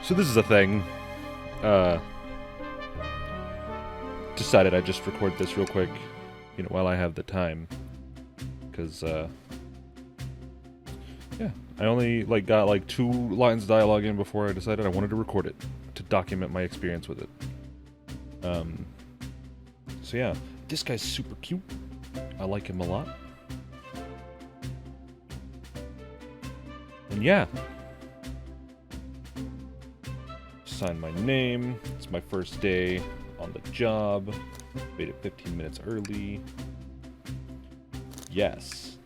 So this is a thing. Decided I'd just record this real quick, while I have the time. Because, yeah, I only, got, 2 lines of dialogue in before I decided I wanted to record it, to document my experience with it. So yeah, this guy's super cute. I like him a lot. And yeah. Sign my name. It's my first day on the job. Made it 15 minutes early. Yes.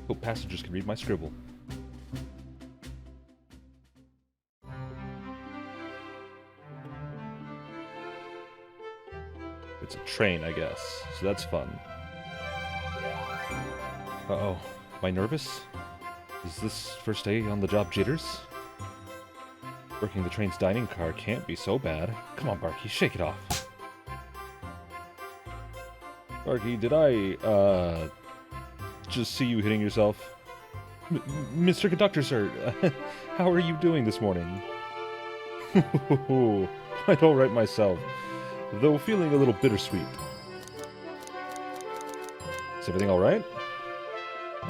Hope passengers can read my scribble. It's a train, I guess. So that's fun. Uh-oh. Am I nervous? Is this first day on the job jitters? Working the train's dining car can't be so bad. Come on, Barky, shake it off. Barky, did I, just see you hitting yourself? Mr. Conductor, sir, how are you doing this morning? Quite alright myself, though feeling a little bittersweet. Is everything alright?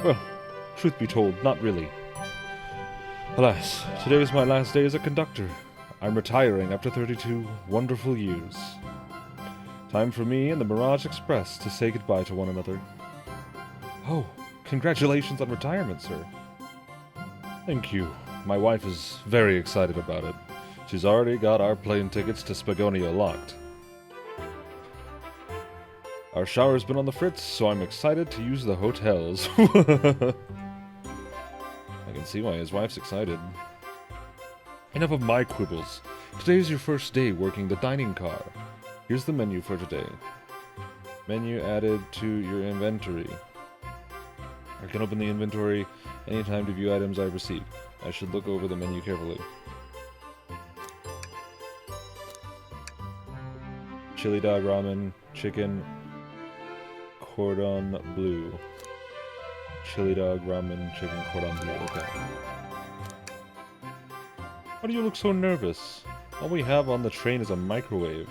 Well, truth be told, not really. Alas, today is my last day as a conductor. I'm retiring after 32 wonderful years. Time for me and the Mirage Express to say goodbye to one another. Oh, congratulations on retirement, sir. Thank you. My wife is very excited about it. She's already got our plane tickets to Spagonia locked. Our shower's been on the fritz, so I'm excited to use the hotels. I can see why his wife's excited. Enough of my quibbles. Today's your first day working the dining car. Here's the menu for today. Menu added to your inventory. I can open the inventory anytime to view items I've received. I should look over the menu carefully. Chili dog ramen, chicken, cordon bleu. Chili dog, ramen, chicken, cordon bleu. Okay. Why do you look so nervous? All we have on the train is a microwave.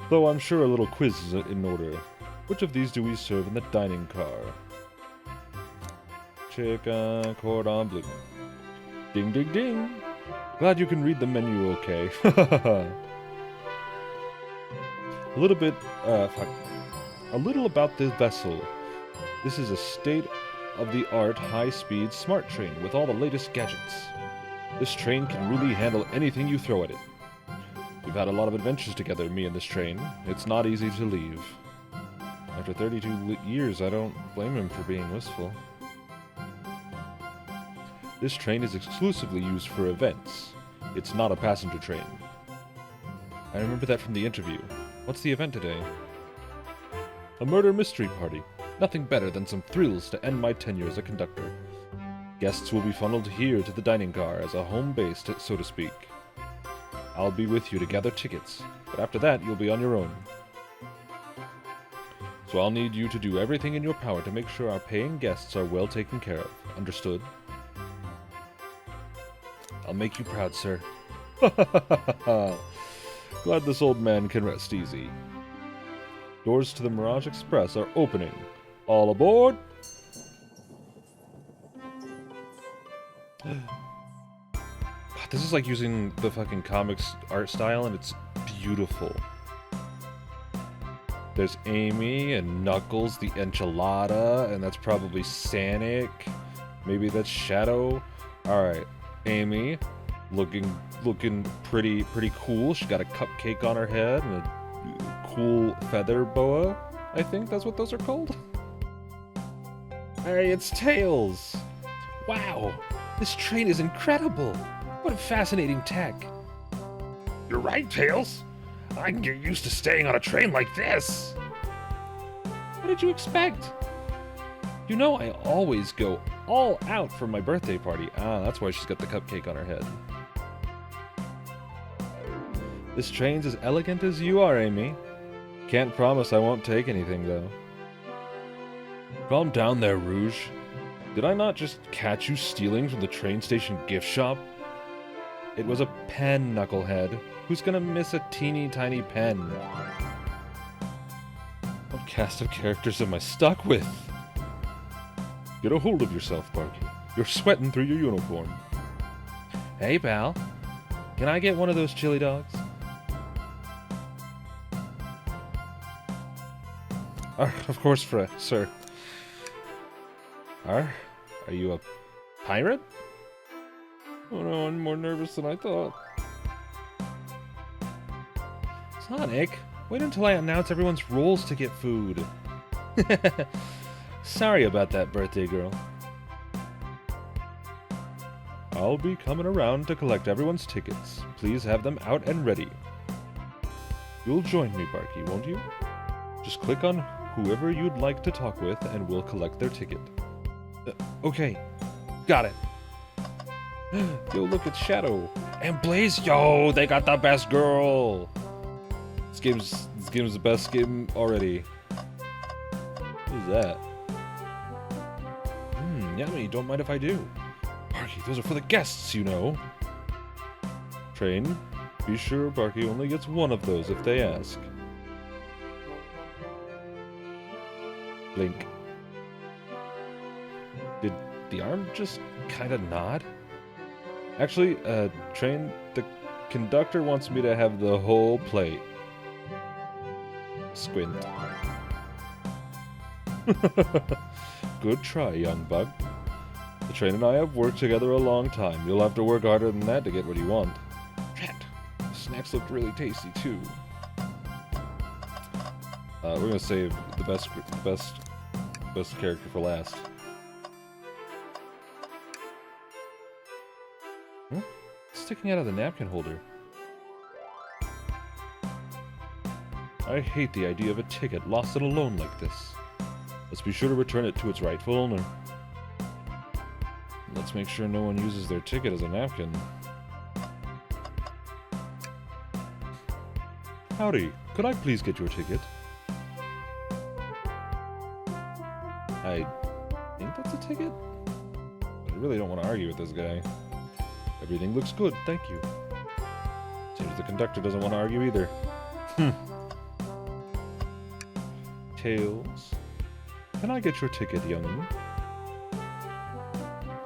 Though I'm sure a little quiz is in order. Which of these do we serve in the dining car? Chicken, cordon bleu. Ding, ding, ding! Glad you can read the menu okay. A little about the vessel. This is a state-of-the-art high-speed smart train with all the latest gadgets. This train can really handle anything you throw at it. We've had a lot of adventures together, me and this train. It's not easy to leave. After 32 years, I don't blame him for being wistful. This train is exclusively used for events. It's not a passenger train. I remember that from the interview. What's the event today? A murder mystery party. Nothing better than some thrills to end my tenure as a conductor. Guests will be funneled here to the dining car as a home base, so to speak. I'll be with you to gather tickets, but after that you'll be on your own. So I'll need you to do everything in your power to make sure our paying guests are well taken care of. Understood? I'll make you proud, sir. Glad this old man can rest easy. Doors to the Mirage Express are opening. All aboard! God, this is like using the fucking comics art style, and it's beautiful. There's Amy and Knuckles, the enchilada, and that's probably Sanic. Maybe that's Shadow. Alright, Amy, looking pretty cool. She got a cupcake on her head and a cool feather boa. I think that's what those are called. Hey, it's Tails! Wow, this train is incredible! What a fascinating tech! You're right, Tails! I can get used to staying on a train like this! What did you expect? You know I always go all out for my birthday party. Ah, that's why she's got the cupcake on her head. This train's as elegant as you are, Amy. Can't promise I won't take anything, though. Calm down there, Rouge. Did I not just catch you stealing from the train station gift shop? It was a pen, knucklehead. Who's gonna miss a teeny tiny pen? What cast of characters am I stuck with? Get a hold of yourself, Barky. You're sweating through your uniform. Hey, pal. Can I get one of those chili dogs? Of course, sir. Are you a pirate? Oh no, I'm more nervous than I thought. Sonic, wait until I announce everyone's roles to get food. Sorry about that, birthday girl. I'll be coming around to collect everyone's tickets. Please have them out and ready. You'll join me, Barky, won't you? Just click on whoever you'd like to talk with and we'll collect their ticket. Okay, got it. Yo, look at Shadow. And Blaze, yo, they got the best girl. This game's the best game already. What is that? Yummy, don't mind if I do. Barky, those are for the guests, you know. Train, be sure Barky only gets one of those if they ask. Blink. Did the arm just kind of nod? Actually, Train, the conductor wants me to have the whole plate. Squint. Good try, young bug. The Train and I have worked together a long time. You'll have to work harder than that to get what you want. Drat. The snacks looked really tasty, too. We're gonna save the best character for last. Sticking out of the napkin holder. I hate the idea of a ticket lost and alone like this. Let's be sure to return it to its rightful owner. Let's make sure no one uses their ticket as a napkin. Howdy, could I please get your ticket? I think that's a ticket? I really don't want to argue with this guy. Everything looks good, thank you. Seems the conductor doesn't want to argue either. Tails, can I get your ticket, young'un?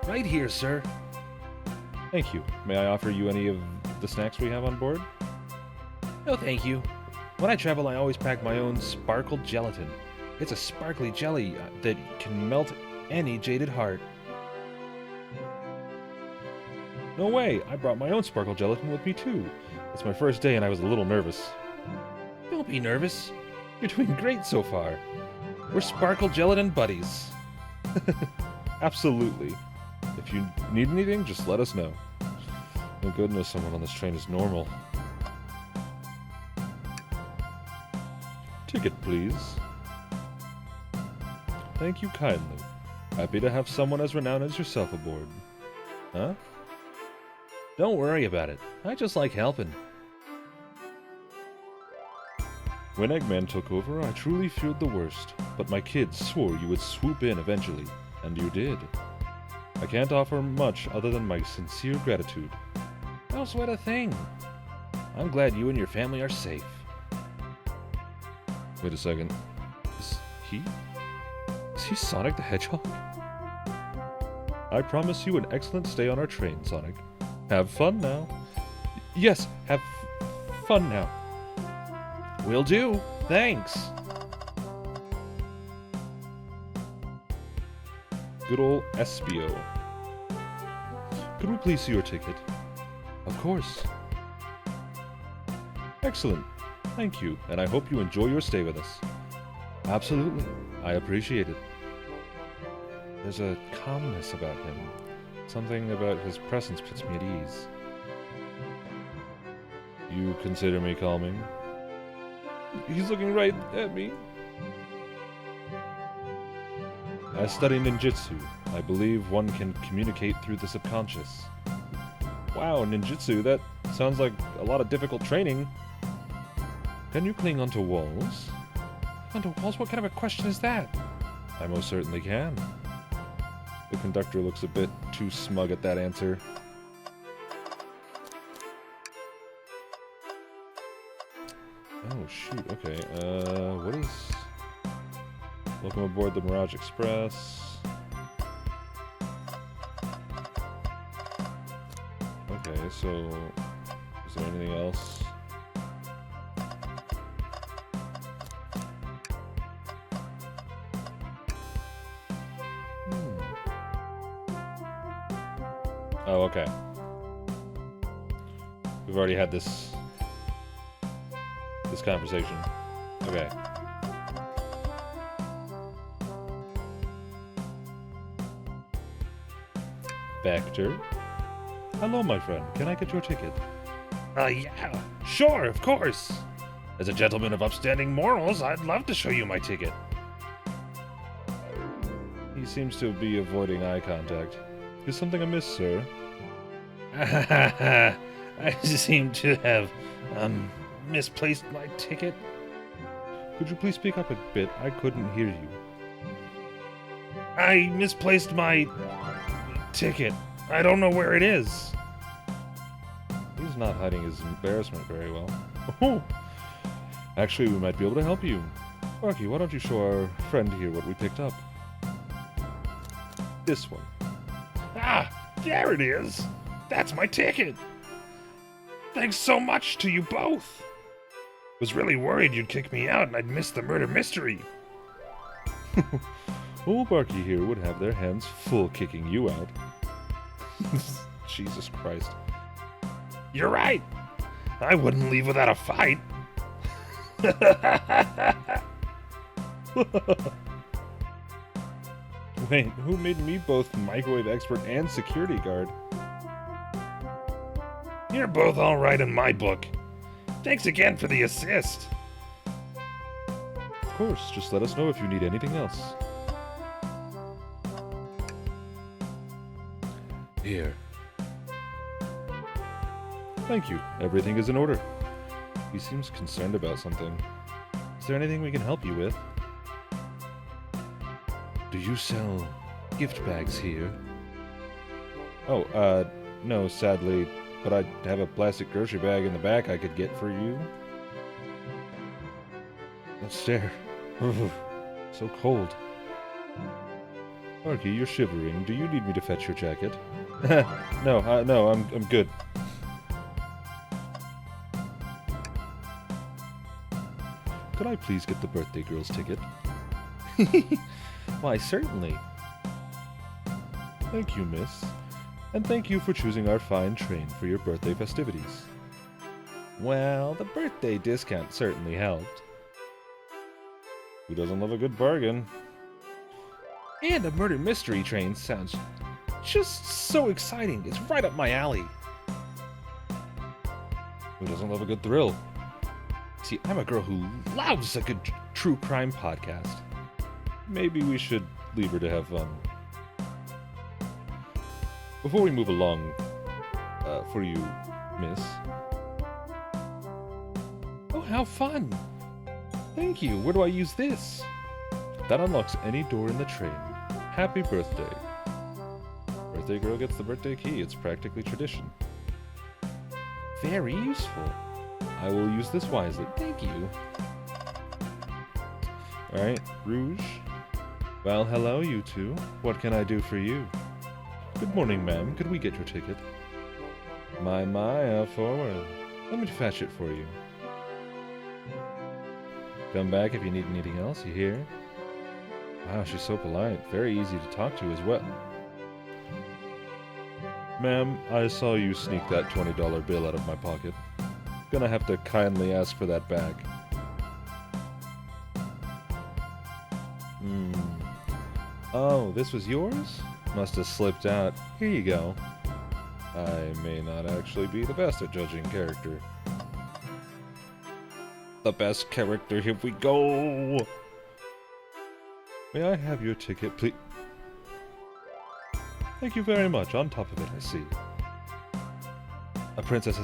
Right here, sir. Thank you. May I offer you any of the snacks we have on board? No, thank you. When I travel, I always pack my own sparkled gelatin. It's a sparkly jelly that can melt any jaded heart. No way! I brought my own sparkle gelatin with me too. It's my first day and I was a little nervous. Don't be nervous. You're doing great so far. We're sparkle gelatin buddies. Absolutely. If you need anything, just let us know. Thank goodness someone on this train is normal. Ticket, please. Thank you kindly. Happy to have someone as renowned as yourself aboard. Huh? Don't worry about it. I just like helping. When Eggman took over, I truly feared the worst, but my kids swore you would swoop in eventually, and you did. I can't offer much other than my sincere gratitude. Don't sweat a thing. I'm glad you and your family are safe. Wait a second. Is he Sonic the Hedgehog? I promise you an excellent stay on our train, Sonic. Have fun now. Yes, have fun now. Will do. Thanks. Good old Espio. Could we please see your ticket? Of course. Excellent. Thank you, and I hope you enjoy your stay with us. Absolutely. I appreciate it. There's a calmness about him. Something about his presence puts me at ease. You consider me calming? He's looking right at me. I study ninjutsu. I believe one can communicate through the subconscious. Wow, ninjutsu, that sounds like a lot of difficult training. Can you cling onto walls? Onto walls? What kind of a question is that? I most certainly can. The conductor looks a bit too smug at that answer. Oh, shoot, okay. What is... Welcome aboard the Mirage Express. Okay, so... Is there anything else? Oh, okay. We've already had this conversation. Okay. Vector. Hello, my friend. Can I get your ticket? Yeah. Sure, of course. As a gentleman of upstanding morals, I'd love to show you my ticket. He seems to be avoiding eye contact. Is something amiss, sir? I seem to have, misplaced my ticket. Could you please speak up a bit? I couldn't hear you. I misplaced my ticket. I don't know where it is. He's not hiding his embarrassment very well. Oh, actually, we might be able to help you. Barky, why don't you show our friend here what we picked up? This one. Ah, there it is. That's my ticket. Thanks so much to you both. Was really worried you'd kick me out and I'd miss the murder mystery. Old Barky here would have their hands full kicking you out. Jesus Christ. You're right. I wouldn't leave without a fight. Wait, who made me both microwave expert and security guard? You're both all right in my book. Thanks again for the assist. Of course, just let us know if you need anything else. Here. Thank you. Everything is in order. He seems concerned about something. Is there anything we can help you with? Do you sell gift bags here? Oh, no, sadly, but I have a plastic grocery bag in the back I could get for you. Don't stare. So cold. Barky, you're shivering. Do you need me to fetch your jacket? No, I'm good. Could I please get the birthday girl's ticket? Why, certainly. Thank you, miss. And thank you for choosing our fine train for your birthday festivities. Well, the birthday discount certainly helped. Who doesn't love a good bargain? And a murder mystery train sounds just so exciting. It's right up my alley. Who doesn't love a good thrill? See, I'm a girl who loves a good true crime podcast. Maybe we should leave her to have fun. Before we move along, for you, miss. Oh, how fun! Thank you. Where do I use this? That unlocks any door in the train. Happy birthday. Birthday girl gets the birthday key. It's practically tradition. Very useful. I will use this wisely. Thank you. Alright, Rouge. Well, hello, you two. What can I do for you? Good morning, ma'am. Could we get your ticket? My, forward. Let me fetch it for you. Come back if you need anything else, you hear? Wow, she's so polite. Very easy to talk to as well. Ma'am, I saw you sneak that $20 bill out of my pocket. Gonna have to kindly ask for that back. Oh, this was yours? Must have slipped out. Here you go. I may not actually be the best at judging character. The best character, here we go! May I have your ticket, please? Thank you very much. On top of it, I see. A princess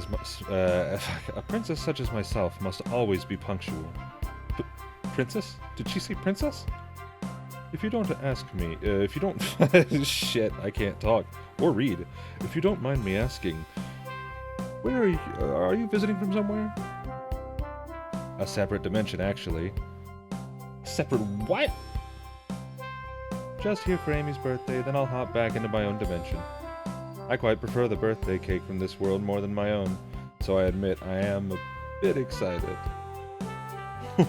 such as myself must always be punctual. Princess? Did she say princess? If you don't if you don't... Shit, I can't talk. Or read. If you don't mind me asking, where are you visiting from somewhere? A separate dimension, actually. Separate what? Just here for Amy's birthday, then I'll hop back into my own dimension. I quite prefer the birthday cake from this world more than my own, so I admit I am a bit excited.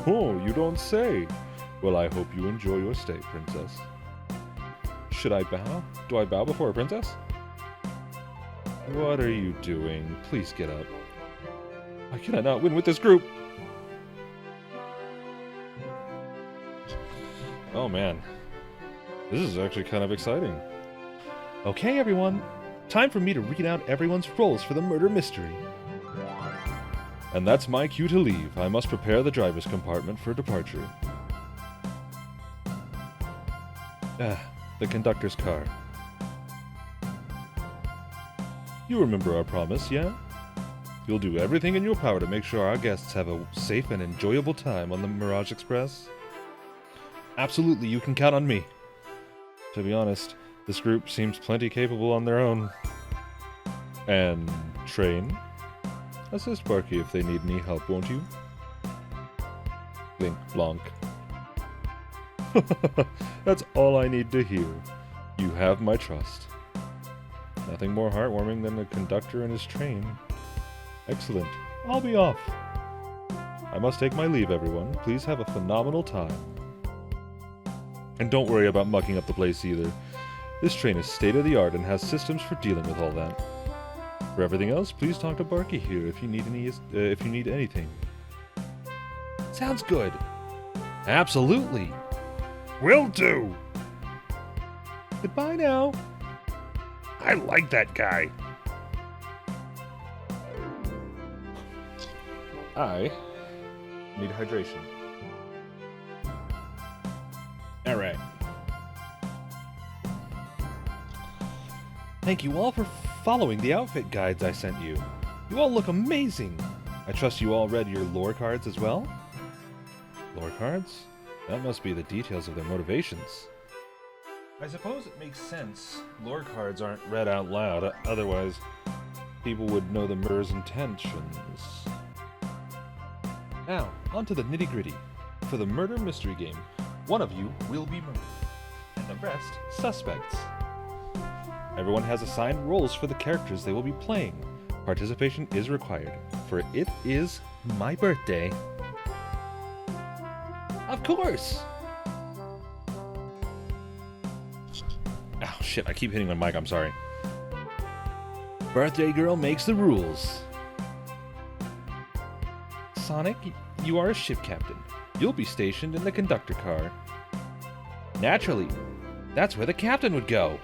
Oh, you don't say. Well, I hope you enjoy your stay, Princess. Should I bow? Do I bow before a princess? What are you doing? Please get up. Why can I not win with this group? Oh man. This is actually kind of exciting. Okay, everyone. Time for me to read out everyone's roles for the murder mystery. And that's my cue to leave. I must prepare the driver's compartment for departure. The conductor's car. You remember our promise, yeah? You'll do everything in your power to make sure our guests have a safe and enjoyable time on the Mirage Express? Absolutely, you can count on me. To be honest, this group seems plenty capable on their own. And train? Assist Barky if they need any help, won't you? Blink, blonk. That's all I need to hear. You have my trust. Nothing more heartwarming than a conductor and his train. Excellent. I'll be off. I must take my leave, everyone. Please have a phenomenal time. And don't worry about mucking up the place either. This train is state-of-the-art and has systems for dealing with all that. For everything else, please talk to Barky here if you need anything. Sounds good. Absolutely. Will do. Goodbye now. I like that guy. I need hydration. Alright. Thank you all for following the outfit guides I sent you. You all look amazing. I trust you all read your lore cards as well? Lore cards? That must be the details of their motivations. I suppose it makes sense. Lore cards aren't read out loud, otherwise people would know the murder's intentions. Now, on to the nitty-gritty. For the murder mystery game, one of you will be murdered, and the rest suspects. Everyone has assigned roles for the characters they will be playing. Participation is required, for it is my birthday. Of course! Oh shit, I keep hitting my mic, I'm sorry. Birthday girl makes the rules. Sonic, you are a ship captain. You'll be stationed in the conductor car. Naturally, that's where the captain would go.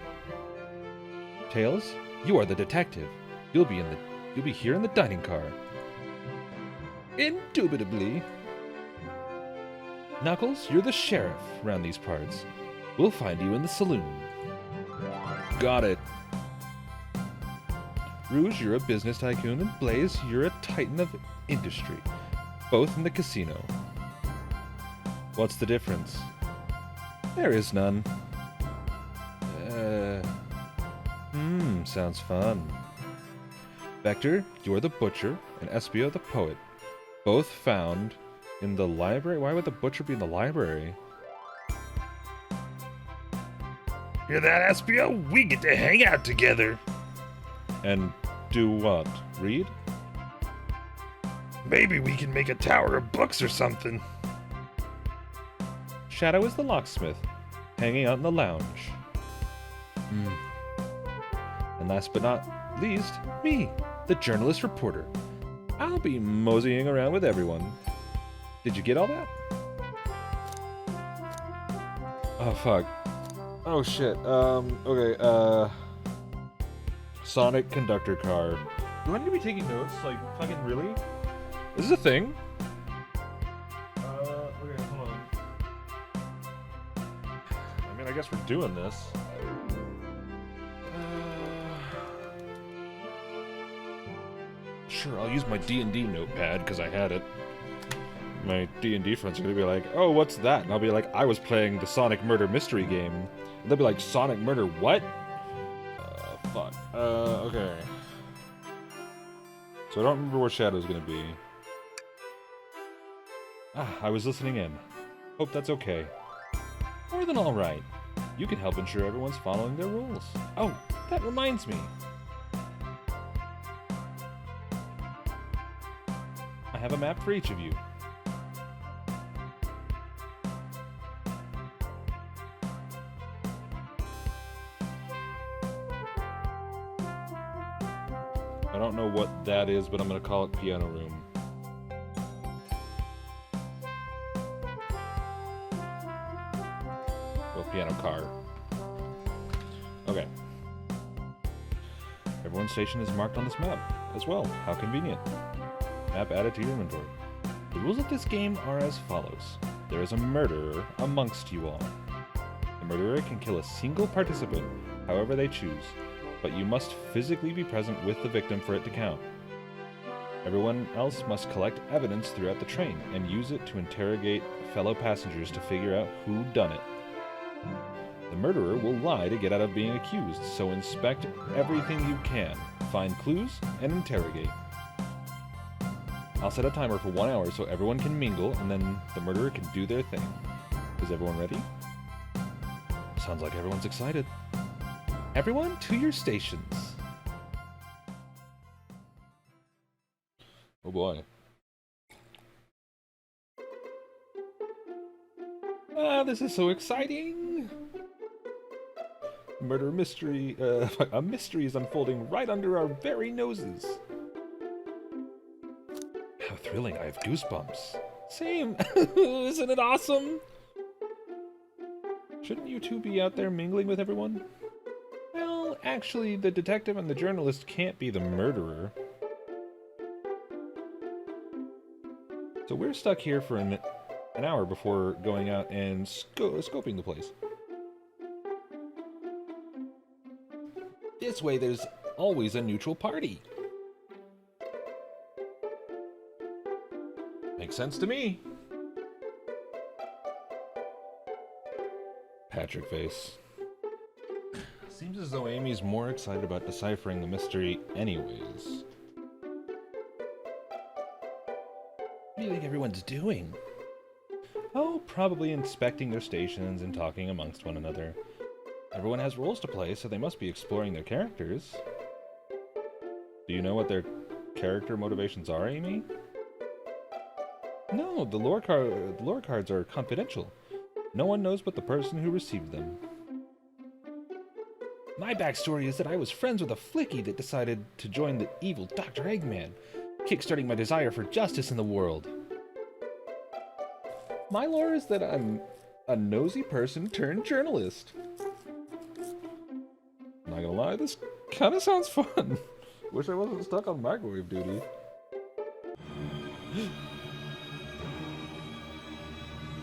Tails, you are the detective. You'll be here in the dining car. Indubitably. Knuckles, you're the sheriff around these parts. We'll find you in the saloon. Got it. Rouge, you're a business tycoon, and Blaze, you're a titan of industry. Both in the casino. What's the difference? There is none. Sounds fun. Vector, you're the butcher, and Espio the poet. Both found in the library? Why would the butcher be in the library? Hear that, Espio? We get to hang out together. And do what? Read? Maybe we can make a tower of books or something. Shadow is the locksmith, hanging out in the lounge. And last but not least, me, the journalist reporter. I'll be moseying around with everyone. Did you get all that? Oh, fuck. Oh, shit. Okay, Sonic conductor car. Do I need to be taking notes? Like, fucking really? Is this a thing? Okay, hold on. I mean, I guess we're doing this. Sure, I'll use my D&D notepad, because I had it. my D&D friends are gonna be like, oh, what's that? And I'll be like, I was playing the Sonic Murder mystery game. And they'll be like, Sonic Murder what? Fuck. Okay. So I don't remember where Shadow's gonna be. I was listening in. Hope that's okay. More than alright. You can help ensure everyone's following their rules. Oh, that reminds me. I have a map for each of you. I don't know what that is, but I'm gonna call it Piano Room. Well, Piano Car. Okay. Everyone's station is marked on this map as well. How convenient. Map added to your inventory. The rules of this game are as follows. There is a murderer amongst you all. The murderer can kill a single participant, however they choose, but you must physically be present with the victim for it to count. Everyone else must collect evidence throughout the train and use it to interrogate fellow passengers to figure out who done it. The murderer will lie to get out of being accused, so inspect everything you can, find clues, and interrogate. I'll set a timer for 1 hour so everyone can mingle, and then the murderer can do their thing. Is everyone ready? Sounds like everyone's excited. Everyone to your stations. Oh boy. This is so exciting! Murder mystery, a mystery is unfolding right under our very noses. How thrilling, I have goosebumps. Same! Isn't it awesome? Shouldn't you two be out there mingling with everyone? Well, actually, the detective and the journalist can't be the murderer. So we're stuck here for an hour before going out and scoping the place. This way there's always a neutral party. Makes sense to me. Patrick face. Seems as though Amy's more excited about deciphering the mystery anyways. What do you think everyone's doing? Oh, probably inspecting their stations and talking amongst one another. Everyone has roles to play, so they must be exploring their characters. Do you know what their character motivations are, Amy? No, the lore cards are confidential. No one knows but the person who received them. My backstory is that I was friends with a flicky that decided to join the evil Dr. Eggman, kickstarting my desire for justice in the world. My lore is that I'm a nosy person turned journalist. Not gonna lie, this kind of sounds fun. Wish I wasn't stuck on microwave duty.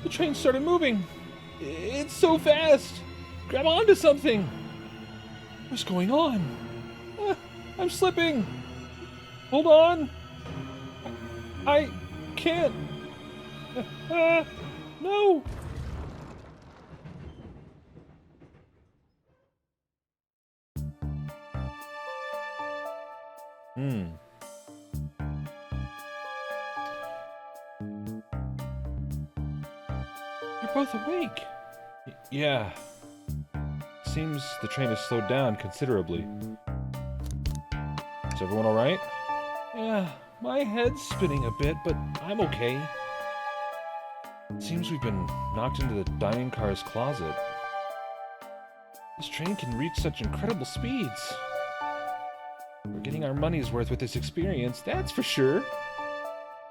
The train started moving. It's so fast. Grab onto something. What's going on? I'm slipping. Hold on. I can't. No. You're both awake. Yeah. Seems the train has slowed down considerably. Is everyone alright? Yeah, my head's spinning a bit, but I'm okay. Seems we've been knocked into the dining car's closet. This train can reach such incredible speeds. We're getting our money's worth with this experience, that's for sure.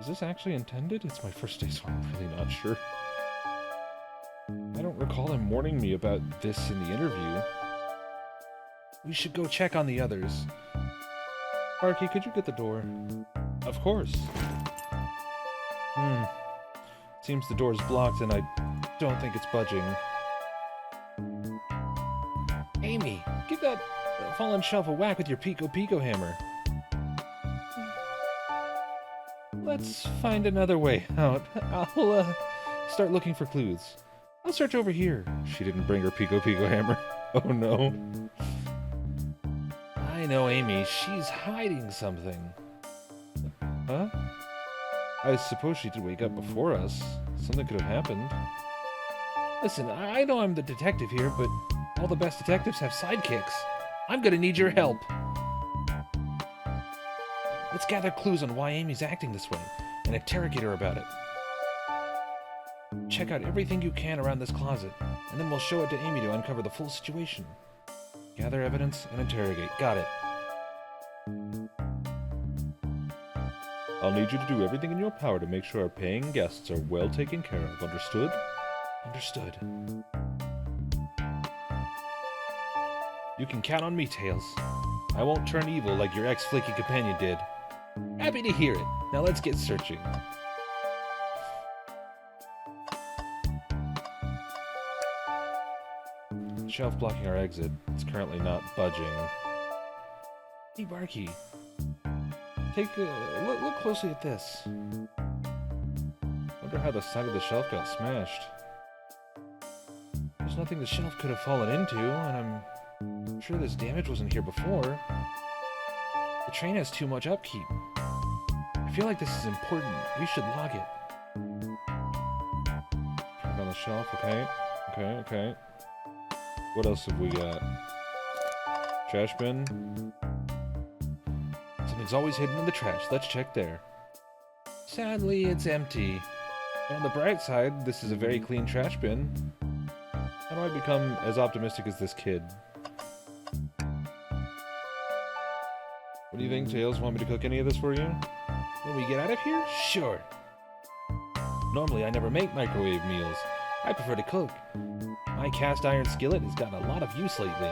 Is this actually intended? It's my first day, so I'm really not sure. I don't recall him warning me about this in the interview. We should go check on the others. Barky, could you get the door? Of course. Seems the door's blocked and I don't think it's budging. Amy, give that fallen shelf a whack with your Pico hammer. Let's find another way out. I'll, start looking for clues. I'll search over here. She didn't bring her Pico hammer. Oh no. I know Amy. She's hiding something. Huh? I suppose she did wake up before us. Something could have happened. Listen, I know I'm the detective here, but all the best detectives have sidekicks. I'm gonna need your help. Let's gather clues on why Amy's acting this way and interrogate her about it. Check out everything you can around this closet, and then we'll show it to Amy to uncover the full situation. Gather evidence and interrogate. Got it. I'll need you to do everything in your power to make sure our paying guests are well taken care of. Understood? Understood. You can count on me, Tails. I won't turn evil like your ex-flaky companion did. Happy to hear it. Now let's get searching. Shelf blocking our exit. It's currently not budging. Hey, Barky. Take a look closely at this. Wonder how the side of the shelf got smashed. There's nothing the shelf could have fallen into, and I'm sure this damage wasn't here before. The train has too much upkeep. I feel like this is important. We should log it. Turn on the shelf, okay. Okay. What else have we got? Trash bin. Something's always hidden in the trash. Let's check there. Sadly, it's empty. On the bright side, this is a very clean trash bin. How do I become as optimistic as this kid? What do you think, Tails? Want me to cook any of this for you? When we get out of here? Sure. Normally, I never make microwave meals. I prefer to cook. My cast iron skillet has gotten a lot of use lately.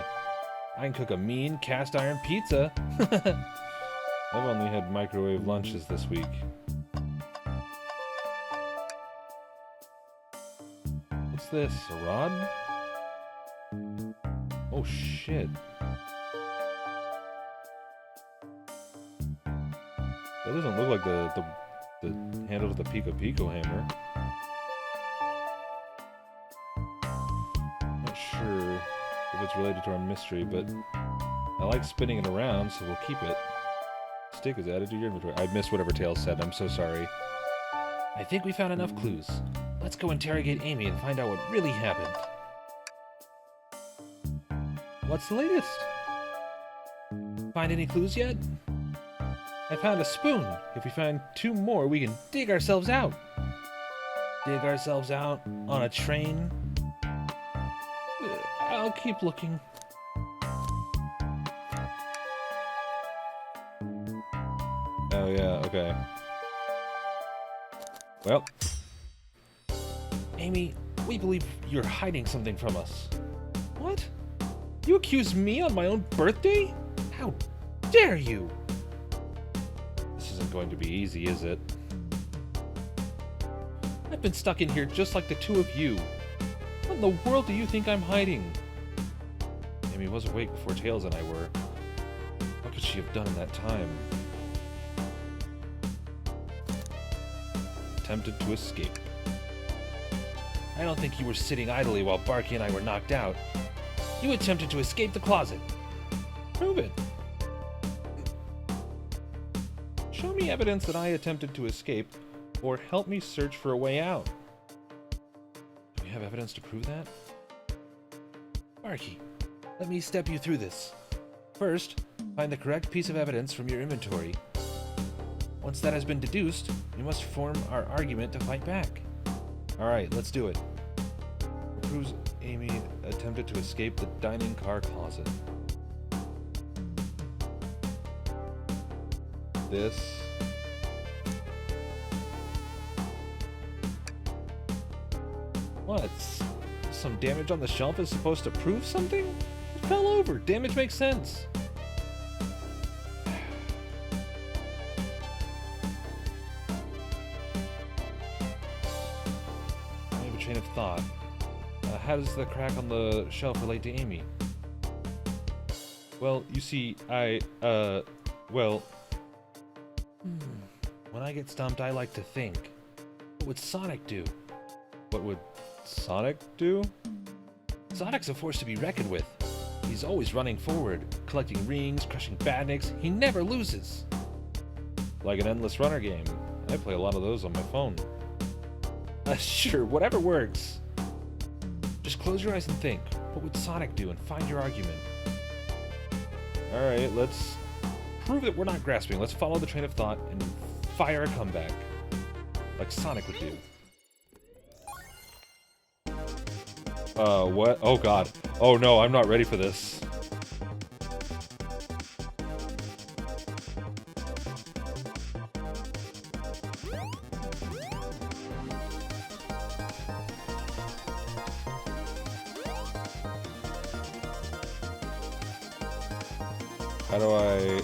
I can cook a mean cast iron pizza. I've only had microwave lunches this week. What's this? A rod? Oh shit. That doesn't look like the handle of the Pico hammer. Not sure if it's related to our mystery, but I like spinning it around, so we'll keep it. Stick is added to your inventory. I missed whatever Tails said. I'm so sorry. I think we found enough clues. Let's go interrogate Amy and find out what really happened. What's the latest? Find any clues yet? I found a spoon. If we find 2 more, we can dig ourselves out. Dig ourselves out on a train? I'll keep looking. Oh yeah, okay. Well. Amy, we believe you're hiding something from us. What? You accuse me on my own birthday? How dare you? This isn't going to be easy, is it? I've been stuck in here just like the 2 of you. What in the world do you think I'm hiding? Amy was awake before Tails and I were. What could she have done in that time? Attempted to escape. I don't think you were sitting idly while Barky and I were knocked out. You attempted to escape the closet. Prove it. Show me evidence that I attempted to escape, or help me search for a way out. Do we have evidence to prove that? Barky, let me step you through this. First, find the correct piece of evidence from your inventory. Once that has been deduced, we must form our argument to fight back. Alright, let's do it. It proves Amy attempted to escape the dining car closet. This. What? Some damage on the shelf is supposed to prove something? It fell over. Damage makes sense. Train of thought. How does the crack on the shelf relate to Amy? Well, you see, well... When I get stumped, I like to think. What would Sonic do? What would Sonic do? Sonic's a force to be reckoned with. He's always running forward, collecting rings, crushing badniks. He never loses. Like an endless runner game. I play a lot of those on my phone. Sure, whatever works. Just close your eyes and think. What would Sonic do? And find your argument. Alright, let's prove that we're not grasping. Let's follow the train of thought and fire a comeback. Like Sonic would do. What? Oh god. Oh no, I'm not ready for this. How do I...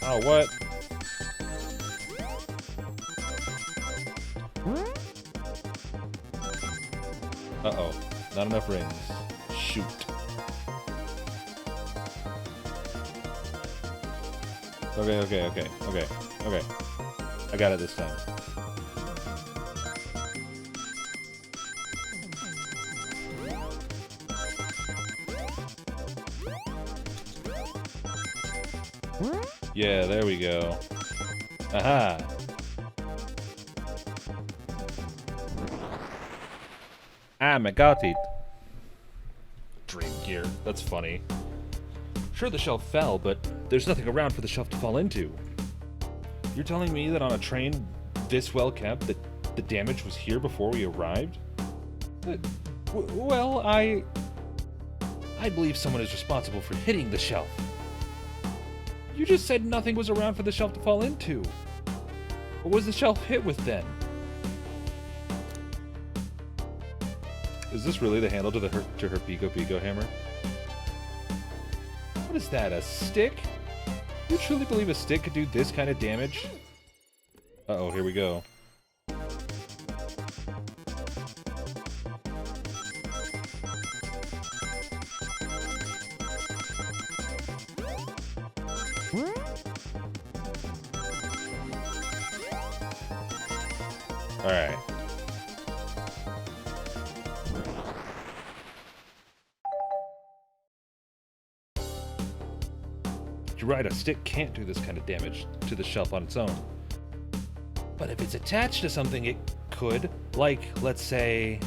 Oh, what? Uh-oh. Not enough rings. Shoot. Okay. I got it this time. Yeah, there we go. Aha! I got it. Dream gear. That's funny. Sure, the shelf fell, but there's nothing around for the shelf to fall into. You're telling me that on a train this well kept, that the damage was here before we arrived? Well, I believe someone is responsible for hitting the shelf. You just said nothing was around for the shelf to fall into. What was the shelf hit with then? Is this really the handle to her Pico hammer? What is that, a stick? You truly believe a stick could do this kind of damage? Uh-oh, here we go. Alright. You're right, a stick can't do this kind of damage to the shelf on its own. But if it's attached to something, it could. Like, let's say,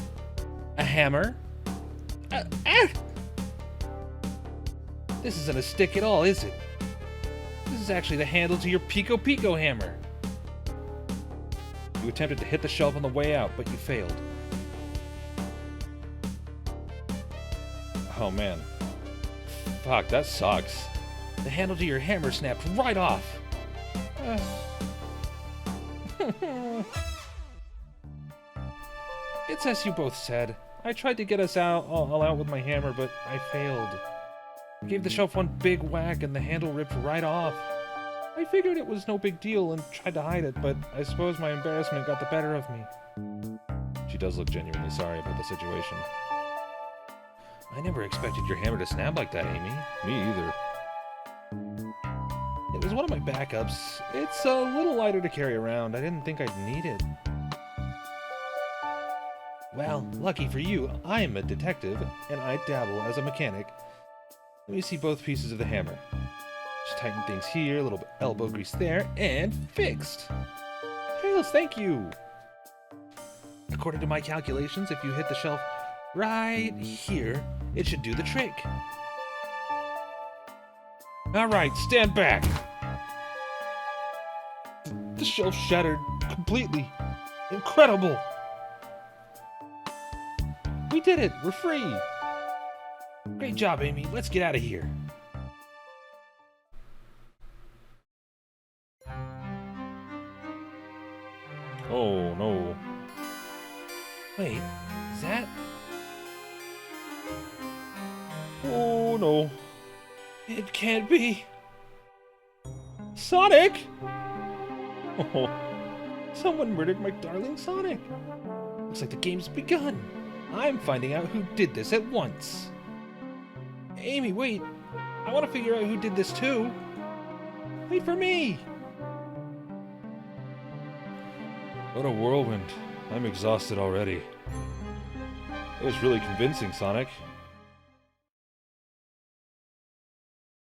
a hammer. This isn't a stick at all, is it? This is actually the handle to your Pico hammer. You attempted to hit the shelf on the way out, but you failed. Oh man. Fuck, that sucks. The handle to your hammer snapped right off. It's as you both said. I tried to get us all out with my hammer, but I failed. I gave the shelf one big whack and the handle ripped right off. I figured it was no big deal and tried to hide it, but I suppose my embarrassment got the better of me. She does look genuinely sorry about the situation. I never expected your hammer to snap like that, Amy. Me either. It was one of my backups. It's a little lighter to carry around. I didn't think I'd need it. Well, lucky for you, I'm a detective, and I dabble as a mechanic. Let me see both pieces of the hammer. Just tighten things here, a little bit elbow grease there, and fixed! Tails, thank you! According to my calculations, if you hit the shelf right here, it should do the trick. Alright, stand back! The shelf shattered completely. Incredible! We did it! We're free! Great job, Amy. Let's get out of here. Oh, no. Wait, is that... Oh, no. It can't be. Sonic! Oh, someone murdered my darling Sonic. Looks like the game's begun. I'm finding out who did this at once. Amy, wait. I want to figure out who did this too. Wait for me. What a whirlwind. I'm exhausted already. It was really convincing, Sonic.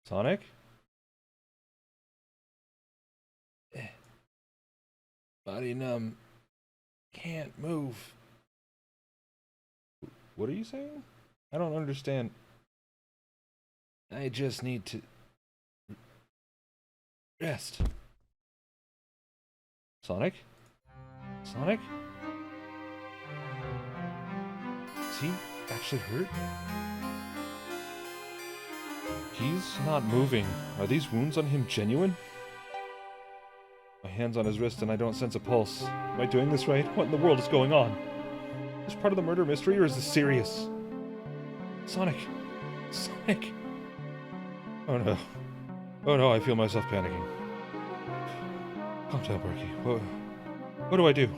Sonic? Body numb. Can't move. What are you saying? I don't understand. I just need to rest. Sonic? Sonic? Is he actually hurt? He's not moving. Are these wounds on him genuine? My hand's on his wrist and I don't sense a pulse. Am I doing this right? What in the world is going on? Is this part of the murder mystery or is this serious? Sonic! Sonic! Oh no. Oh no, I feel myself panicking. Calm down, Barky. What do I do?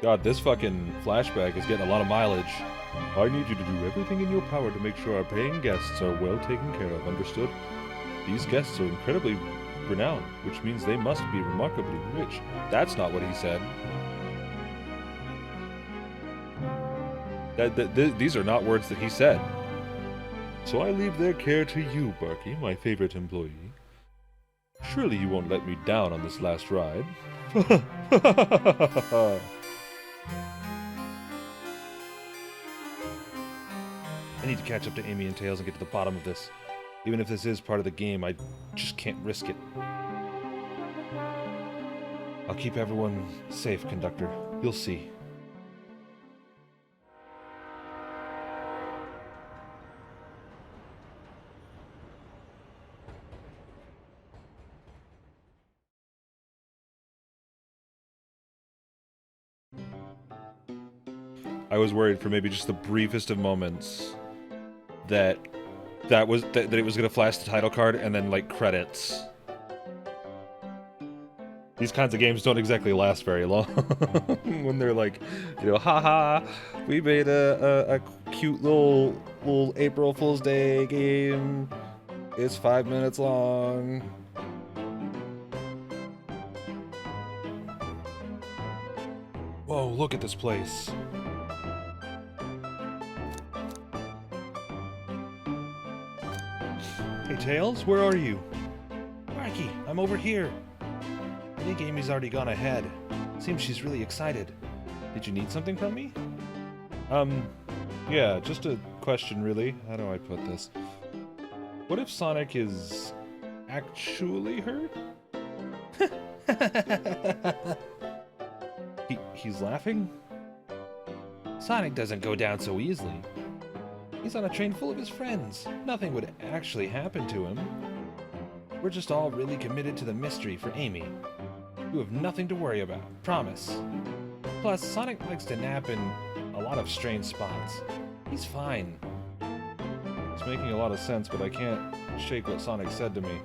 God, this fucking flashback is getting a lot of mileage. I need you to do everything in your power to make sure our paying guests are well taken care of, understood? These guests are incredibly renowned, which means they must be remarkably rich. That's not what he said. These are not words that he said. So I leave their care to you, Barky, my favorite employee. Surely you won't let me down on this last ride. I need to catch up to Amy and Tails and get to the bottom of this. Even if this is part of the game, I just can't risk it. I'll keep everyone safe, Conductor. You'll see. I was worried for maybe just the briefest of moments that it was gonna flash the title card and then like credits. These kinds of games don't exactly last very long when they're like, you know, haha, we made a cute little April Fool's Day game. It's 5 minutes long. Whoa, look at this place. Hey, Tails, where are you? Barky, I'm over here. I think Amy's already gone ahead. Seems she's really excited. Did you need something from me? Yeah, just a question, really. How do I put this? What if Sonic is actually hurt? He's laughing? Sonic doesn't go down so easily. He's on a train full of his friends. Nothing would actually happen to him. We're just all really committed to the mystery for Amy. You have nothing to worry about, promise. Plus, Sonic likes to nap in a lot of strange spots. He's fine. It's making a lot of sense, but I can't shake what Sonic said to me.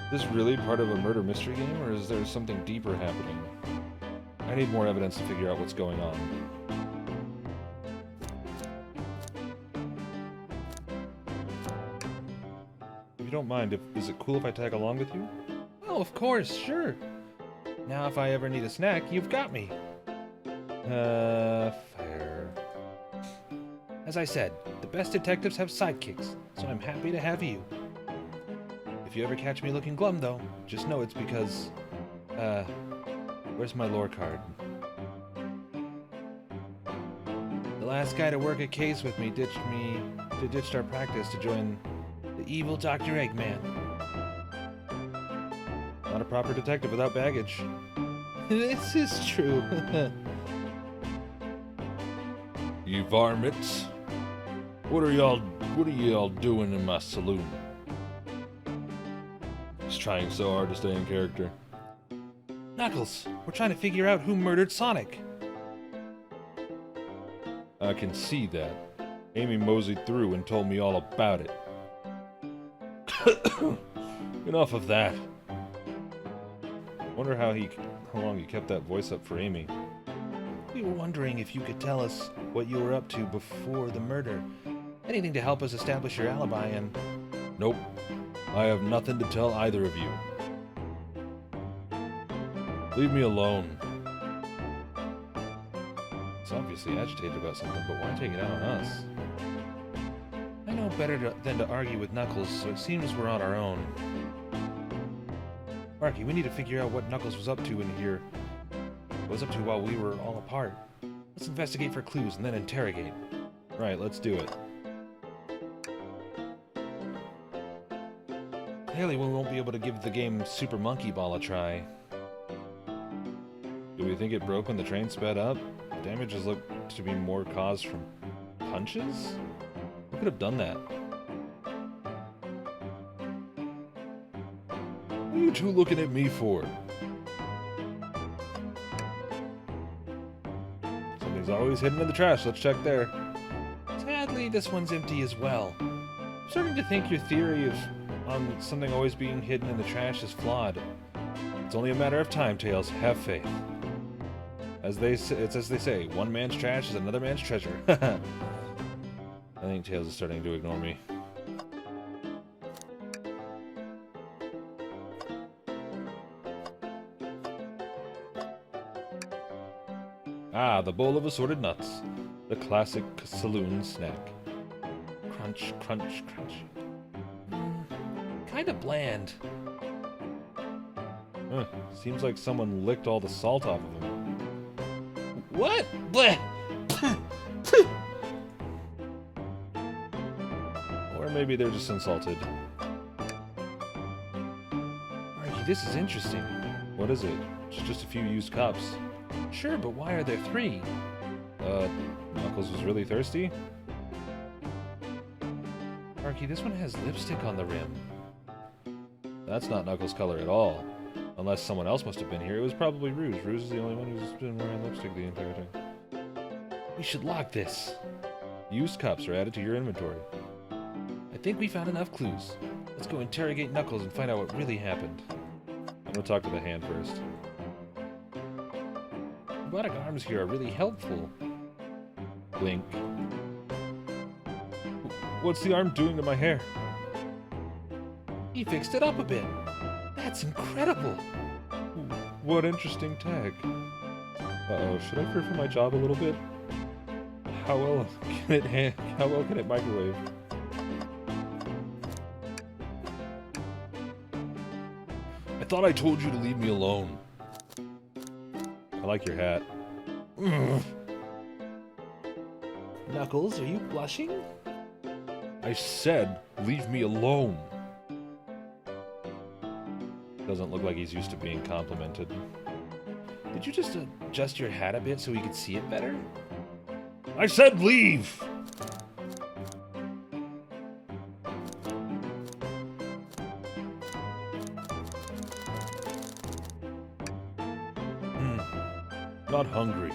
Is this really part of a murder mystery game, or is there something deeper happening? I need more evidence to figure out what's going on. If you don't mind, is it cool if I tag along with you? Oh, of course, sure. Now if I ever need a snack, you've got me. Fair. As I said, the best detectives have sidekicks, so I'm happy to have you. If you ever catch me looking glum, though, just know it's because, where's my lore card? The last guy to work a case with me ditched our practice to join the evil Dr. Eggman. Not a proper detective without baggage. This is true. You varmints. What are y'all doing in my saloon? He's trying so hard to stay in character. Knuckles, we're trying to figure out who murdered Sonic. I can see that. Amy moseyed through and told me all about it. Enough of that. Wonder how long he kept that voice up for Amy. We were wondering if you could tell us what you were up to before the murder. Anything to help us establish your alibi and... Nope. I have nothing to tell either of you. Leave me alone. He's obviously agitated about something, but why take it out on us? I know better than to argue with Knuckles, so it seems we're on our own. Barky, we need to figure out what Knuckles was up to in here. What was up to while we were all apart. Let's investigate for clues and then interrogate. Right, let's do it. Clearly we won't be able to give the game Super Monkey Ball a try. Do we think it broke when the train sped up? The damages look to be more caused from punches? Who could have done that? What are you two looking at me for? Something's always hidden in the trash. Let's check there. Sadly, this one's empty as well. I'm starting to think your theory of something always being hidden in the trash is flawed. It's only a matter of time, Tails. Have faith. It's as they say, one man's trash is another man's treasure. I think Tails is starting to ignore me. Ah, the bowl of assorted nuts. The classic saloon snack. Crunch, crunch, crunch. Kinda bland. Seems like someone licked all the salt off of him. What? Bleh! Or maybe they're just insulted. Barky, this is interesting. What is it? It's just a few used cups. Sure, but why are there 3? Knuckles was really thirsty? Barky, this one has lipstick on the rim. That's not Knuckles' color at all. Unless someone else must have been here. It was probably Rouge. Rouge is the only one who's been wearing lipstick the entire time. We should lock this. Used cups are added to your inventory. I think we found enough clues. Let's go interrogate Knuckles and find out what really happened. I'm gonna talk to the hand first. Robotic arms here are really helpful. Blink. What's the arm doing to my hair? He fixed it up a bit. That's incredible. What interesting tag. Uh-oh, should I fear for my job a little bit? How well can it microwave? I thought I told you to leave me alone. I like your hat. Knuckles, are you blushing? I said, leave me alone. Doesn't look like he's used to being complimented. Did you just adjust your hat a bit so we could see it better? I said leave! Not hungry.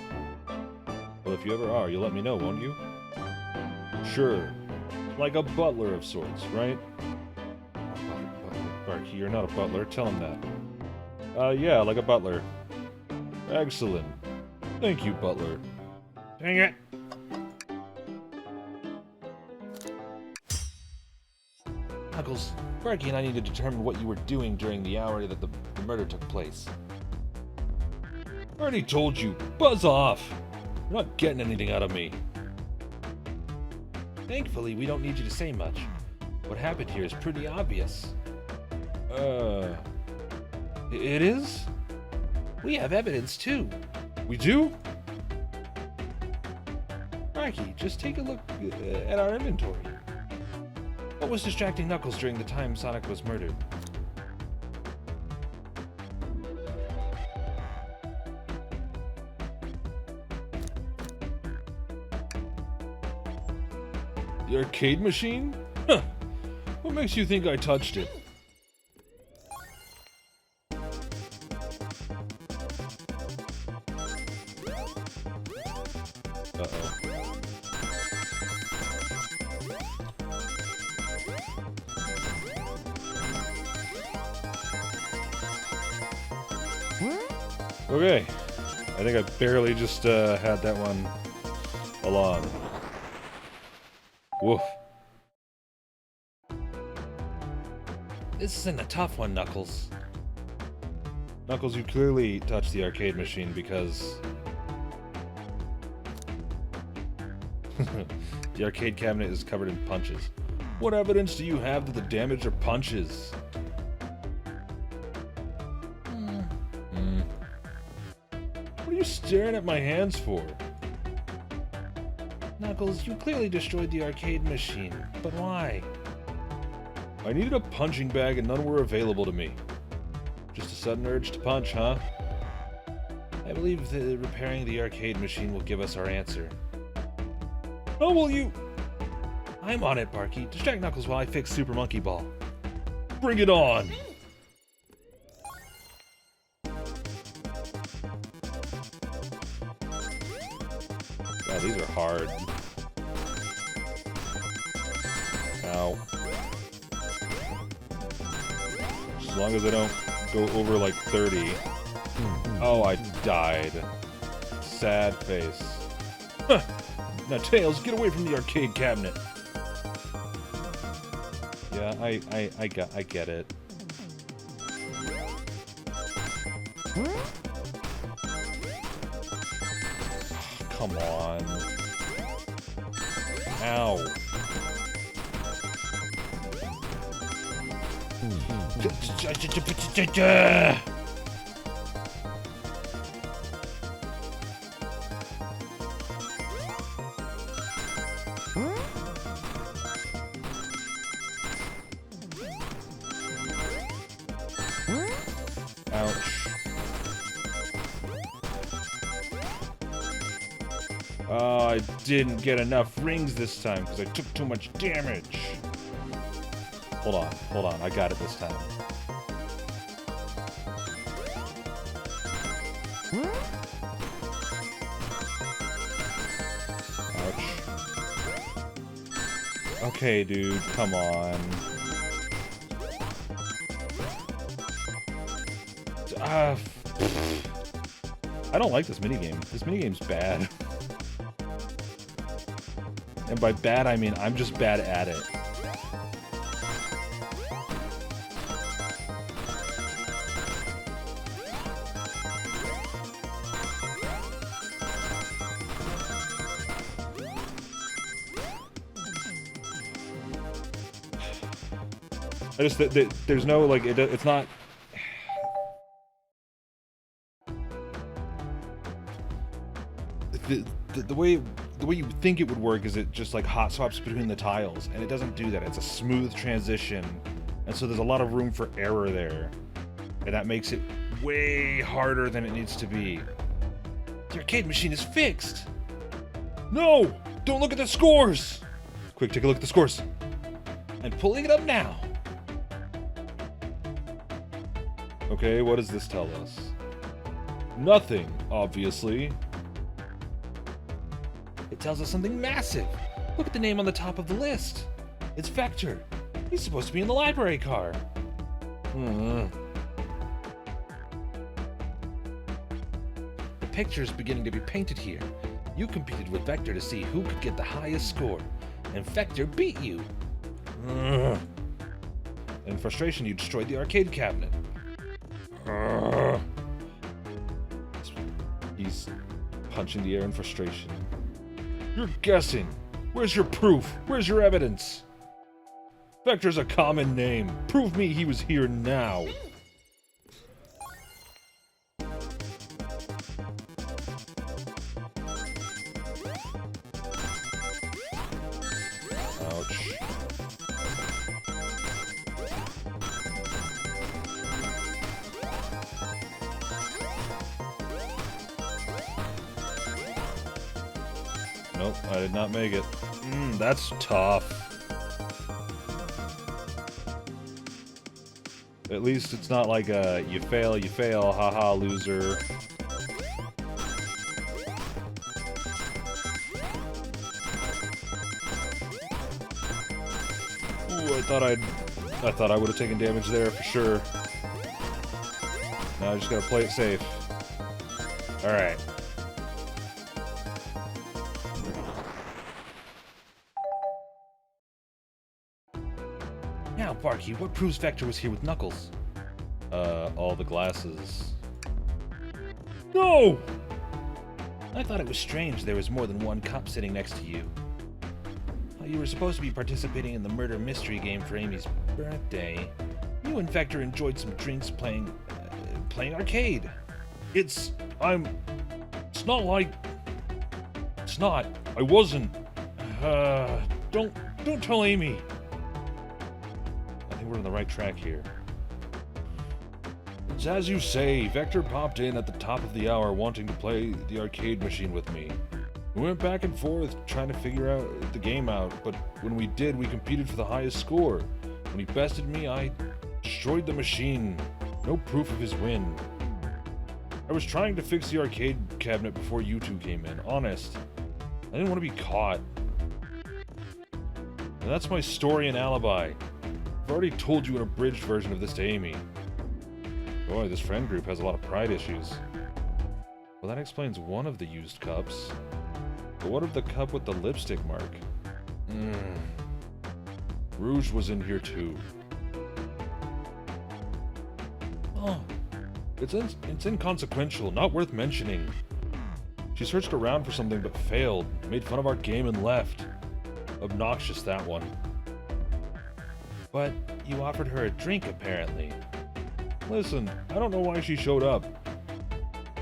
Well, if you ever are, you'll let me know, won't you? Sure. Like a butler of sorts, right? Barky, you're not a butler. Tell him that. Yeah, like a butler. Excellent. Thank you, butler. Dang it! Knuckles, Barky and I need to determine what you were doing during the hour that the murder took place. I already told you. Buzz off! You're not getting anything out of me. Thankfully, we don't need you to say much. What happened here is pretty obvious. It is? We have evidence, too. We do? Barky, just take a look at our inventory. What was distracting Knuckles during the time Sonic was murdered? The arcade machine? Huh. What makes you think I touched it? Uh-oh. Okay. I think I barely just had that one along. Woof. This isn't a tough one, Knuckles. Knuckles, you clearly touched the arcade machine because... the arcade cabinet is covered in punches. What evidence do you have that the damage are punches? What are you staring at my hands for? Knuckles, you clearly destroyed the arcade machine, but why? I needed a punching bag and none were available to me. Just a sudden urge to punch, huh? I believe that repairing the arcade machine will give us our answer. Oh, will you? I'm on it, Barky. Distract Knuckles while I fix Super Monkey Ball. Bring it on! God, these are hard. Ow. As long as I don't go over like 30. Oh, I died. Sad face. Huh. Now, Tails, get away from the arcade cabinet. Yeah, I get it. Come on. Ow. Ouch. Oh, I didn't get enough rings this time because I took too much damage. Hold on, I got it this time. Ouch. Okay, dude, come on. I don't like this minigame. This minigame's bad. And by bad, I mean I'm just bad at it. I just, there's no, like, it's not... The way you think it would work is it just, like, hot swaps between the tiles, and it doesn't do that. It's a smooth transition, and so there's a lot of room for error there, and that makes it way harder than it needs to be. The arcade machine is fixed! No! Don't look at the scores! Quick, take a look at the scores. I'm pulling it up now. Okay, what does this tell us? Nothing, obviously. It tells us something massive. Look at the name on the top of the list. It's Vector. He's supposed to be in the library car. The picture's beginning to be painted here. You competed with Vector to see who could get the highest score, and Vector beat you. In frustration, you destroyed the arcade cabinet. He's punching the air in frustration. You're guessing. Where's your proof? Where's your evidence? Vector's a common name. Prove me he was here now. Ouch. Nope, I did not make it. That's tough. At least it's not like a you fail, haha, loser. Ooh, I thought I would have taken damage there for sure. Now I just gotta play it safe. Alright. Now, Barky, what proves Vector was here with Knuckles? All the glasses. No! I thought it was strange there was more than one cop sitting next to you. You were supposed to be participating in the murder mystery game for Amy's birthday. You and Vector enjoyed some drinks playing arcade. It's not. I wasn't. Don't tell Amy. I think we're on the right track here. It's as you say, Vector popped in at the top of the hour wanting to play the arcade machine with me. We went back and forth trying to figure out the game out, but when we did, we competed for the highest score. When he bested me, I destroyed the machine. No proof of his win. I was trying to fix the arcade cabinet before you two came in, honest. I didn't want to be caught. And that's my story and alibi. I've already told you an abridged version of this to Amy. Boy, this friend group has a lot of pride issues. Well, that explains one of the used cups. But what of the cup with the lipstick mark? Rouge was in here too. Oh, it's inconsequential, not worth mentioning. She searched around for something but failed, made fun of our game and left. Obnoxious, that one. But you offered her a drink, apparently. Listen, I don't know why she showed up.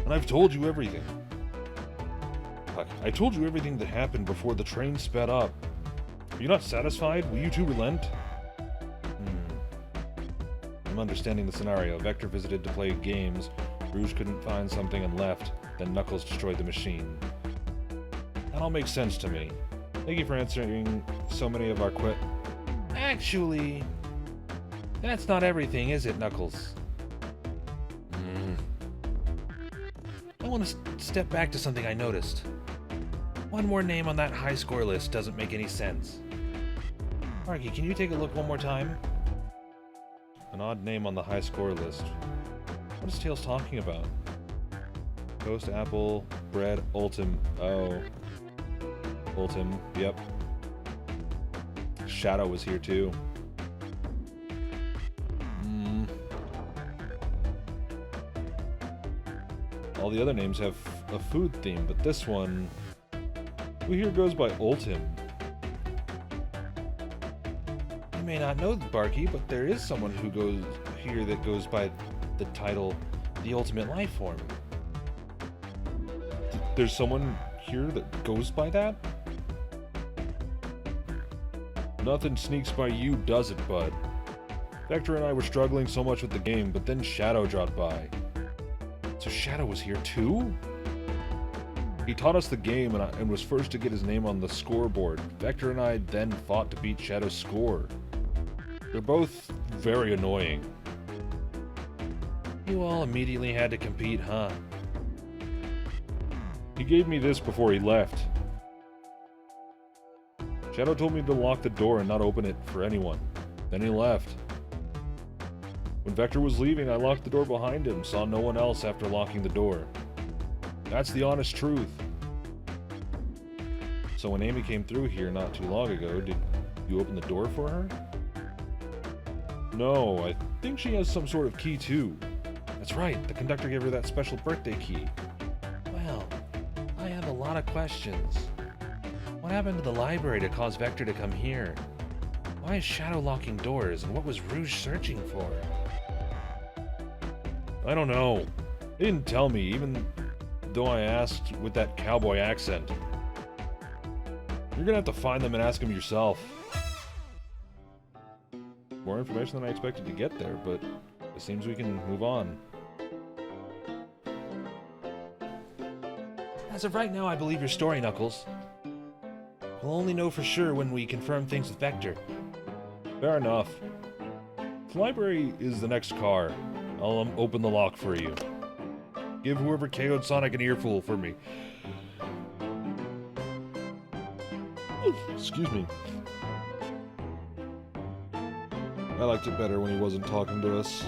And I've told you everything. I told you everything that happened before the train sped up. Are you not satisfied? Will you two relent? I'm understanding the scenario. Vector visited to play games. Rouge couldn't find something and left. Then Knuckles destroyed the machine. That all makes sense to me. Thank you for answering so many of our Actually, that's not everything, is it, Knuckles? I want to step back to something I noticed. One more name on that high score list doesn't make any sense. Barky, can you take a look one more time? An odd name on the high score list. What is Tails talking about? Ghost Apple, Bread, Ultim. Oh. Ultim, yep. Shadow was here too. All the other names have a food theme, but this one, we hear goes by Ultim. You may not know Barky, but there is someone who goes here that goes by the title The Ultimate Life Form. There's someone here that goes by that? Nothing sneaks by you, does it, bud? Vector and I were struggling so much with the game, but then Shadow dropped by. So Shadow was here too? He taught us the game and was first to get his name on the scoreboard. Vector and I then fought to beat Shadow's score. They're both very annoying. You all immediately had to compete, huh? He gave me this before he left. Shadow told me to lock the door and not open it for anyone. Then he left. When Vector was leaving, I locked the door behind him, saw no one else after locking the door. That's the honest truth. So when Amy came through here not too long ago, did you open the door for her? No, I think she has some sort of key too. That's right, the conductor gave her that special birthday key. Well, I have a lot of questions. What happened to the library to cause Vector to come here? Why is Shadow locking doors, and what was Rouge searching for? I don't know. They didn't tell me, even though I asked with that cowboy accent. You're gonna have to find them and ask them yourself. More information than I expected to get there, but it seems we can move on. As of right now, I believe your story, Knuckles. We'll only know for sure when we confirm things with Vector. Fair enough. The library is the next car. I'll open the lock for you. Give whoever KO'd Sonic an earful for me. Excuse me. I liked it better when he wasn't talking to us.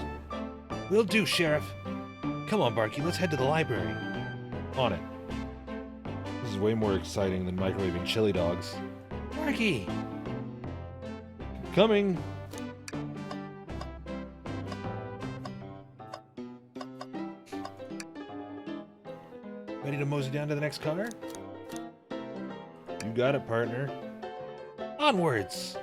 Will do, Sheriff. Come on, Barky, let's head to the library. On it. This is way more exciting than microwaving chili dogs. Barky! Coming! Ready to mosey down to the next car? You got it, partner. Onwards!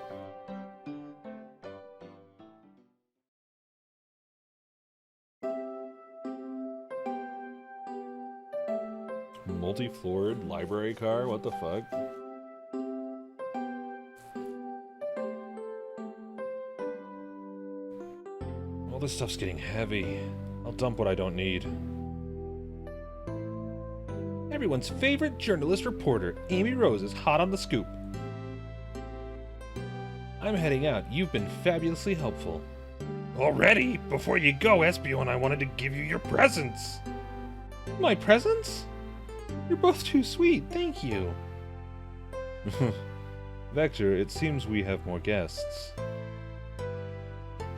Multi-floored library car? What the fuck? All this stuff's getting heavy. I'll dump what I don't need. Everyone's favorite journalist reporter, Amy Rose, is hot on the scoop. I'm heading out. You've been fabulously helpful. Already? Before you go, Espio and I wanted to give you your presents. My presents? You're both too sweet, thank you. Vector, it seems we have more guests.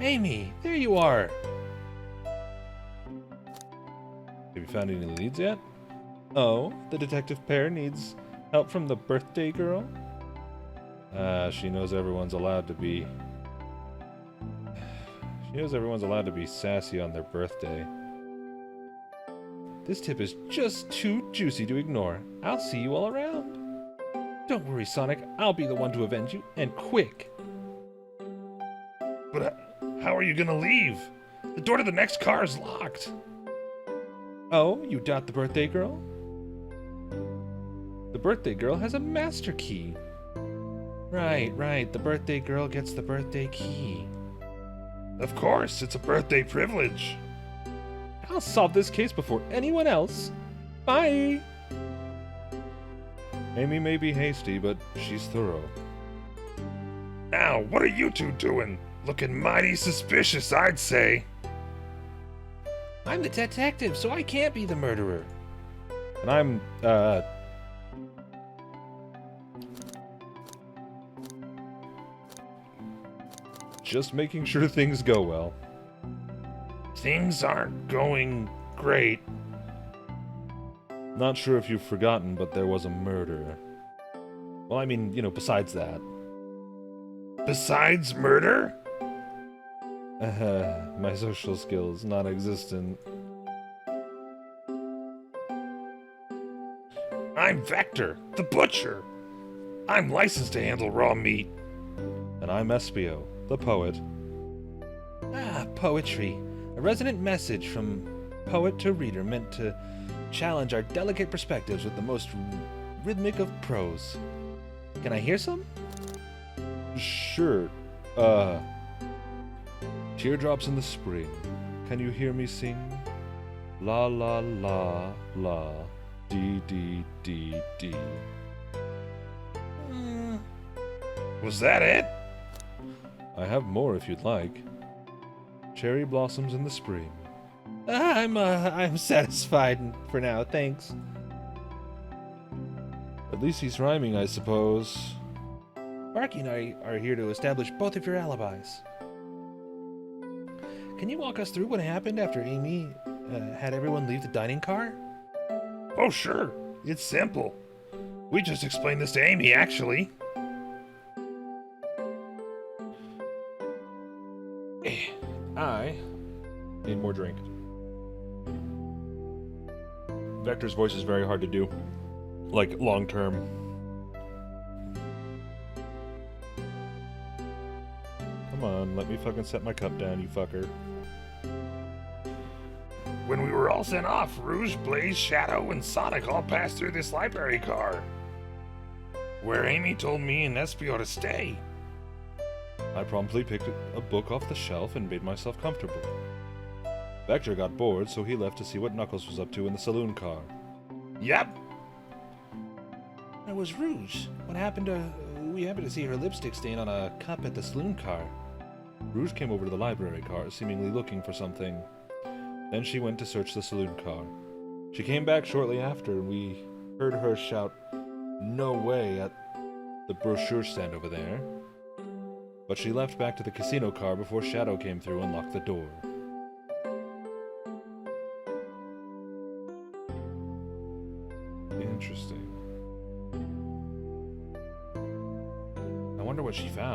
Amy, there you are. Have you found any leads yet? Oh, the detective pair needs help from the birthday girl? She knows everyone's allowed to be... She knows everyone's allowed to be sassy on their birthday. This tip is just too juicy to ignore. I'll see you all around. Don't worry, Sonic. I'll be the one to avenge you, and quick. But how are you gonna leave? The door to the next car is locked. Oh, you doubt the birthday girl? The birthday girl has a master key. Right. The birthday girl gets the birthday key. Of course, it's a birthday privilege. I'll solve this case before anyone else. Bye! Amy may be hasty, but she's thorough. Now, what are you two doing? Looking mighty suspicious, I'd say. I'm the detective, so I can't be the murderer. And I'm, just making sure things go well. Things aren't going great. Not sure if you've forgotten, but there was a murder. Well, I mean, you know, besides that. Besides murder? My social skills, non-existent. I'm Vector, the butcher. I'm licensed to handle raw meat. And I'm Espio, the poet. Ah, poetry. A resonant message from poet to reader meant to challenge our delicate perspectives with the most rhythmic of prose. Can I hear some? Sure. Teardrops in the spring. Can you hear me sing? La la la la. Dee dee dee dee. Was that it? I have more if you'd like. Cherry blossoms in the spring. I'm satisfied for now, thanks. At least he's rhyming, I suppose. Barky and I are here to establish both of your alibis. Can you walk us through what happened after Amy had everyone leave the dining car? Oh, sure. It's simple. We just explained this to Amy, actually. I need more drink. Vector's voice is very hard to do. Like, long term. Come on, let me fucking set my cup down, you fucker. When we were all sent off, Rouge, Blaze, Shadow, and Sonic all passed through this library car, where Amy told me and Espio to stay. I promptly picked a book off the shelf and made myself comfortable. Vector got bored, so he left to see what Knuckles was up to in the saloon car. Yep. It was Rouge. What happened to... We happened to see her lipstick stain on a cup at the saloon car. Rouge came over to the library car, seemingly looking for something. Then she went to search the saloon car. She came back shortly after, and we heard her shout, "No way," at the brochure stand over there. But she left back to the casino car before Shadow came through and locked the door.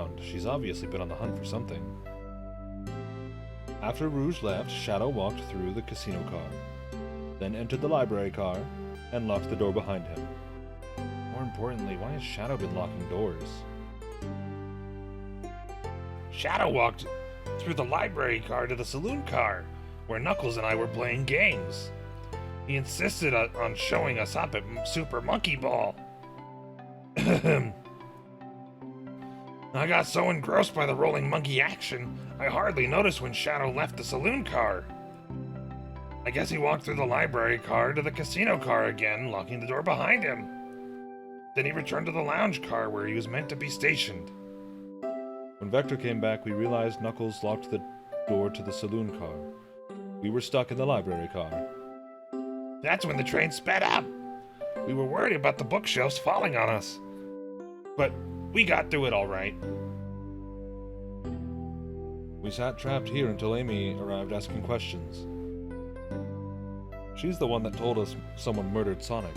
around. She's obviously been on the hunt for something. After Rouge left, Shadow walked through the casino car, then entered the library car, and locked the door behind him. More importantly, why has Shadow been locking doors? Shadow walked through the library car to the saloon car, where Knuckles and I were playing games. He insisted on showing us up at Super Monkey Ball. I got so engrossed by the rolling monkey action, I hardly noticed when Shadow left the saloon car. I guess he walked through the library car to the casino car again, locking the door behind him. Then he returned to the lounge car where he was meant to be stationed. When Vector came back, we realized Knuckles locked the door to the saloon car. We were stuck in the library car. That's when the train sped up. We were worried about the bookshelves falling on us. But we got through it all right. We sat trapped here until Amy arrived asking questions. She's the one that told us someone murdered Sonic.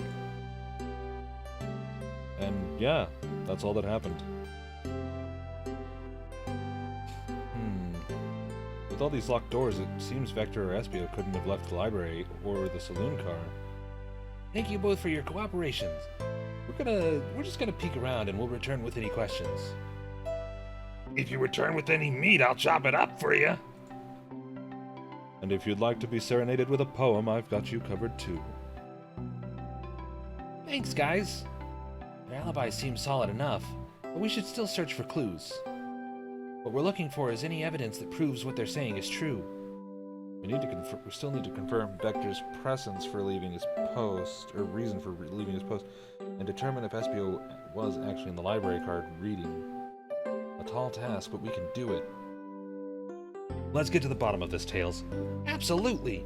And yeah, that's all that happened. With all these locked doors, it seems Vector or Espio couldn't have left the library or the saloon car. Thank you both for your cooperations. We're just gonna peek around and we'll return with any questions. If you return with any meat, I'll chop it up for you. And if you'd like to be serenaded with a poem, I've got you covered too. Thanks, guys. Their alibi seems solid enough, but we should still search for clues. What we're looking for is any evidence that proves what they're saying is true. We still need to confirm Vector's presence for leaving his post, or reason for leaving his post, and determine if Espio was actually in the library card reading. A tall task, but we can do it. Let's get to the bottom of this, Tails. Absolutely!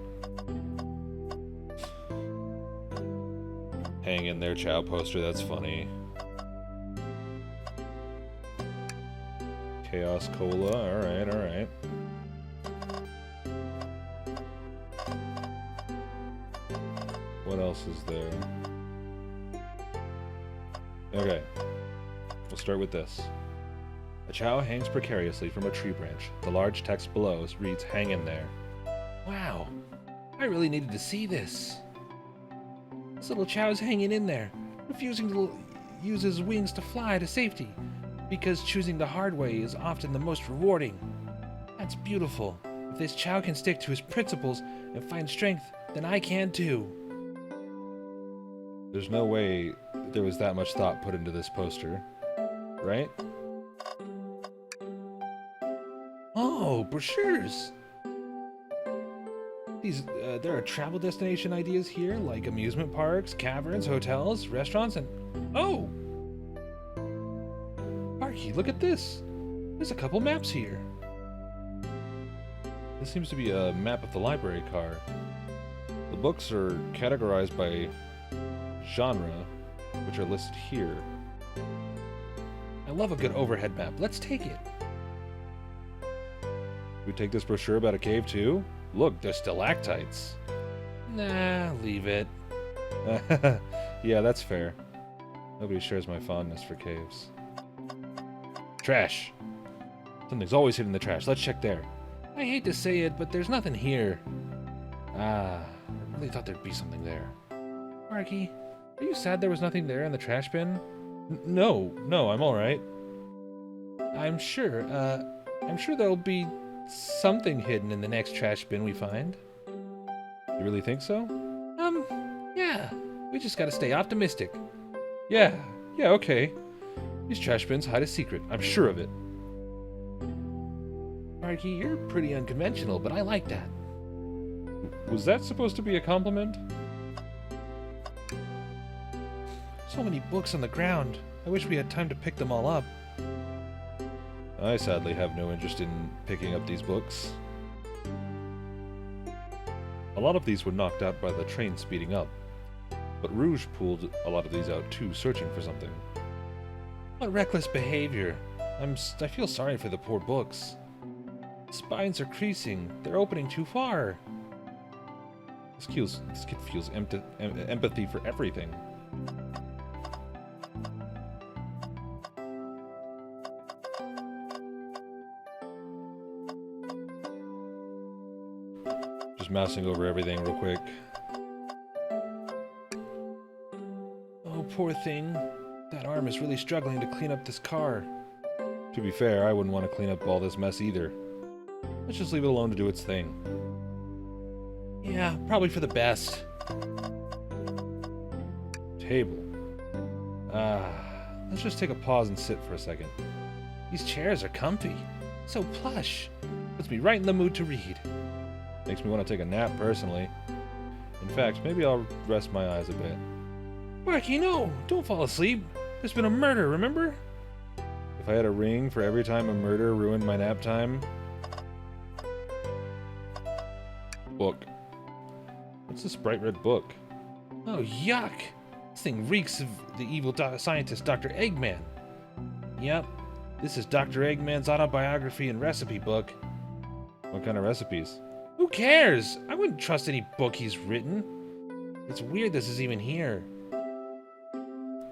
Hang in there, Chow poster, that's funny. Chaos Cola, alright. What else is there? Okay, we'll start with this. A Chow hangs precariously from a tree branch. The large text below reads, "Hang in there." Wow, I really needed to see this. This little Chow's hanging in there, refusing to use his wings to fly to safety, because choosing the hard way is often the most rewarding. That's beautiful. If this Chow can stick to his principles and find strength, then I can too. There's no way there was that much thought put into this poster, right? Oh, brochures! There are travel destination ideas here, like amusement parks, caverns, hotels, restaurants, and... Oh! Barky, look at this! There's a couple maps here. This seems to be a map of the library car. The books are categorized by genre, which are listed here. I love a good overhead map. Let's take it. We take this brochure about a cave too? Look, there's stalactites. Nah, leave it. Yeah, that's fair. Nobody shares my fondness for caves. Trash. Something's always hidden in the trash. Let's check there. I hate to say it, but there's nothing here. Ah, I really thought there'd be something there. Barky, are you sad there was nothing there in the trash bin? No, I'm alright. I'm sure there'll be something hidden in the next trash bin we find. You really think so? Yeah. We just gotta stay optimistic. Yeah, okay. These trash bins hide a secret. I'm sure of it. Barky, you're pretty unconventional, but I like that. Was that supposed to be a compliment? So many books on the ground. I wish we had time to pick them all up. I sadly have no interest in picking up these books. A lot of these were knocked out by the train speeding up, but Rouge pulled a lot of these out too, searching for something. What reckless behavior. I feel sorry for the poor books. Spines are creasing. They're opening too far. This kid feels empathy for everything. Just mousing over everything real quick. Oh, poor thing. That arm is really struggling to clean up this car. To be fair, I wouldn't want to clean up all this mess either. Let's just leave it alone to do its thing. Yeah, probably for the best. Table. Let's just take a pause and sit for a second. These chairs are comfy. So plush. Puts me right in the mood to read. Makes me want to take a nap, personally. In fact, maybe I'll rest my eyes a bit. Barky, no! Don't fall asleep. There's been a murder, remember? If I had a ring for every time a murder ruined my nap time... Book. What's this bright red book? Oh, yuck! This thing reeks of the evil scientist Dr. Eggman. Yep, this is Dr. Eggman's autobiography and recipe book. What kind of recipes? Who cares? I wouldn't trust any book he's written. It's weird this is even here.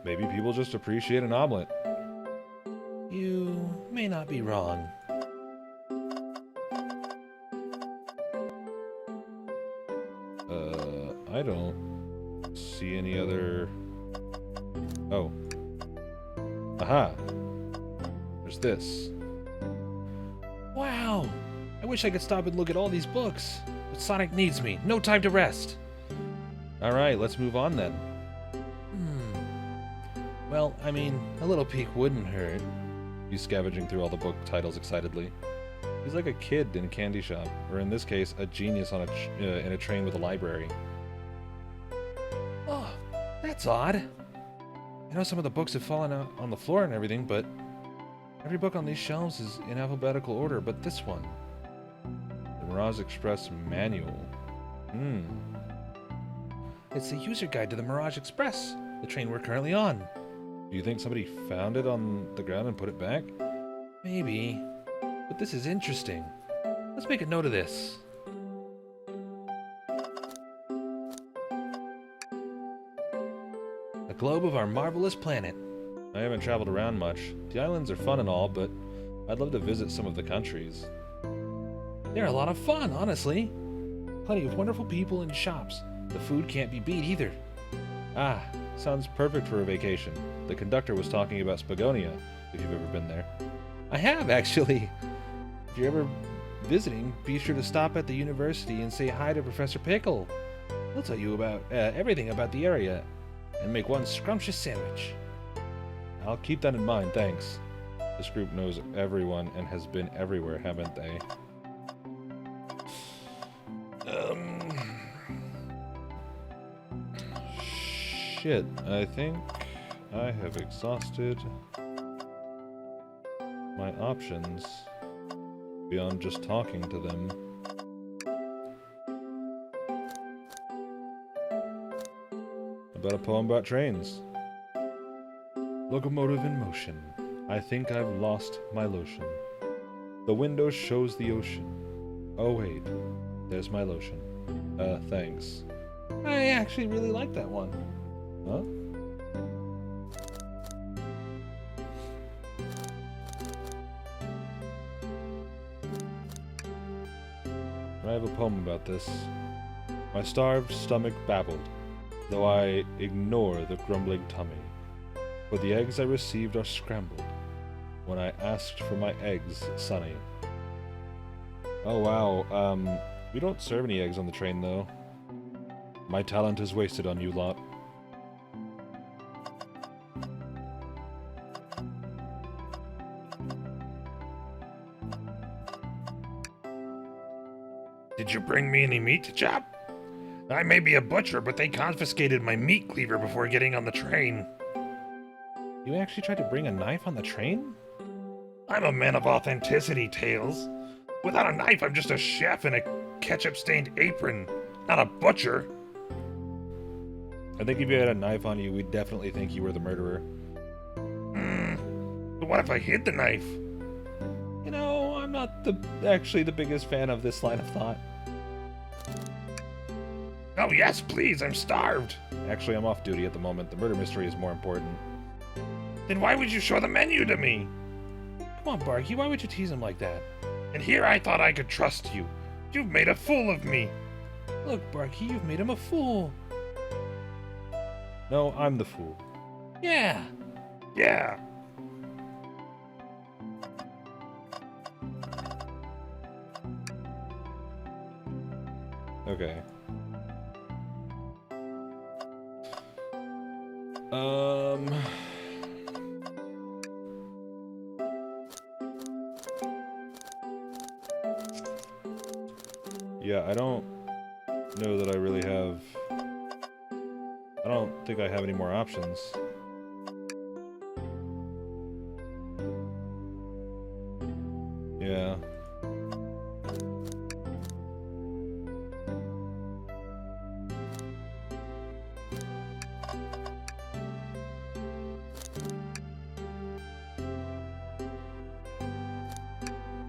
Maybe people just appreciate an omelet. You may not be wrong. I don't see any other... Oh. Aha! There's this. Wow! I wish I could stop and look at all these books. But Sonic needs me. No time to rest. Alright, let's move on then. Well, I mean, a little peek wouldn't hurt. He's scavenging through all the book titles excitedly. He's like a kid in a candy shop, or in this case, a genius on in a train with a library. Oh, that's odd. I know some of the books have fallen out on the floor and everything, but every book on these shelves is in alphabetical order, but this one. The Mirage Express Manual. It's the user guide to the Mirage Express, the train we're currently on. Do you think somebody found it on the ground and put it back? Maybe. But this is interesting. Let's make a note of this. A globe of our marvelous planet. I haven't traveled around much. The islands are fun and all, but I'd love to visit some of the countries. They're a lot of fun, honestly. Plenty of wonderful people and shops. The food can't be beat either. Ah, sounds perfect for a vacation. The conductor was talking about Spagonia, if you've ever been there. I have, actually. If you're ever visiting, be sure to stop at the university and say hi to Professor Pickle. He'll tell you about everything about the area and make one scrumptious sandwich. I'll keep that in mind, thanks. This group knows everyone and has been everywhere, haven't they? Shit, I think I have exhausted my options beyond just talking to them. About a poem about trains. Locomotive in motion. I think I've lost my lotion. The window shows the ocean. Oh wait, there's my lotion. Thanks. I actually really like that one. Huh? I have a poem about this. My starved stomach babbled, though I ignore the grumbling tummy. For the eggs I received are scrambled, when I asked for my eggs sunny. Oh wow, we don't serve any eggs on the train though. My talent is wasted on you lot. Did you bring me any meat to chop? I may be a butcher, but they confiscated my meat cleaver before getting on the train. You actually tried to bring a knife on the train? I'm a man of authenticity, Tails. Without a knife, I'm just a chef in a ketchup-stained apron, not a butcher. I think if you had a knife on you, we'd definitely think you were the murderer. But what if I hid the knife? You know, I'm not actually the biggest fan of this line of thought. Oh yes, please, I'm starved. Actually, I'm off duty at the moment. The murder mystery is more important. Then why would you show the menu to me? Come on, Barky, why would you tease him like that? And here I thought I could trust you. You've made a fool of me. Look, Barky, you've made him a fool. No, I'm the fool. Yeah. Yeah. Okay. Yeah, I don't know that I really have... I don't think I have any more options. Yeah.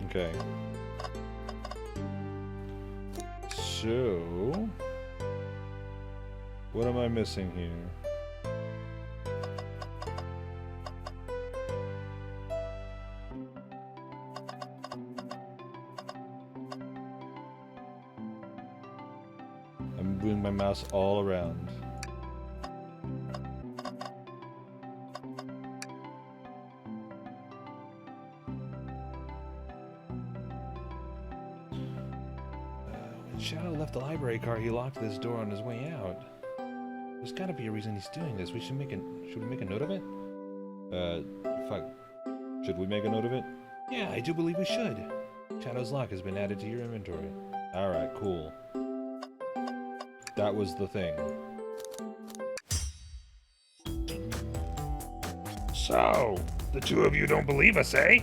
Okay. So... what am I missing here? I'm moving my mouse all around. When Shadow left the library car, he locked this door on his way out. There's gotta be a reason he's doing this. Should we make a note of it? Fuck. Should we make a note of it? Yeah, I do believe we should. Shadow's lock has been added to your inventory. Alright, cool. That was the thing. So, the two of you don't believe us, eh?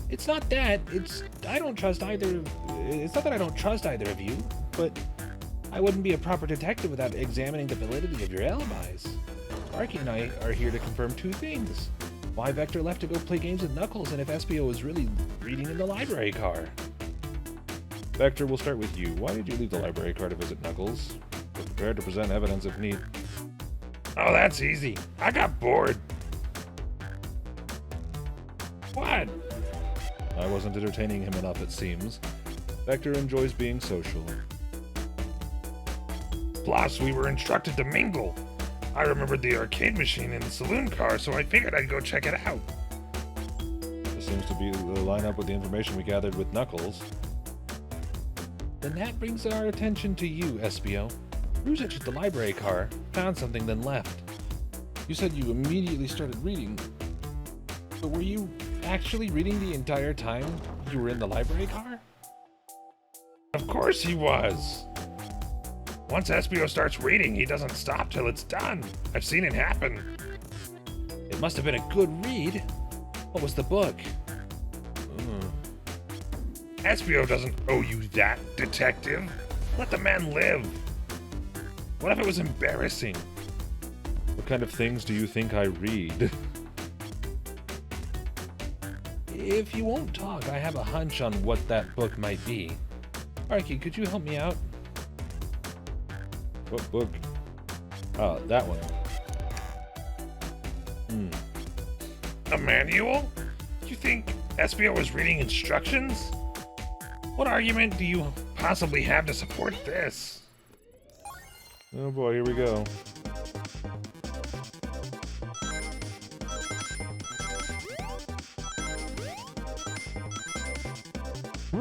It's not that. It's not that I don't trust either of you, but I wouldn't be a proper detective without examining the validity of your alibis. Barky and I are here to confirm two things. Why Vector left to go play games with Knuckles, and if SBO was really reading in the library car. Vector, we'll start with you. Why did you leave the library car to visit Knuckles? We're prepared to present evidence if need. Oh, that's easy. I got bored. What? I wasn't entertaining him enough, it seems. Vector enjoys being social. Plus, we were instructed to mingle. I remembered the arcade machine in the saloon car, so I figured I'd go check it out. This seems to be the line-up with the information we gathered with Knuckles. Then that brings our attention to you, SBO. You searched the library car, found something, then left. You said you immediately started reading. But were you actually reading the entire time you were in the library car? Of course he was. Once SBO starts reading, he doesn't stop till it's done. I've seen it happen. It must have been a good read. What was the book? SBO doesn't owe you that, detective. Let the man live. What if it was embarrassing? What kind of things do you think I read? If you won't talk, I have a hunch on what that book might be. Barky, could you help me out? What book? Oh, that one. A manual? You think SBO was reading instructions? What argument do you possibly have to support this? Oh boy, here we go. I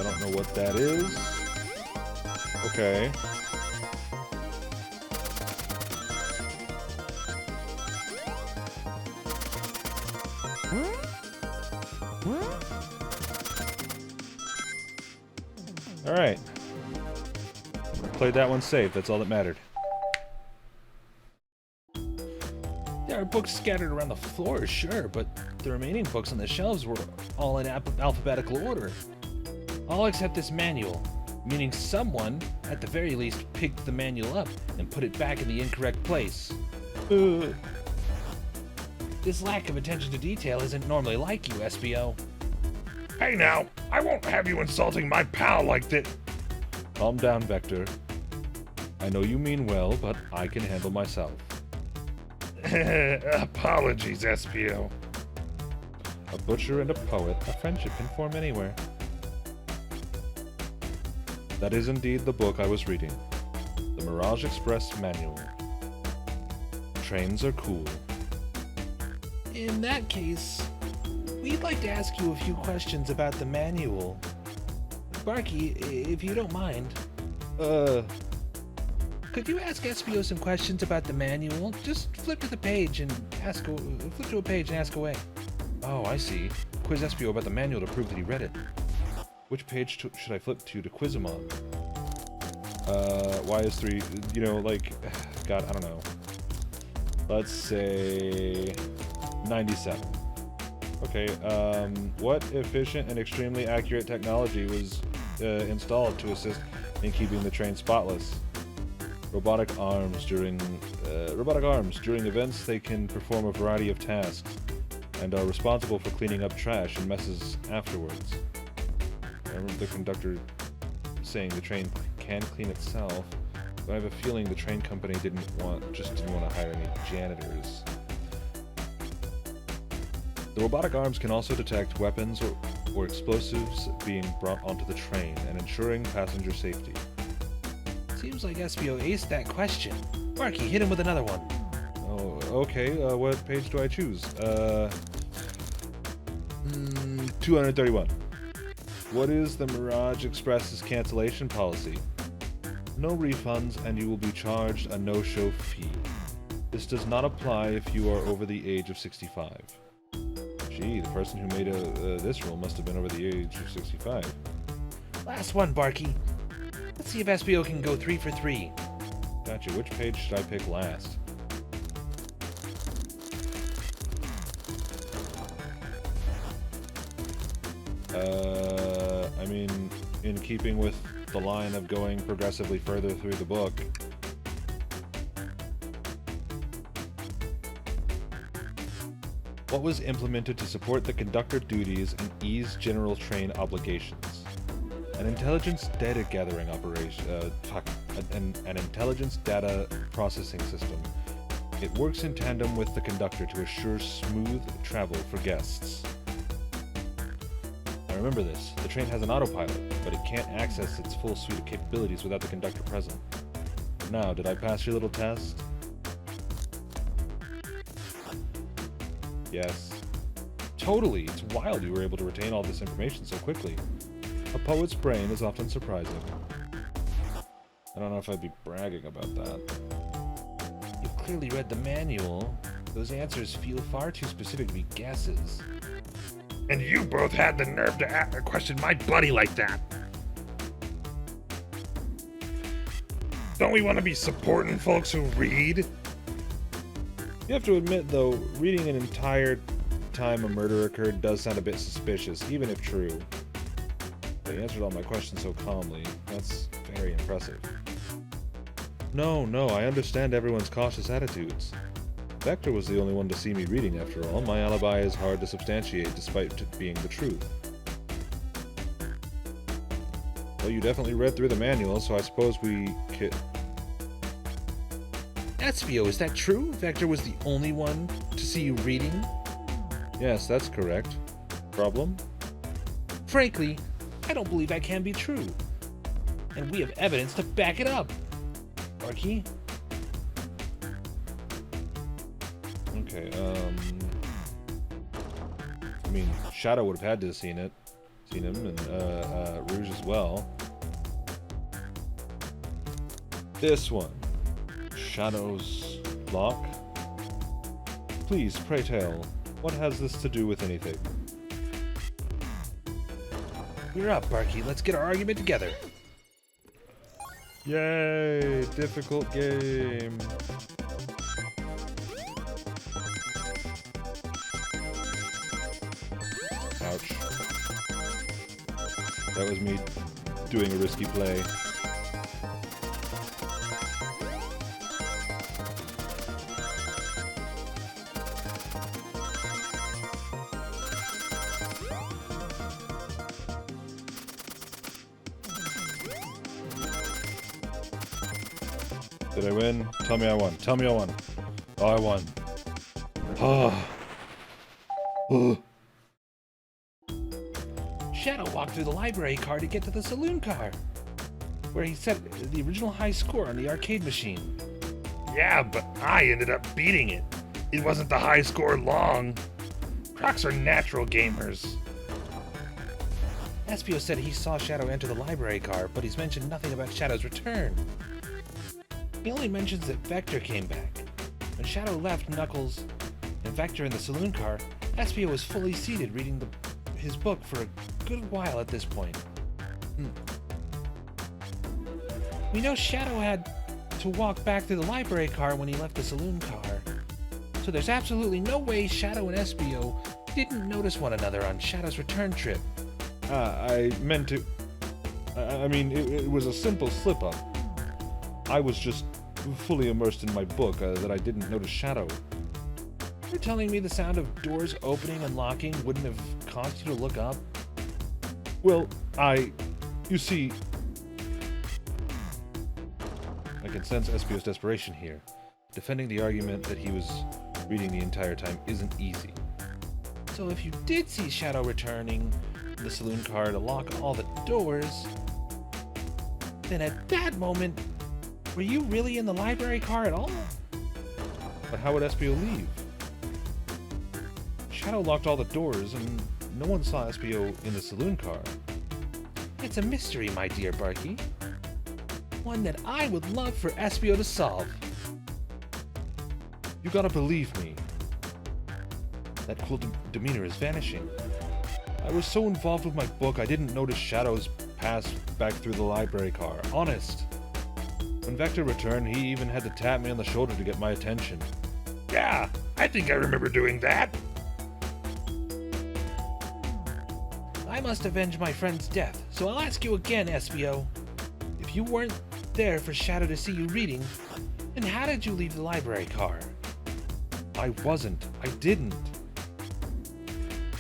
don't know what that is. Okay. All right. Played that one safe. That's all that mattered. There are books scattered around the floor, sure, but the remaining books on the shelves were all in alphabetical order. All except this manual, meaning someone, at the very least, picked the manual up and put it back in the incorrect place. This lack of attention to detail isn't normally like you, SBO. Hey now, I won't have you insulting my pal like that. Calm down, Vector. I know you mean well, but I can handle myself. Apologies, SBO. A butcher and a poet, a friendship can form anywhere. That is indeed the book I was reading. The Mirage Express Manual. Trains are cool. In that case, we'd like to ask you a few questions about the manual. Barky, if you don't mind. Could you ask Espio some questions about the manual? Just flip to the page and flip to a page and ask away. Oh, I see. Quiz Espio about the manual to prove that he read it. Which page should I flip to quiz him on? Why is 3, God, I don't know. Let's say 97. Okay, what efficient and extremely accurate technology was installed to assist in keeping the train spotless? Robotic arms. During events, they can perform a variety of tasks and are responsible for cleaning up trash and messes afterwards. I remember the conductor saying the train can clean itself, but I have a feeling the train company didn't want to hire any janitors. The robotic arms can also detect weapons or explosives being brought onto the train and ensuring passenger safety. Seems like Espio aced that question. Barky, hit him with another one. Oh, okay. What page do I choose? 231. What is the Mirage Express's cancellation policy? No refunds, and you will be charged a no-show fee. This does not apply if you are over the age of 65. Gee, the person who made this rule must have been over the age of 65. Last one, Barky. Let's see if Espio can go 3 for 3. Gotcha. Which page should I pick last? I mean, in keeping with the line of going progressively further through the book. What was implemented to support the conductor duties and ease general train obligations? An intelligence data gathering operation. An intelligence data processing system. It works in tandem with the conductor to assure smooth travel for guests. Now remember this, the train has an autopilot, but it can't access its full suite of capabilities without the conductor present. Now, did I pass your little test? Yes. Totally, it's wild you were able to retain all this information so quickly. A poet's brain is often surprising. I don't know if I'd be bragging about that. You've clearly read the manual. Those answers feel far too specific to be guesses. And you both had the nerve to question my buddy like that. Don't we want to be supporting folks who read? You have to admit, though, reading an entire time a murder occurred does sound a bit suspicious, even if true. But he answered all my questions so calmly. That's very impressive. No, I understand everyone's cautious attitudes. Vector was the only one to see me reading, after all. My alibi is hard to substantiate, despite it being the truth. Well, you definitely read through the manual, so I suppose we could... Espio, is that true? Vector was the only one to see you reading? Yes, that's correct. Problem? Frankly, I don't believe that can be true. And we have evidence to back it up. Barky? Okay, I mean, Shadow would have had to have seen him, and Rouge as well. This one. Shadow's lock. Please, pray tell, what has this to do with anything? You're up, Barky. Let's get our argument together. Yay! Difficult game. Ouch. That was me doing a risky play. Did I win? Tell me I won. Tell me I won. Oh, I won. Oh. Shadow walked through the library car to get to the saloon car. where he set the original high score on the arcade machine. Yeah, but I ended up beating it. It wasn't the high score long. Crocs are natural gamers. Espio said he saw Shadow enter the library car, but he's mentioned nothing about Shadow's return. He only mentions that Vector came back. When Shadow left Knuckles and Vector in the saloon car, Espio was fully seated reading his book for a good while at this point. We know Shadow had to walk back through the library car when he left the saloon car. So there's absolutely no way Shadow and Espio didn't notice one another on Shadow's return trip. I meant to... I mean, it was a simple slip-up. I was just fully immersed in my book that I didn't notice Shadow. You're telling me the sound of doors opening and locking wouldn't have caused you to look up? Well, you see... I can sense Espio's desperation here. Defending the argument that he was reading the entire time isn't easy. So if you did see Shadow returning the saloon car to lock all the doors, then at that moment, were you really in the library car at all? But how would Espio leave? Shadow locked all the doors and no one saw Espio in the saloon car. It's a mystery, my dear Barky. One that I would love for Espio to solve. You gotta believe me. That cool demeanor is vanishing. I was so involved with my book I didn't notice Shadow's pass back through the library car. Honest. When Vector returned, he even had to tap me on the shoulder to get my attention. Yeah, I think I remember doing that. I must avenge my friend's death, so I'll ask you again, Espio. If you weren't there for Shadow to see you reading, then how did you leave the library car? I wasn't. I didn't.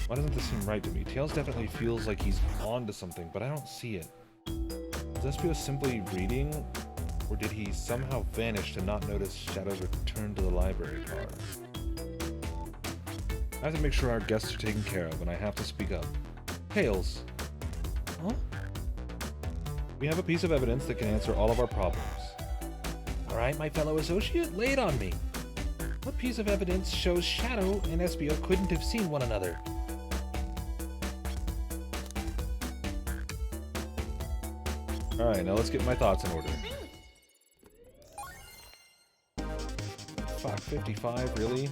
Why doesn't this seem right to me? Tails definitely feels like he's on to something, but I don't see it. Is Espio simply reading, or did he somehow vanish to not notice Shadow's return to the library car? I have to make sure our guests are taken care of, and I have to speak up. Tails. Huh? We have a piece of evidence that can answer all of our problems. Alright, my fellow associate, lay it on me. What piece of evidence shows Shadow and Espio couldn't have seen one another? Alright, now let's get my thoughts in order. Fuck, 55, really?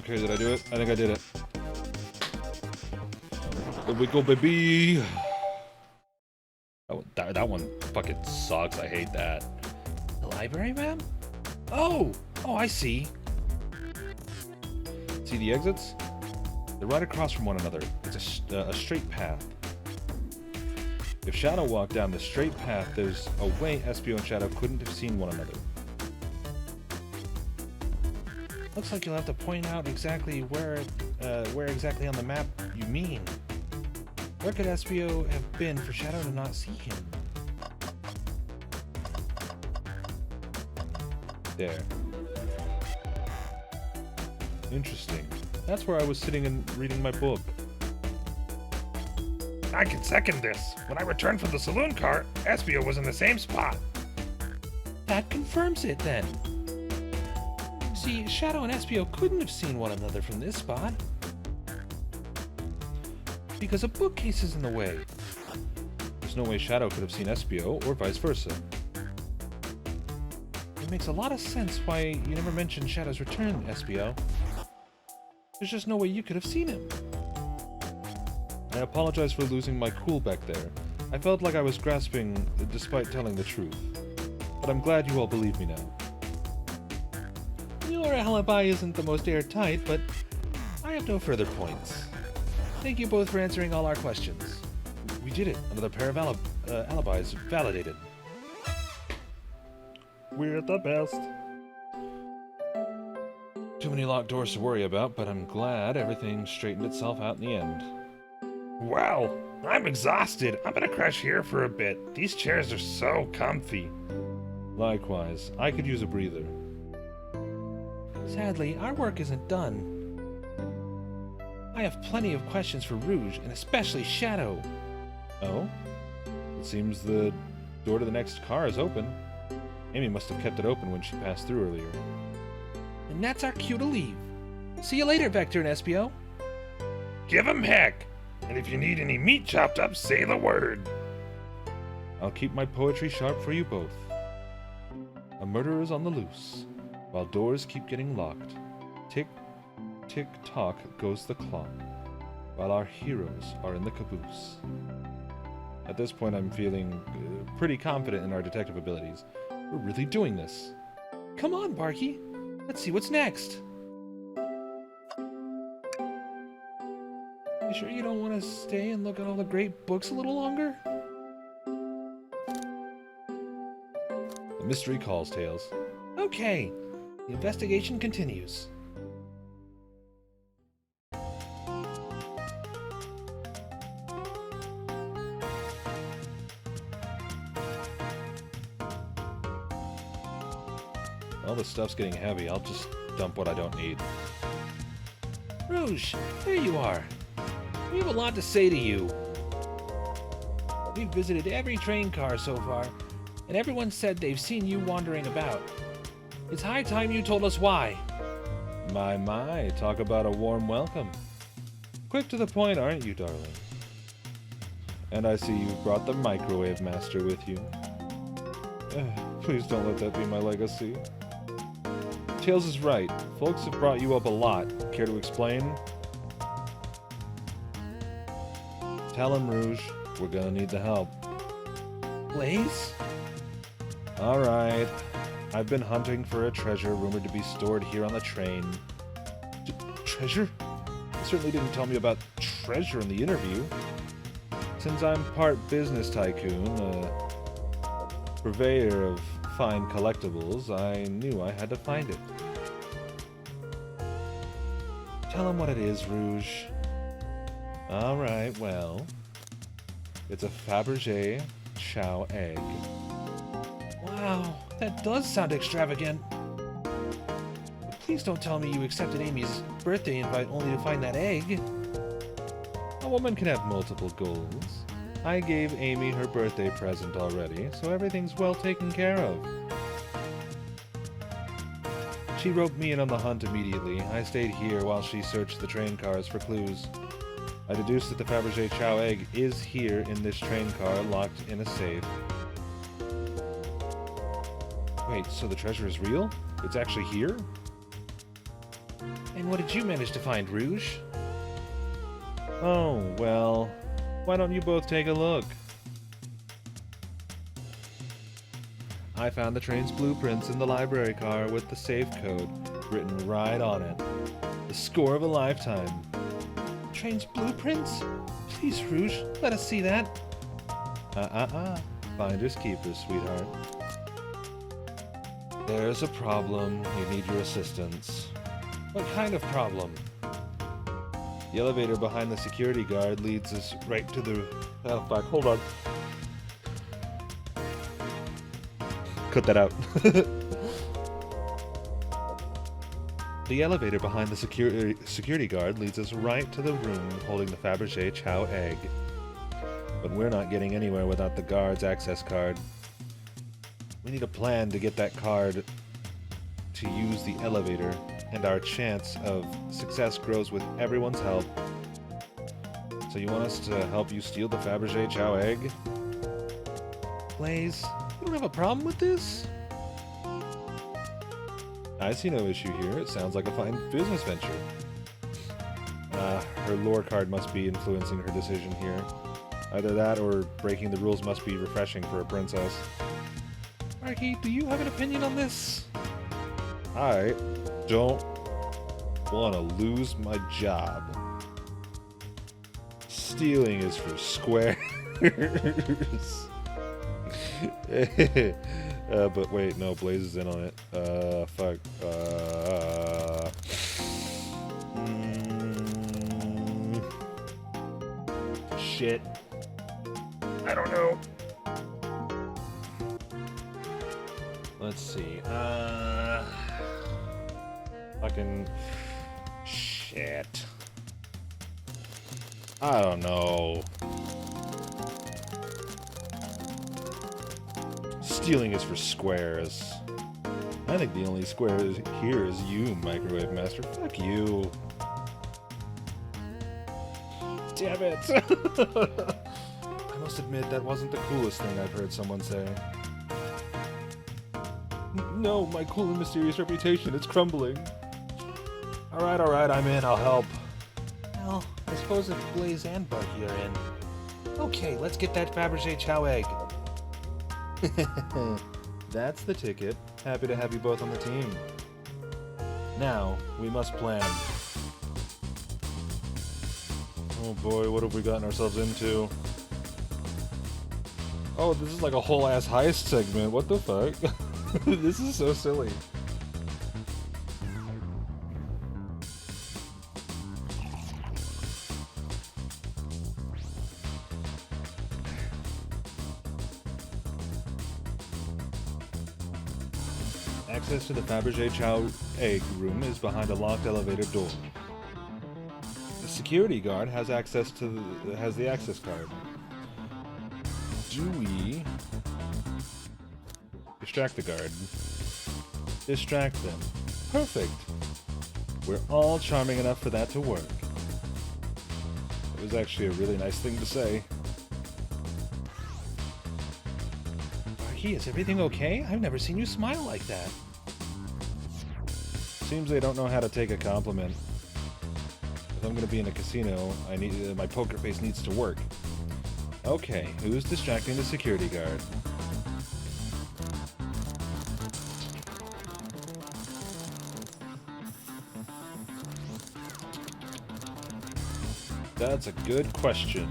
Okay, did I do it? I think I did it. There we go, baby! That one fucking sucks. I hate that. The library map? Oh, I see. See the exits? They're right across from one another. It's a straight path. If Shadow walked down the straight path, there's a way Espio and Shadow couldn't have seen one another. Looks like you'll have to point out exactly where exactly on the map you mean. Where could Espio have been for Shadow to not see him? There. Interesting. That's where I was sitting and reading my book. I can second this. When I returned from the saloon car, Espio was in the same spot. That confirms it, then. See, Shadow and Espio couldn't have seen one another from this spot. Because a bookcase is in the way. There's no way Shadow could have seen Espio, or vice versa. It makes a lot of sense why you never mentioned Shadow's return, Espio. There's just no way you could have seen him. I apologize for losing my cool back there. I felt like I was grasping despite telling the truth. But I'm glad you all believe me now. Your alibi isn't the most airtight, but I have no further points. Thank you both for answering all our questions. We did it. Another pair of alibis validated. We're the best. Too many locked doors to worry about, but I'm glad everything straightened itself out in the end. Wow, I'm exhausted. I'm gonna crash here for a bit. These chairs are so comfy. Likewise, I could use a breather. Sadly, our work isn't done. I have plenty of questions for Rouge, and especially Shadow. Oh? It seems the door to the next car is open. Amy must have kept it open when she passed through earlier. And that's our cue to leave. See you later, Vector and Espio. Give 'em heck. And if you need any meat chopped up, say the word. I'll keep my poetry sharp for you both. A murderer is on the loose, while doors keep getting locked. Tick, tick, tock goes the clock, while our heroes are in the caboose. At this point, I'm feeling pretty confident in our detective abilities. We're really doing this. Come on, Barky. Let's see what's next. You sure you don't want to stay and look at all the great books a little longer? The mystery calls, Tails. Okay. The investigation continues. All this stuff's getting heavy. I'll just dump what I don't need. Rouge, there you are. We have a lot to say to you. We've visited every train car so far, and everyone said they've seen you wandering about. It's high time you told us why. My, talk about a warm welcome. Quick to the point, aren't you, darling? And I see you've brought the Microwave Master with you. Please don't let that be my legacy. Tails is right. Folks have brought you up a lot. Care to explain? Tell him, Rouge. We're gonna need the help. Blaze? Alright. I've been hunting for a treasure rumored to be stored here on the train. Treasure? You certainly didn't tell me about treasure in the interview. Since I'm part business tycoon, a purveyor of fine collectibles, I knew I had to find it. Tell him what it is, Rouge. Alright, well... It's a Fabergé Chow egg. Wow, that does sound extravagant. But please don't tell me you accepted Amy's birthday invite only to find that egg. A woman can have multiple goals. I gave Amy her birthday present already, so everything's well taken care of. She roped me in on the hunt immediately. I stayed here while she searched the train cars for clues. I deduced that the Fabergé Chow egg is here in this train car, locked in a safe. Wait, so the treasure is real? It's actually here? And what did you manage to find, Rouge? Oh, well, why don't you both take a look? I found the train's blueprints in the library car with the safe code written right on it. The score of a lifetime. Train's blueprints? Please, Rouge, let us see that. Finders keepers, sweetheart. There's a problem. We need your assistance. What kind of problem? The elevator behind the security guard leads us right to the... Oh, fuck, hold on. Cut that out. The elevator behind the security guard leads us right to the room holding the Fabergé Chow egg. But we're not getting anywhere without the guard's access card. We need a plan to get that card to use the elevator, and our chance of success grows with everyone's help. So you want us to help you steal the Fabergé Chow egg? Blaze, you don't have a problem with this? I see no issue here. It sounds like a fine business venture. Her lore card must be influencing her decision here. Either that or breaking the rules must be refreshing for a princess. Barky, do you have an opinion on this? I don't want to lose my job. Stealing is for squares. But wait, no, Blaze is in on it. Fuck. Shit. I don't know. Let's see. Fucking shit. I don't know. Stealing is for squares. I think the only square here is you, Microwave Master. Fuck you. Damn it. I must admit, that wasn't the coolest thing I've heard someone say. No, my cool and mysterious reputation, it's crumbling. Alright, I'm in, I'll help. Well, I suppose if Blaze and Barky are in. Okay, let's get that Fabergé Chow egg. That's the ticket. Happy to have you both on the team. Now, we must plan. Oh boy, what have we gotten ourselves into? Oh, this is like a whole ass heist segment. What the fuck? This is so silly. Access to the Fabergé Chow egg room is behind a locked elevator door. The security guard has access to the access card. Do we distract the guard? Distract them. Perfect. We're all charming enough for that to work. It was actually a really nice thing to say. Barky, is everything okay? I've never seen you smile like that. Seems they don't know how to take a compliment. If I'm gonna be in a casino, I need my poker face needs to work. Okay, who's distracting the security guard? That's a good question,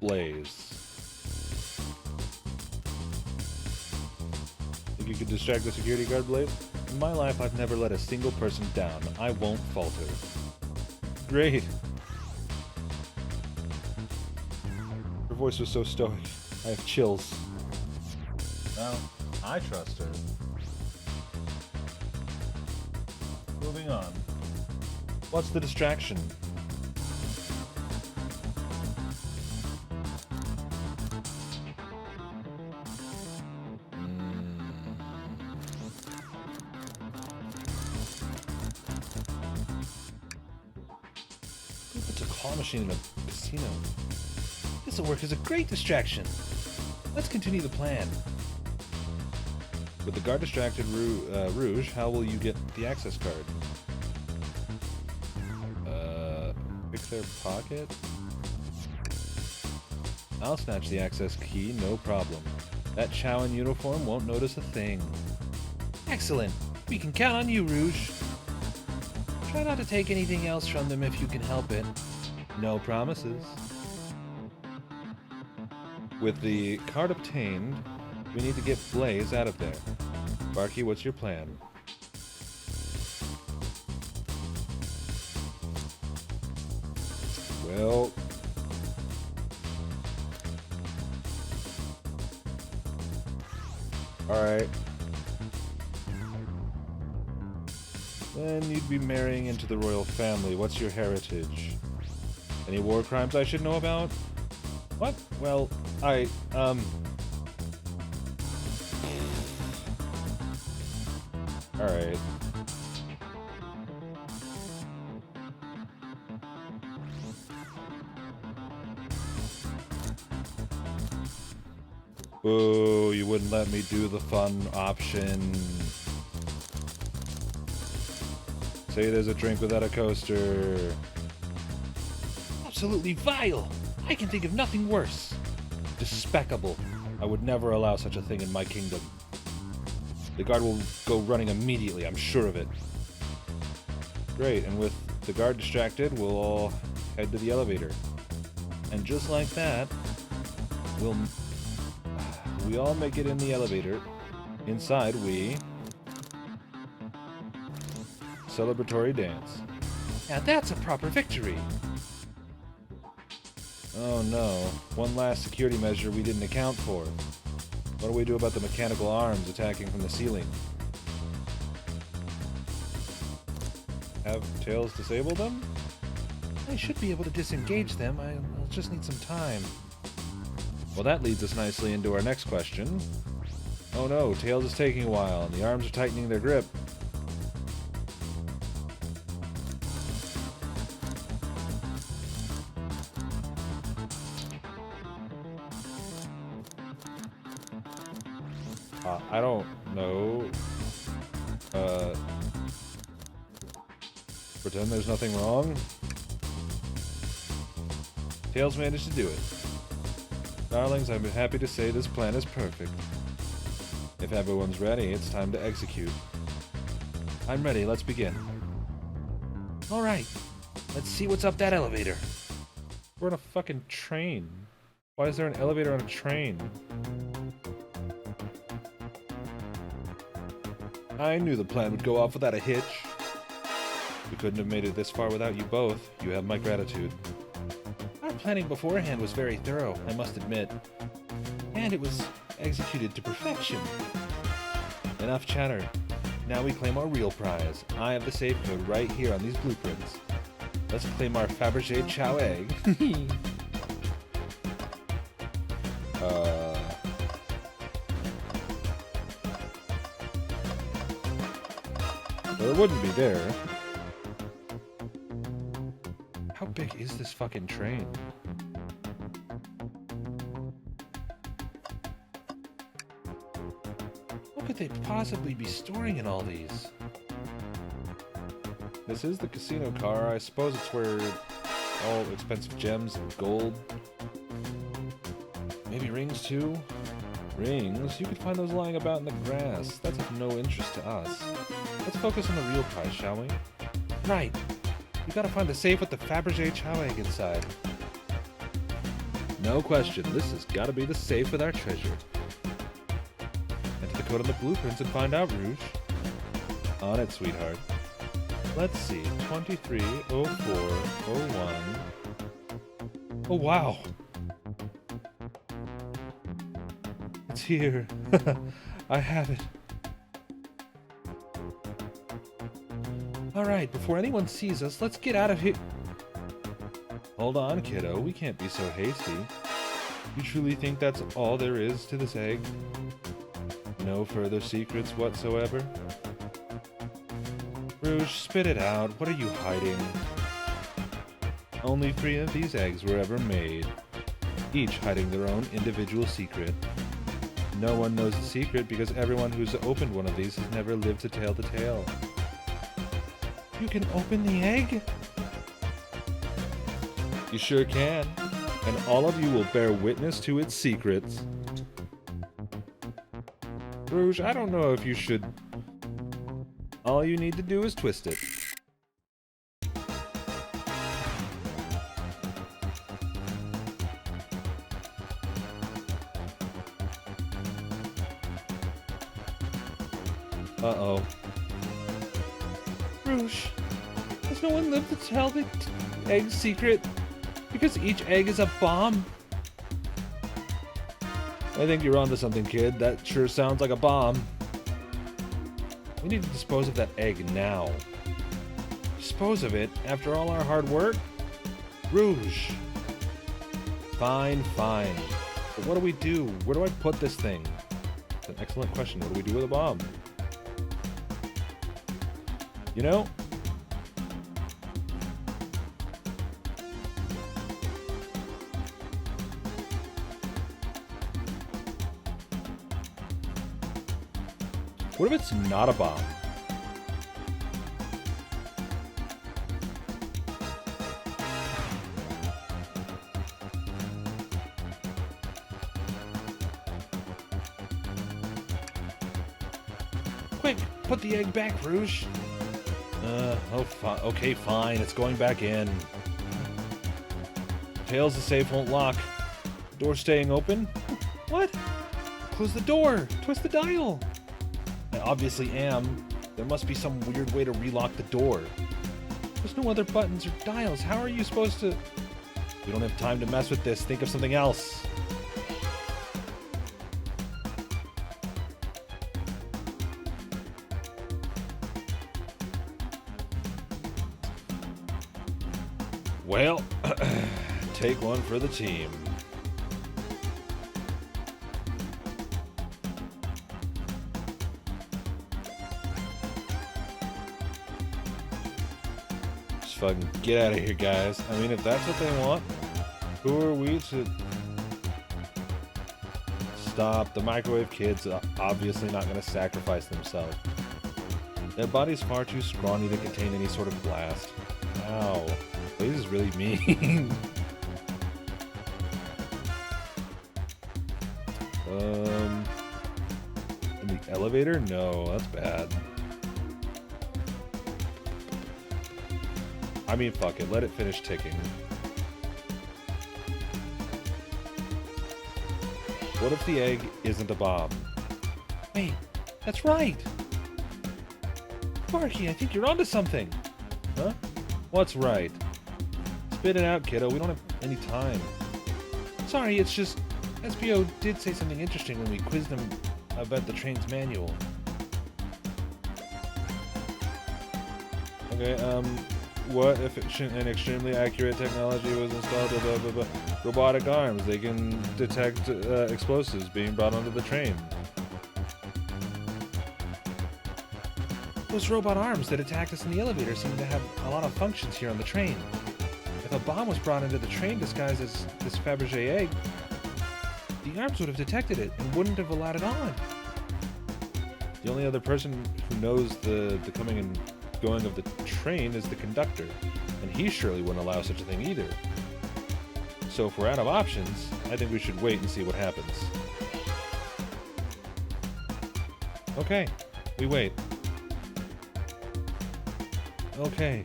Blaze. Think you could distract the security guard, Blaze? In my life, I've never let a single person down. I won't falter. Great. Her voice was so stoic. I have chills. Well, I trust her. Moving on. What's the distraction? It's a claw machine in a casino. This will work as a great distraction. Let's continue the plan. With the guard distracted, Rouge, how will you get the access card? Pick their pocket? I'll snatch the access key, no problem. That Chow in uniform won't notice a thing. Excellent. We can count on you, Rouge. Try not to take anything else from them if you can help it. No promises. With the card obtained, we need to get Blaze out of there. Barky, what's your plan? Well... Alright. Then you'd be marrying into the royal family. What's your heritage? Any war crimes I should know about? What? Well, alright. Boo, you wouldn't let me do the fun option. Say there's a drink without a coaster. Absolutely vile! I can think of nothing worse. Despicable. I would never allow such a thing in my kingdom. The guard will go running immediately, I'm sure of it. Great, and with the guard distracted, we'll all head to the elevator. And just like that, we all make it in the elevator, Inside, we... celebratory dance. Now that's a proper victory. Oh no, one last security measure we didn't account for. What do we do about the mechanical arms attacking from the ceiling? Have Tails disable them? I should be able to disengage them. I'll just need some time. Well, that leads us nicely into our next question. Oh no, Tails is taking a while, and the arms are tightening their grip. I don't know. Pretend there's nothing wrong. Tails managed to do it. Darlings, I'm happy to say this plan is perfect. If everyone's ready, it's time to execute. I'm ready. Let's begin. All right. Let's see what's up that elevator. We're on a fucking train. Why is there an elevator on a train? I knew the plan would go off without a hitch. We couldn't have made it this far without you both. You have my gratitude. Our planning beforehand was very thorough, I must admit. And it was executed to perfection. Enough chatter. Now we claim our real prize. I have the safe code right here on these blueprints. Let's claim our Fabergé Chow egg. Well, it wouldn't be there. How big is this fucking train? What could they possibly be storing in all these? This is the casino car. I suppose it's where all expensive gems and gold. Maybe rings too? Rings? You could find those lying about in the grass. That's of no interest to us. Let's focus on the real prize, shall we? Right. We gotta find the safe with the Fabergé Chow egg inside. No question. This has gotta be the safe with our treasure. Enter the code on the blueprints and find out, Rouge. On it, sweetheart. Let's see. 230401. Oh, wow. It's here. I have it. Alright, before anyone sees us, let's get out of here. Hold on, kiddo. We can't be so hasty. You truly think that's all there is to this egg? No further secrets whatsoever? Rouge, spit it out. What are you hiding? Only 3 of these eggs were ever made, each hiding their own individual secret. No one knows the secret because everyone who's opened one of these has never lived to tell the tale. You can open the egg? You sure can, and all of you will bear witness to its secrets. Rouge, I don't know if you should... All you need to do is twist it. Uh-oh. Rouge, has no one lived to tell the egg secret? Because each egg is a bomb? I think you're onto something, kid. That sure sounds like a bomb. We need to dispose of that egg now. Dispose of it after all our hard work? Rouge. Fine, fine. But what do we do? Where do I put this thing? It's an excellent question. What do we do with a bomb? You know? What if it's not a bomb? Quick, put the egg back, Rouge. Okay, fine. It's going back in. Tails, the safe won't lock. Door staying open? What? Close the door. Twist the dial. I obviously am. There must be some weird way to relock the door. There's no other buttons or dials. How are you supposed to... We don't have time to mess with this. Think of something else. Well, take one for the team. Just fucking get out of here, guys. I mean, if that's what they want, who are we to... Stop. The microwave kids are obviously not going to sacrifice themselves. Their body's far too scrawny to contain any sort of blast. Ow. This is really mean. In the elevator? No, that's bad. I mean, fuck it. Let it finish ticking. What if the egg isn't a bomb? Wait, that's right. Barky, I think you're onto something. Huh? What's right? Spit it out, kiddo. We don't have any time. Sorry, it's just... SBO did say something interesting when we quizzed him about the train's manual. Okay, what if an extremely accurate technology was installed with robotic arms? They can detect explosives being brought onto the train. Those robot arms that attacked us in the elevator seem to have a lot of functions here on the train. If a bomb was brought into the train disguised as this Fabergé egg, the arms would have detected it and wouldn't have allowed it on. The only other person who knows the coming and going of the train is the conductor, and he surely wouldn't allow such a thing either. So if we're out of options, I think we should wait and see what happens. Okay, we wait. Okay.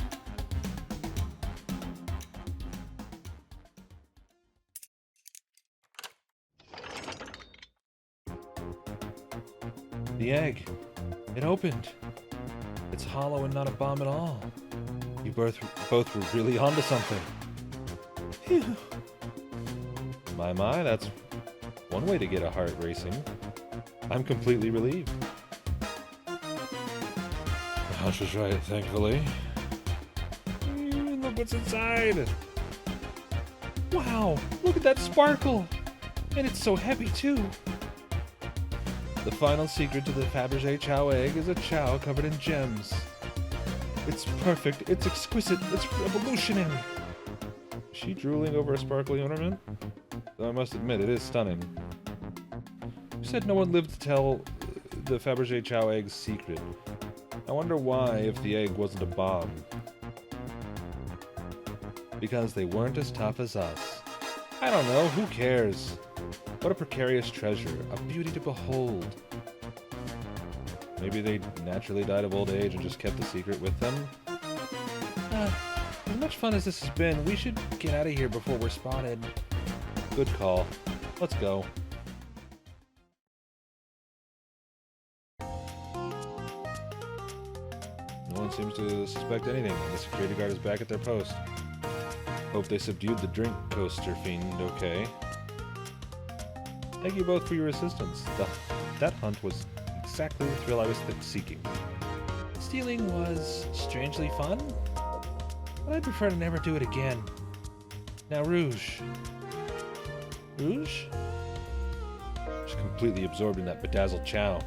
The egg. It opened. It's hollow and not a bomb at all. You both were really onto something. Phew. My, that's one way to get a heart racing. I'm completely relieved. The hunch was right, thankfully. Look what's inside! Wow! Look at that sparkle! And it's so heavy, too! The final secret to the Fabergé chow egg is a chow covered in gems. It's perfect, it's exquisite, it's revolutionary! Is she drooling over a sparkly ornament? Though I must admit, it is stunning. You said no one lived to tell the Fabergé chow egg's secret. I wonder why, if the egg wasn't a bomb. Because they weren't as tough as us. I don't know, who cares? What a precarious treasure, a beauty to behold. Maybe they naturally died of old age and just kept the secret with them? As much fun as this has been, we should get out of here before we're spotted. Good call. Let's go. No one seems to suspect anything, and the security guard is back at their post. Hope they subdued the drink coaster fiend okay. Thank you both for your assistance. That hunt was exactly the thrill I was seeking. Stealing was strangely fun, but I'd prefer to never do it again. Now, Rouge. Rouge? She's completely absorbed in that bedazzled chow.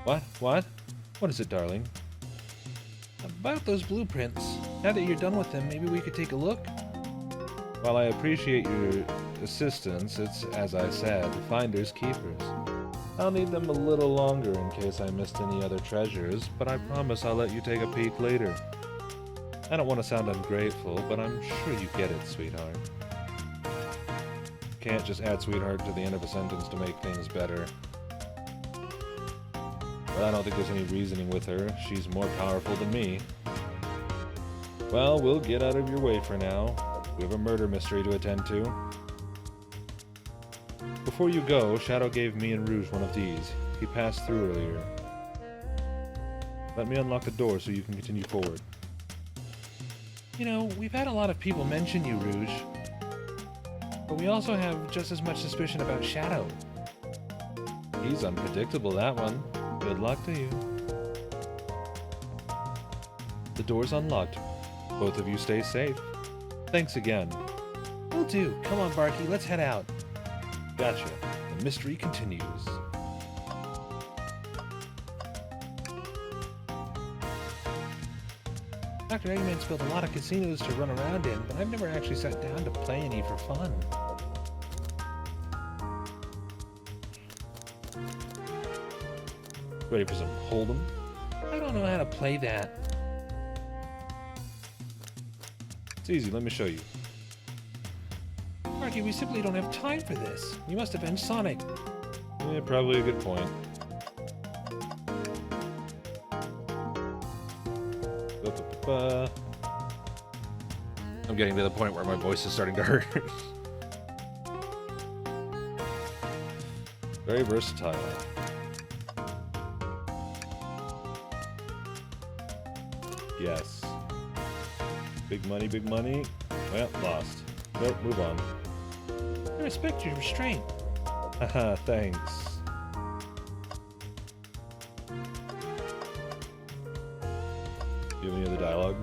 What? What? What is it, darling? About those blueprints. Now that you're done with them, maybe we could take a look? While I appreciate your assistance, it's, as I said, finders keepers. I'll need them a little longer in case I missed any other treasures, but I promise I'll let you take a peek later. I don't want to sound ungrateful, but I'm sure you get it, sweetheart. Can't just add sweetheart to the end of a sentence to make things better. But I don't think there's any reasoning with her. She's more powerful than me. Well, we'll get out of your way for now. We have a murder mystery to attend to. Before you go, Shadow gave me and Rouge one of these. He passed through earlier. Let me unlock the door so you can continue forward. You know, we've had a lot of people mention you, Rouge. But we also have just as much suspicion about Shadow. He's unpredictable, that one. Good luck to you. The door's unlocked. Both of you stay safe. Thanks again. Will do. Come on, Barky, let's head out. Gotcha. The mystery continues. Dr. Eggman's built a lot of casinos to run around in, but I've never actually sat down to play any for fun. Ready for some Hold'em? I don't know how to play that. It's easy, let me show you. Barky, we simply don't have time for this. We must avenge Sonic. Yeah, probably a good point. I'm getting to the point where my voice is starting to hurt. Very versatile. Yes. Big money, big money. Well, lost. Nope, move on. I respect your restraint. Haha, thanks. Do you have any other dialogue?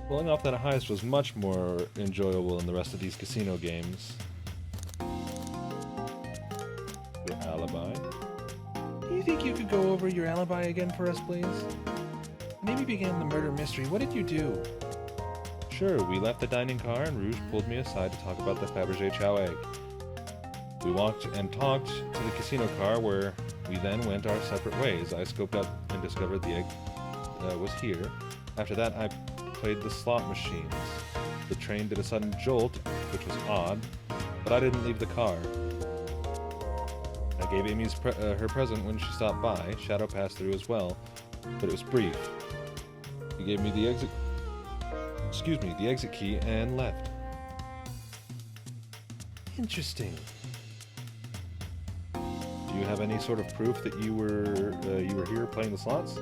Pulling off that heist was much more enjoyable than the rest of these casino games. Your alibi? Do you think you could go over your alibi again for us, please? Maybe begin the murder mystery. What did you do? Sure, we left the dining car and Rouge pulled me aside to talk about the Fabergé Chow egg. We walked and talked to the casino car where we then went our separate ways. I scoped out and discovered the egg was here. After that, I played the slot machines. The train did a sudden jolt, which was odd, but I didn't leave the car. I gave Amy's her present when she stopped by. Shadow passed through as well, but it was brief. He gave me the exit key and left. Interesting. Do you have any sort of proof that you were here playing the slots?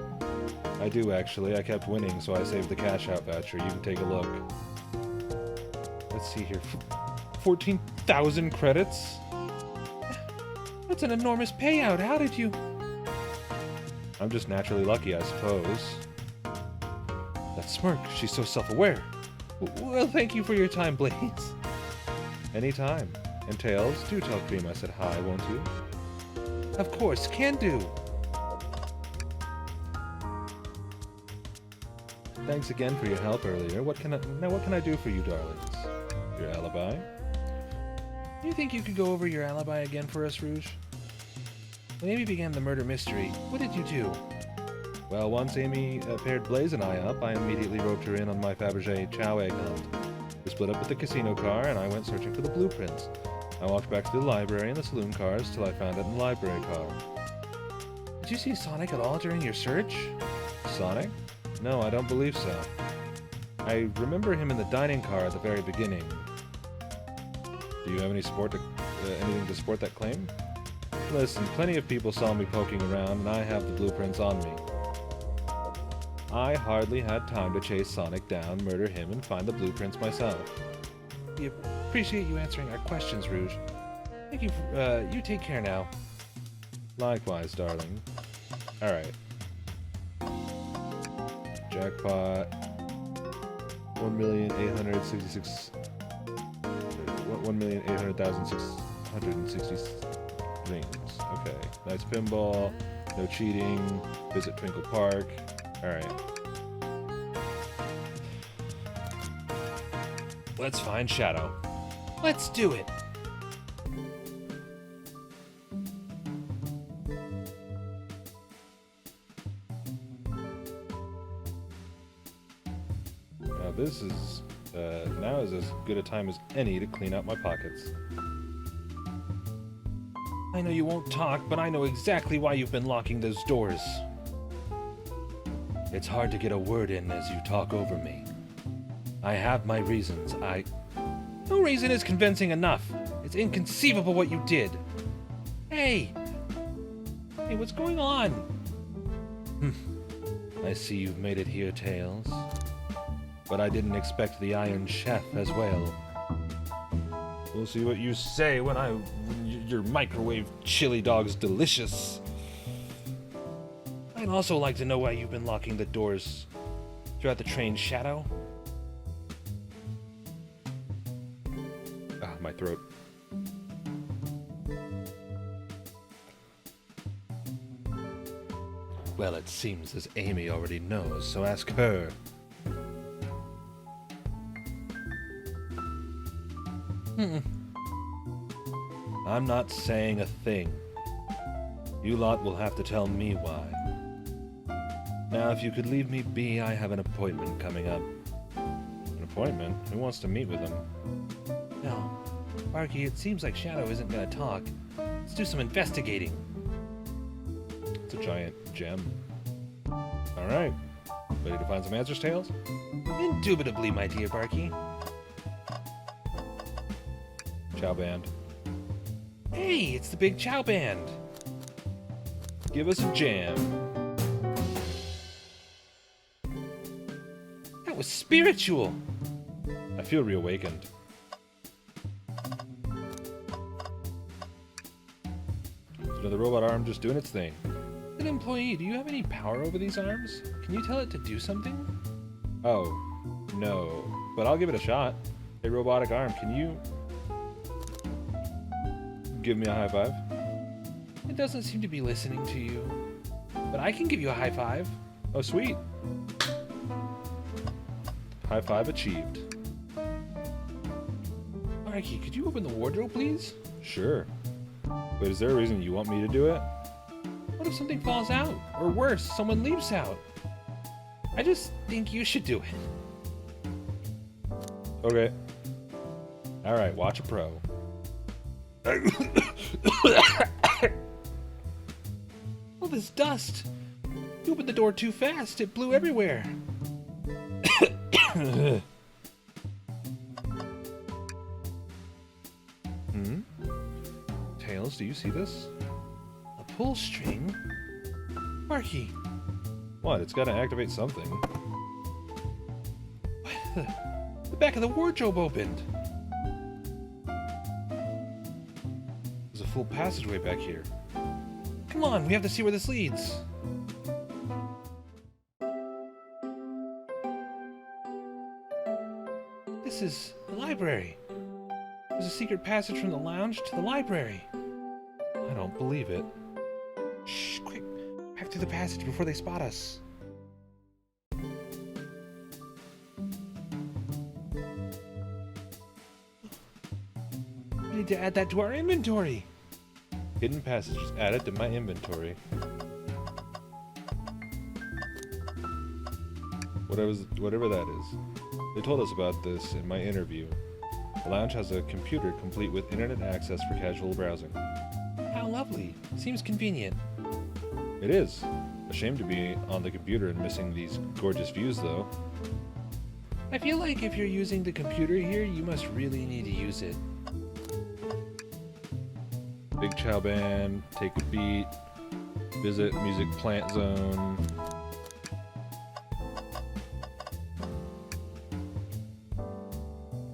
I do, actually. I kept winning, so I saved the cash out voucher. You can take a look. Let's see here. 14,000 credits? That's an enormous payout. How did you... I'm just naturally lucky, I suppose. That smirk. She's so self-aware. Well, thank you for your time, Blaze. Anytime. And Tails, do tell Cream I said hi, won't you? Of course, can do. Thanks again for your help earlier. What can I do for you, darlings? Your alibi? Do you think you could go over your alibi again for us, Rouge? Maybe begin the murder mystery. What did you do? Well, once Amy paired Blaze and I up, I immediately roped her in on my Fabergé Chow egg hunt. We split up with the casino car, and I went searching for the blueprints. I walked back to the library and the saloon cars till I found it in the library car. Did you see Sonic at all during your search? Sonic? No, I don't believe so. I remember him in the dining car at the very beginning. Do you have anything to support that claim? Listen, plenty of people saw me poking around, and I have the blueprints on me. I hardly had time to chase Sonic down, murder him, and find the blueprints myself. We appreciate you answering our questions, Rouge. Thank you. You take care now. Likewise, darling. Alright. Jackpot. 1,866... 1,800,660 rings. Okay. Nice pinball. No cheating. Visit Twinkle Park. Alright. Let's find Shadow. Let's do it. Now this is now is as good a time as any to clean out my pockets. I know you won't talk, but I know exactly why you've been locking those doors. It's hard to get a word in as you talk over me. I have my reasons. No reason is convincing enough. It's inconceivable what you did. Hey! Hey, what's going on? I see you've made it here, Tails. But I didn't expect the Iron Chef as well. We'll see what you say when your microwave chili dog's delicious. I'd also like to know why you've been locking the doors throughout the train, Shadow. Ah, my throat. Well, it seems as Amy already knows, so ask her. I'm not saying a thing. You lot will have to tell me why. Now, if you could leave me be, I have an appointment coming up. An appointment? Who wants to meet with him? No. Barky, it seems like Shadow isn't gonna talk. Let's do some investigating. It's a giant gem. Alright. Ready to find some answers, Tails? Indubitably, my dear Barky. Chow band. Hey, it's the big Chow Band. Give us a jam. That was spiritual. I feel reawakened. Is another robot arm just doing its thing? An employee, do you have any power over these arms? Can you tell it to do something? Oh, no. But I'll give it a shot. Hey, robotic arm, can you give me a high five? It doesn't seem to be listening to you. But I can give you a high five. Oh, sweet. High five achieved. Barky, could you open the wardrobe, please? Sure. But is there a reason you want me to do it? What if something falls out? Or worse, someone leaps out? I just think you should do it. Okay. Alright, watch a pro. All this dust. You opened the door too fast. It blew everywhere. Tails, do you see this? A pull string? Barky, What? It's gotta activate something. the back of the wardrobe opened. There's a full passageway back here. Come on, we have to see where this leads. This is the library. There's a secret passage from the lounge to the library. I don't believe it. Shh, quick. Back through the passage before they spot us. We need to add that to our inventory. Hidden passages added to my inventory. Whatever that is. They told us about this in my interview. The lounge has a computer complete with internet access for casual browsing. How lovely. Seems convenient. It is. A shame to be on the computer and missing these gorgeous views, though. I feel like if you're using the computer here, you must really need to use it. Big Chow Band, take a beat, visit Music Plant Zone.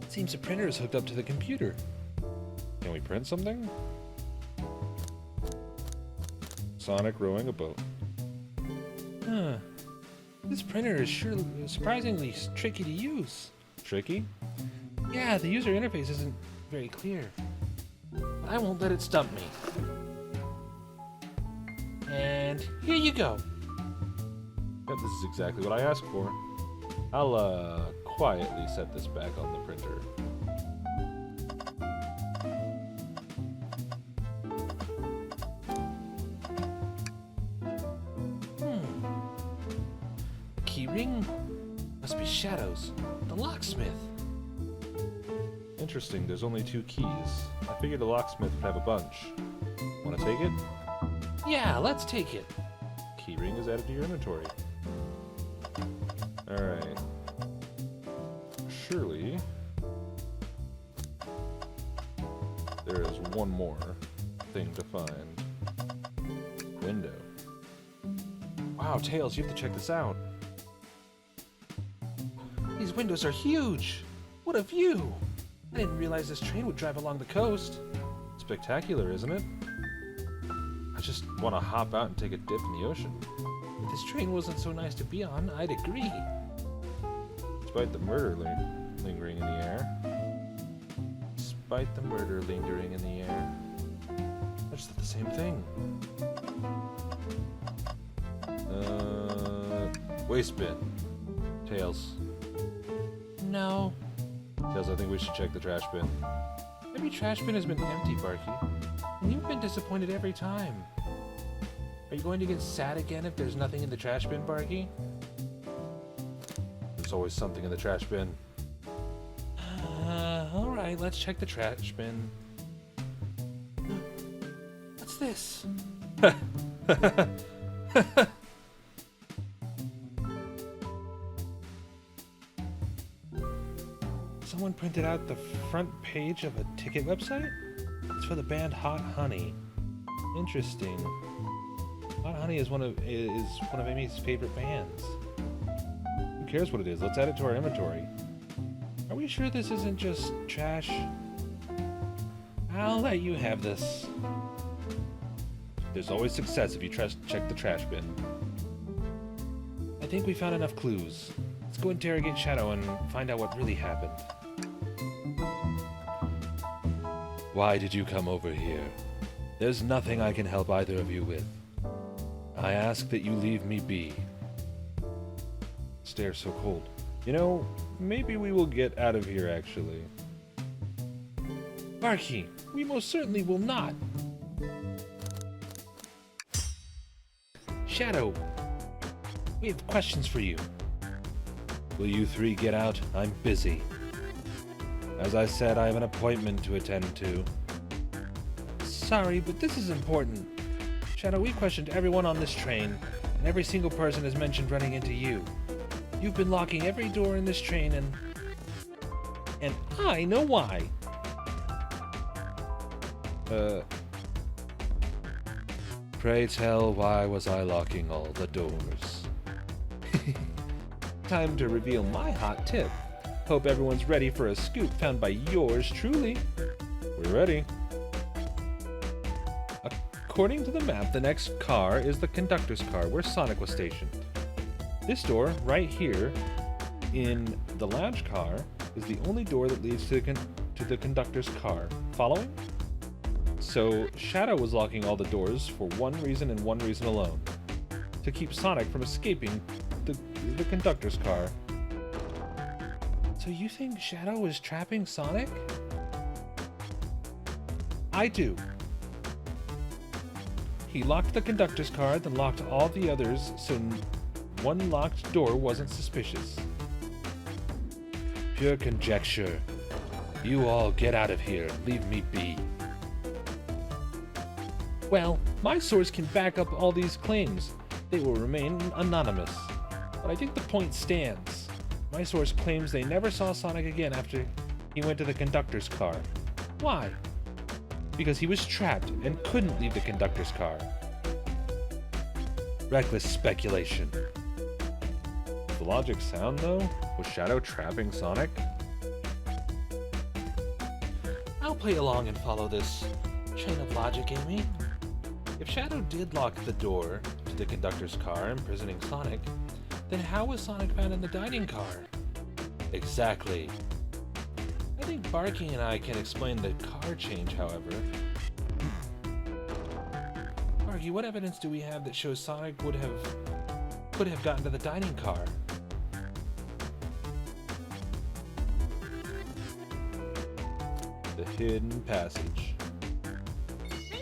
It seems the printer is hooked up to the computer. Can we print something? Sonic rowing a boat. Huh. This printer is sure surprisingly tricky to use. Tricky? Yeah, the user interface isn't very clear. But I won't let it stump me. And here you go. Yep, this is exactly what I asked for. I'll, quietly set this back on the printer. Key ring? Must be Shadow's. The locksmith. Interesting, there's only 2 keys. I figured a locksmith would have a bunch. Wanna take it? Yeah, let's take it. Keyring is added to your inventory. Alright. Surely there is one more thing to find. Window. Wow, Tails, you have to check this out. These windows are huge! What a view! I didn't realize this train would drive along the coast. Spectacular, isn't it? I just want to hop out and take a dip in the ocean. If this train wasn't so nice to be on, I'd agree. Despite the murder lingering in the air. Despite the murder lingering in the air. I just thought the same thing. Waste bin. Tails. No. Tails, I think we should check the trash bin. Every trash bin has been empty, Barky. And you've been disappointed every time. Are you going to get sad again if there's nothing in the trash bin, Barky? There's always something in the trash bin. Alright, let's check the trash bin. What's this? Someone printed out the front page of a ticket website? It's for the band Hot Honey. Interesting. Hot Honey is one of Amy's favorite bands. Who cares what it is? Let's add it to our inventory. Are we sure this isn't just trash? I'll let you have this. There's always success if you check the trash bin. I think we found enough clues. Let's go interrogate Shadow and find out what really happened. Why did you come over here? There's nothing I can help either of you with. I ask that you leave me be. Stare so cold. You know, maybe we will get out of here, actually. Barky, we most certainly will not. Shadow, we have questions for you. Will you three get out? I'm busy. As I said, I have an appointment to attend to. Sorry, but this is important. Shadow, we questioned everyone on this train, and every single person has mentioned running into you. You've been locking every door in this train, and I know why. Pray tell, why was I locking all the doors? Time to reveal my hot tip. Hope everyone's ready for a scoop found by yours truly. We're ready. According to the map, the next car is the conductor's car, where Sonic was stationed. This door, right here, in the lounge car, is the only door that leads to the conductor's car. Following? So, Shadow was locking all the doors for one reason and one reason alone. To keep Sonic from escaping the conductor's car. So you think Shadow was trapping Sonic? I do. He locked the conductor's car, then locked all the others, so one locked door wasn't suspicious. Pure conjecture. You all get out of here. Leave me be. Well, my source can back up all these claims. They will remain anonymous. But I think the point stands. My source claims they never saw Sonic again after he went to the conductor's car. Why? Because he was trapped and couldn't leave the conductor's car. Reckless speculation. Is the logic sound, though? Was Shadow trapping Sonic? I'll play along and follow this chain of logic, Amy. If Shadow did lock the door to the conductor's car, imprisoning Sonic, then how was Sonic found in the dining car? Exactly. I think Barky and I can explain the car change, however. Barky, what evidence do we have that shows Sonic could have gotten to the dining car? The hidden passage.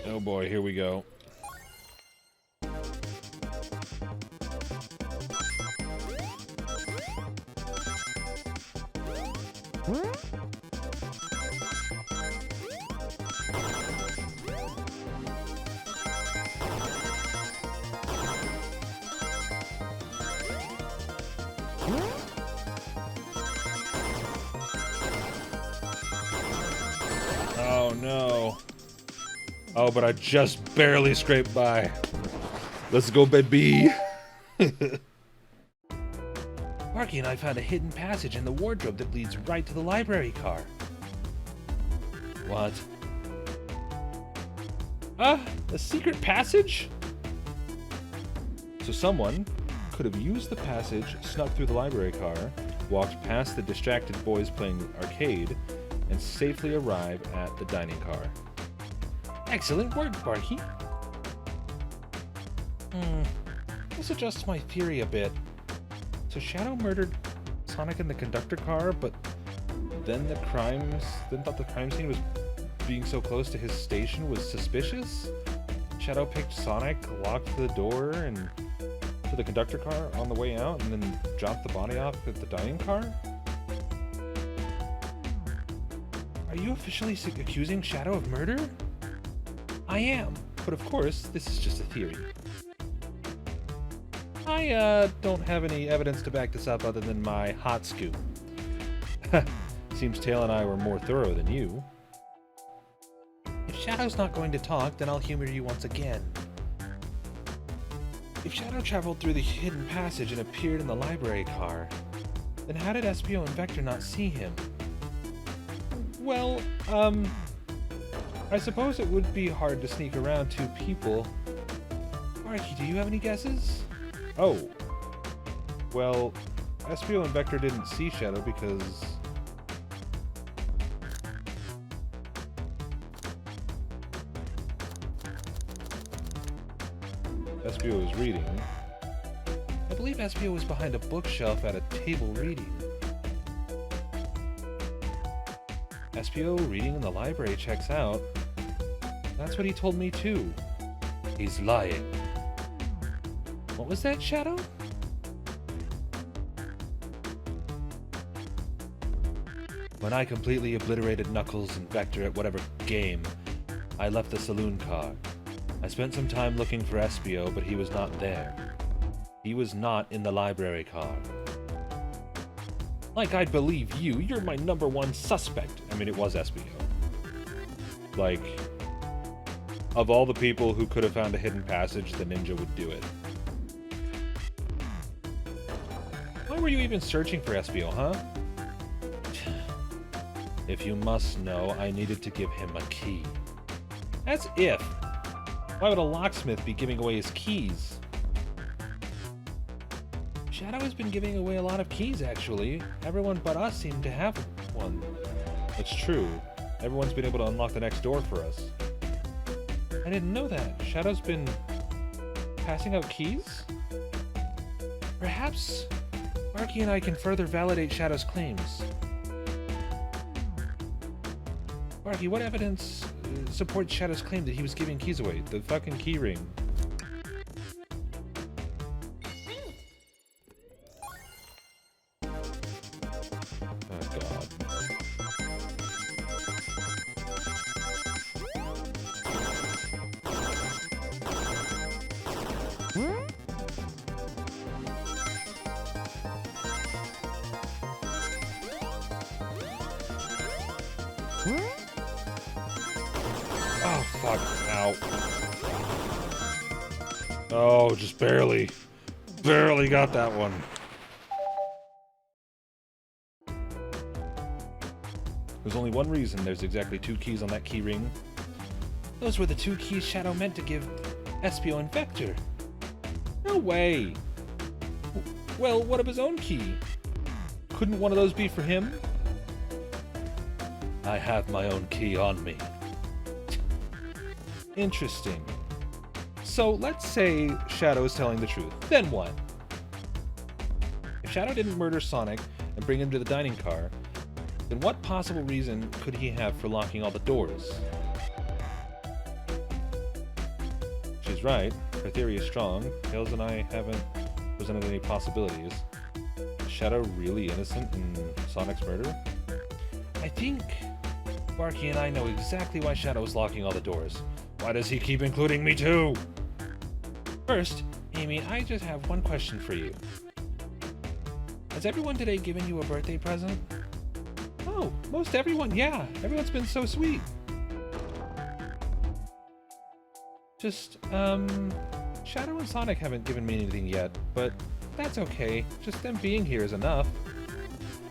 Oh boy, here we go. Oh no. Oh, but I just barely scraped by. Let's go, baby. Barky and I found a hidden passage in the wardrobe that leads right to the library car. What? A secret passage? So someone could have used the passage, snuck through the library car, walked past the distracted boys playing arcade, and safely arrive at the dining car. Excellent work, Barky. This adjusts my theory a bit. So Shadow murdered Sonic in the conductor car, but then thought the crime scene was being so close to his station was suspicious? Shadow picked Sonic, locked the door, and to the conductor car on the way out, and then dropped the body off at the dining car? Are you officially accusing Shadow of murder? I am, but of course, this is just a theory. I don't have any evidence to back this up other than my hot scoop. Seems Tail and I were more thorough than you. If Shadow's not going to talk, then I'll humor you once again. If Shadow traveled through the hidden passage and appeared in the library car, then how did Espio and Vector not see him? Well, I suppose it would be hard to sneak around two people. Barky, do you have any guesses? Oh. Well, Espio and Vector didn't see Shadow because... Espio was reading. I believe Espio was behind a bookshelf at a table reading. Espio reading in the library checks out. That's what he told me too. He's lying. What was that, Shadow? When I completely obliterated Knuckles and Vector at whatever game, I left the saloon car. I spent some time looking for Espio, but he was not there. He was not in the library car. Like I'd believe you, you're my #1 suspect. I mean, it was Espio. Like, of all the people who could have found a hidden passage, the ninja would do it. Why were you even searching for Espio, huh? If you must know, I needed to give him a key. As if! Why would a locksmith be giving away his keys? Shadow has been giving away a lot of keys, actually. Everyone but us seemed to have one. That's true. Everyone's been able to unlock the next door for us. I didn't know that. Shadow's been passing out keys? Perhaps Barky and I can further validate Shadow's claims. Barky, what evidence supports Shadow's claim that he was giving keys away? The fucking key ring. Oh god. Oh, fuck. Ow. Oh, just barely. Barely got that one. There's only one reason there's exactly 2 keys on that key ring. Those were the 2 keys Shadow meant to give Espio and Vector. No way! Well, what of his own key? Couldn't one of those be for him? I have my own key on me. Interesting. So let's say Shadow is telling the truth. Then what? If Shadow didn't murder Sonic and bring him to the dining car, then what possible reason could he have for locking all the doors? She's right. Her theory is strong. Tails and I haven't presented any possibilities. Is Shadow really innocent in Sonic's murder? I think Barky and I know exactly why Shadow is locking all the doors. Why does he keep including me too? First, Amy, I just have one question for you. Has everyone today given you a birthday present? Oh, most everyone, yeah. Everyone's been so sweet. Just Shadow and Sonic haven't given me anything yet, but that's okay. Just them being here is enough.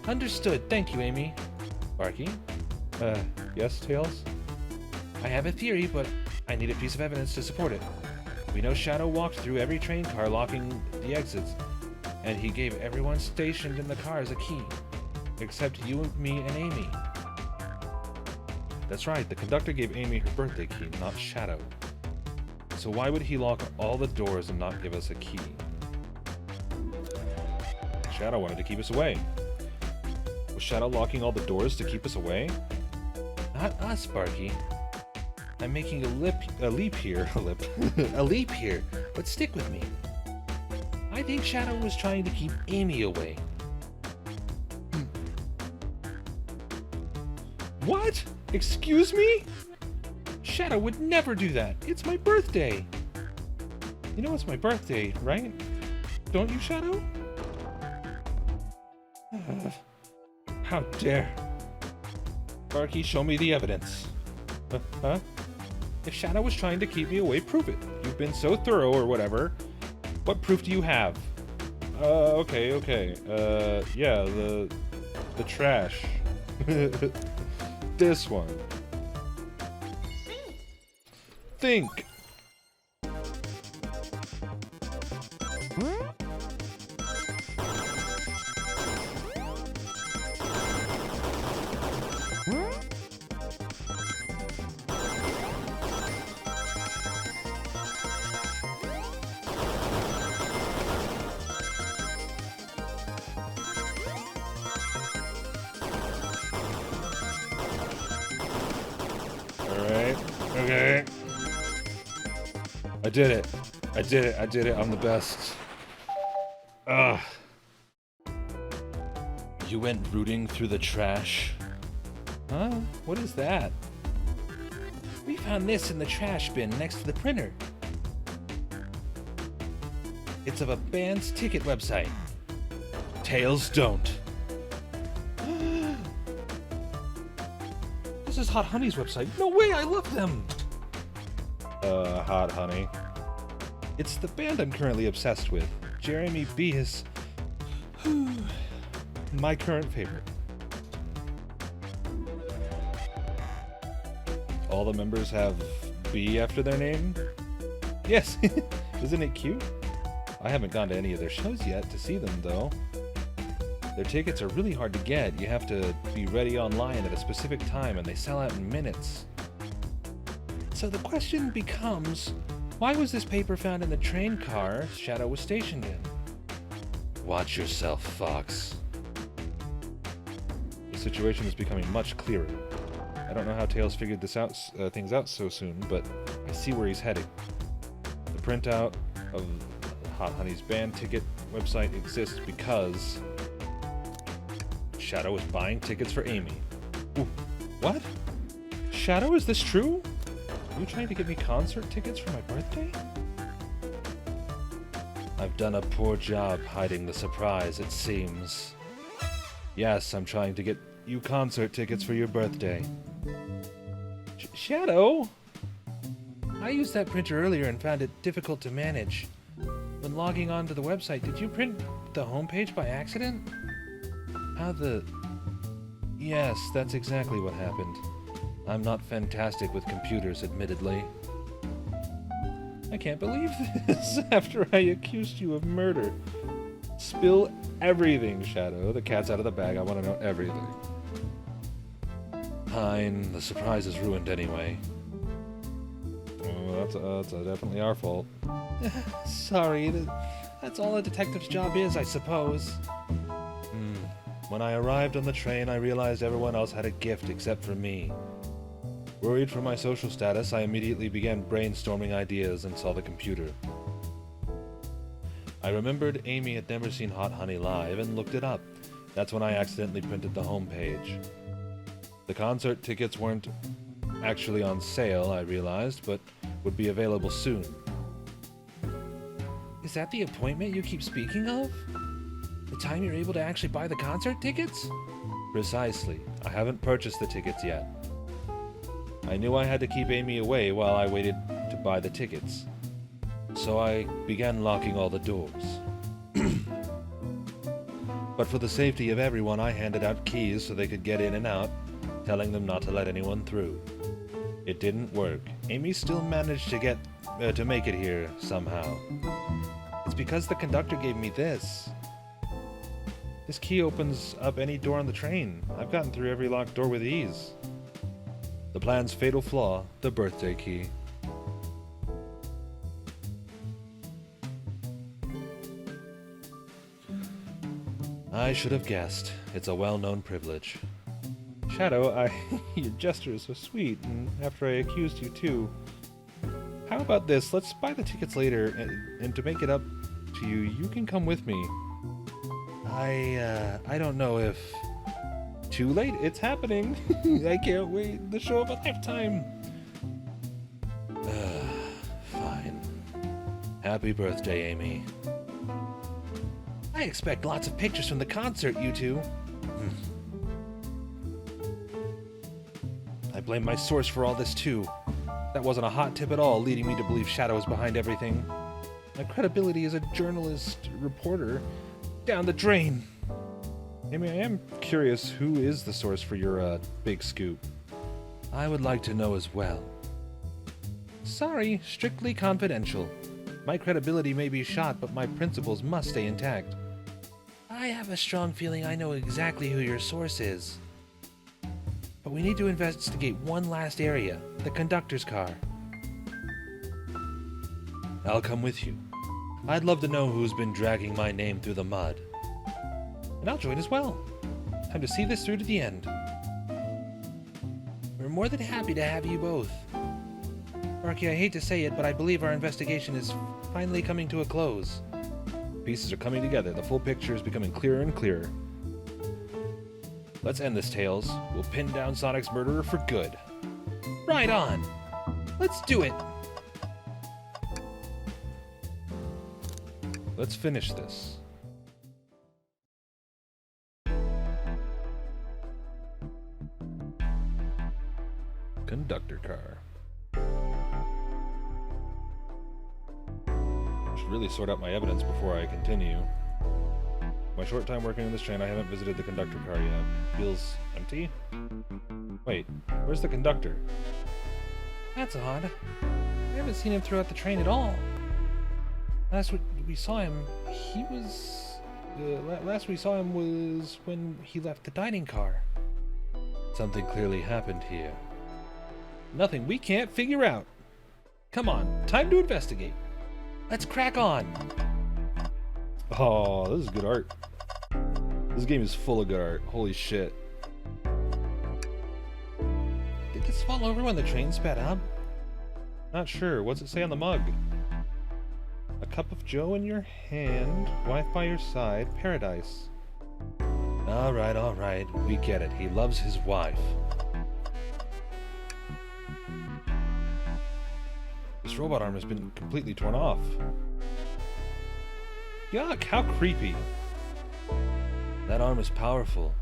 Understood. Thank you, Amy. Barky? Yes, Tails? I have a theory, but I need a piece of evidence to support it. We know Shadow walked through every train car locking the exits, and he gave everyone stationed in the cars a key, except you, me, and Amy. That's right, the conductor gave Amy her birthday key, not Shadow. So why would he lock all the doors and not give us a key? Shadow wanted to keep us away. Was Shadow locking all the doors to keep us away? Not us, Barky. I'm making a leap here, a leap here, but stick with me. I think Shadow was trying to keep Amy away. What? Excuse me? Shadow would never do that. It's my birthday. You know it's my birthday, right? Don't you, Shadow? How dare. Barky, show me the evidence. Huh? If Shadow was trying to keep me away, prove it. You've been so thorough or whatever. What proof do you have? Okay. Yeah, the trash. This one. Think. Okay. I did it. I'm the best. Ugh. You went rooting through the trash? Huh? What is that? We found this in the trash bin next to the printer. It's of a band's ticket website. Tails don't. This is Hot Honey's website. No way, I love them! Hot Honey. It's the band I'm currently obsessed with. Jeremy B is my current favorite. All the members have B after their name? Yes, isn't it cute? I haven't gone to any of their shows yet to see them, though. Their tickets are really hard to get. You have to be ready online at a specific time, and they sell out in minutes. So the question becomes, why was this paper found in the train car Shadow was stationed in? Watch yourself, Fox. The situation is becoming much clearer. I don't know how Tails figured this out, things out so soon, but I see where he's heading. The printout of Hot Honey's band ticket website exists because Shadow is buying tickets for Amy. Ooh, what? Shadow, is this true? Are you trying to get me concert tickets for my birthday? I've done a poor job hiding the surprise, it seems. Yes, I'm trying to get you concert tickets for your birthday. Shadow? I used that printer earlier and found it difficult to manage. When logging onto the website, did you print the homepage by accident? Yes, that's exactly what happened. I'm not fantastic with computers, admittedly. I can't believe this after I accused you of murder. Spill everything, Shadow. The cat's out of the bag. I want to know everything. Fine, the surprise is ruined anyway. Oh, that's definitely our fault. Sorry, that's all a detective's job is, I suppose. When I arrived on the train, I realized everyone else had a gift except for me. Worried for my social status, I immediately began brainstorming ideas and saw the computer. I remembered Amy had never seen Hot Honey live and looked it up. That's when I accidentally printed the homepage. The concert tickets weren't actually on sale, I realized, but would be available soon. Is that the appointment you keep speaking of? The time you're able to actually buy the concert tickets? Precisely. I haven't purchased the tickets yet. I knew I had to keep Amy away while I waited to buy the tickets. so I began locking all the doors. But for the safety of everyone, I handed out keys so they could get in and out, telling them not to let anyone through. It didn't work. Amy still managed to make it here somehow. It's because the conductor gave me this. This key opens up any door on the train. I've gotten through every locked door with ease. The plan's fatal flaw, the birthday key. I should have guessed. It's a well-known privilege. Shadow, your gesture is so sweet, and after I accused you too. How about this? Let's buy the tickets later, and to make it up to you, you can come with me. I don't know if... Too late, it's happening. I can't wait. The show of a lifetime. Fine. Happy birthday, Amy. I expect lots of pictures from the concert, you two. I blame my source for all this, too. That wasn't a hot tip at all, leading me to believe Shadow is behind everything. My credibility as a journalist, reporter, down the drain. Amy, I am curious, who is the source for your, big scoop? I would like to know as well. Sorry, strictly confidential. My credibility may be shot, but my principles must stay intact. I have a strong feeling I know exactly who your source is. But we need to investigate one last area, the conductor's car. I'll come with you. I'd love to know who's been dragging my name through the mud. And I'll join as well. Time to see this through to the end. We're more than happy to have you both. Barky, I hate to say it, but I believe our investigation is finally coming to a close. Pieces are coming together. The full picture is becoming clearer and clearer. Let's end this, Tails. We'll pin down Sonic's murderer for good. Right on! Let's do it! Let's finish this. Conductor car. Should really sort out my evidence before I continue. My short time working on this train, I haven't visited the conductor car yet. Feels empty? Wait, where's the conductor? That's odd. I haven't seen him throughout the train at all. Last we saw him, he was... last we saw him was when he left the dining car. Something clearly happened here. Nothing we can't figure out. Come on, time to investigate. Let's crack on. Oh, this is good art. This game is full of good art. Holy shit. Did this fall over when the train sped up? Not sure. What's it say on the mug? A cup of joe in your hand, wife by your side, paradise. All right. We get it. He loves his wife. This robot arm has been completely torn off. Yuck, how creepy. That arm is powerful.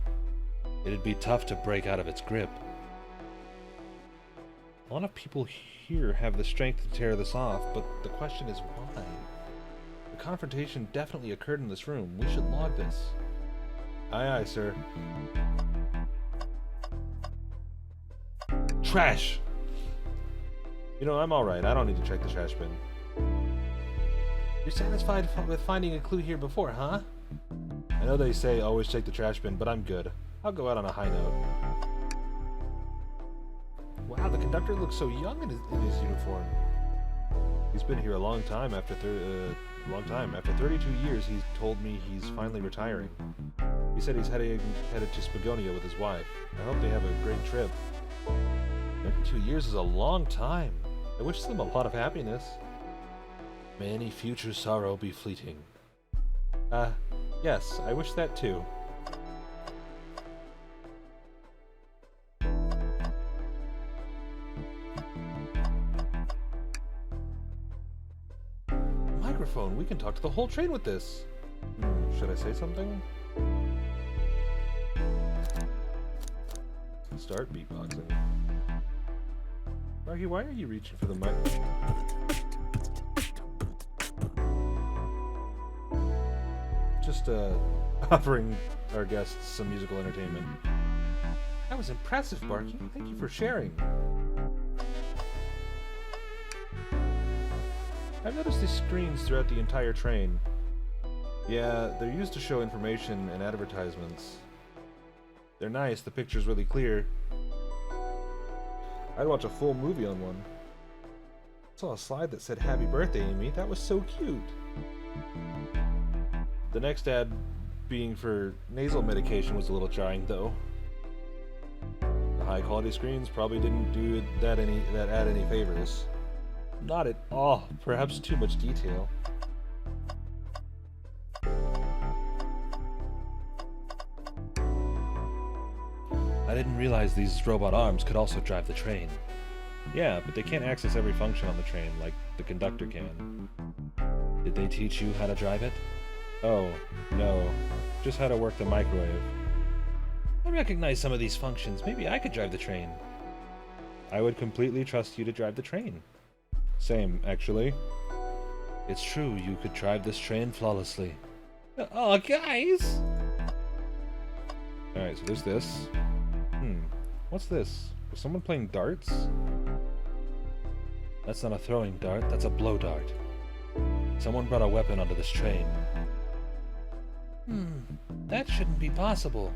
It'd be tough to break out of its grip. A lot of people here have the strength to tear this off, but the question is why? The confrontation definitely occurred in this room. We should log this. Aye, sir. Trash! You know, I'm alright. I don't need to check the trash bin. You're satisfied with finding a clue here before, huh? I know they say always check the trash bin, but I'm good. I'll go out on a high note. Wow, the conductor looks so young in his uniform. He's been here a long time. After 32 years, he's told me he's finally retiring. He said he's headed to Spagonia with his wife. I hope they have a great trip. 32 years is a long time. I wish them a lot of happiness. May any future sorrow be fleeting. Yes, I wish that too. Microphone, we can talk to the whole train with this. Should I say something? Start beatboxing. Barky, why are you reaching for the mic? just offering our guests some musical entertainment. That was impressive, Barky. Thank you for sharing. I've noticed these screens throughout the entire train. Yeah, they're used to show information and advertisements. They're nice, the picture's really clear. I'd watch a full movie on one. I saw a slide that said "Happy Birthday, Amy." That was so cute. The next ad being for nasal medication was a little jarring, though. The high-quality screens probably didn't do that ad any favors. Not at all. Perhaps too much detail. I didn't realize these robot arms could also drive the train. Yeah, but they can't access every function on the train like the conductor can. Did they teach you how to drive it? Oh, no. Just how to work the microwave. I recognize some of these functions. Maybe I could drive the train. I would completely trust you to drive the train. Same, actually. It's true, you could drive this train flawlessly. Oh, guys! Alright, so there's this. What's this? Was someone playing darts? That's not a throwing dart, that's a blow dart. Someone brought a weapon onto this train. That shouldn't be possible.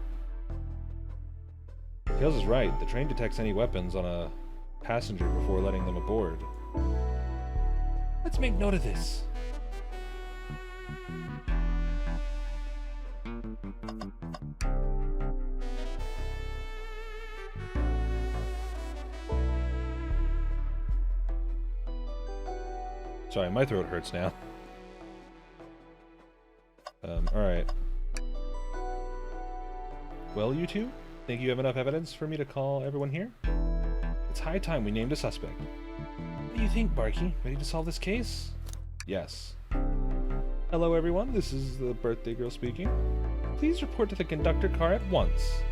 Tails is right. The train detects any weapons on a passenger before letting them aboard. Let's make note of this. Sorry, my throat hurts now. Alright. Well, you two? Think you have enough evidence for me to call everyone here? It's high time we named a suspect. What do you think, Barky? Ready to solve this case? Yes. Hello, everyone. This is the birthday girl speaking. Please report to the conductor car at once.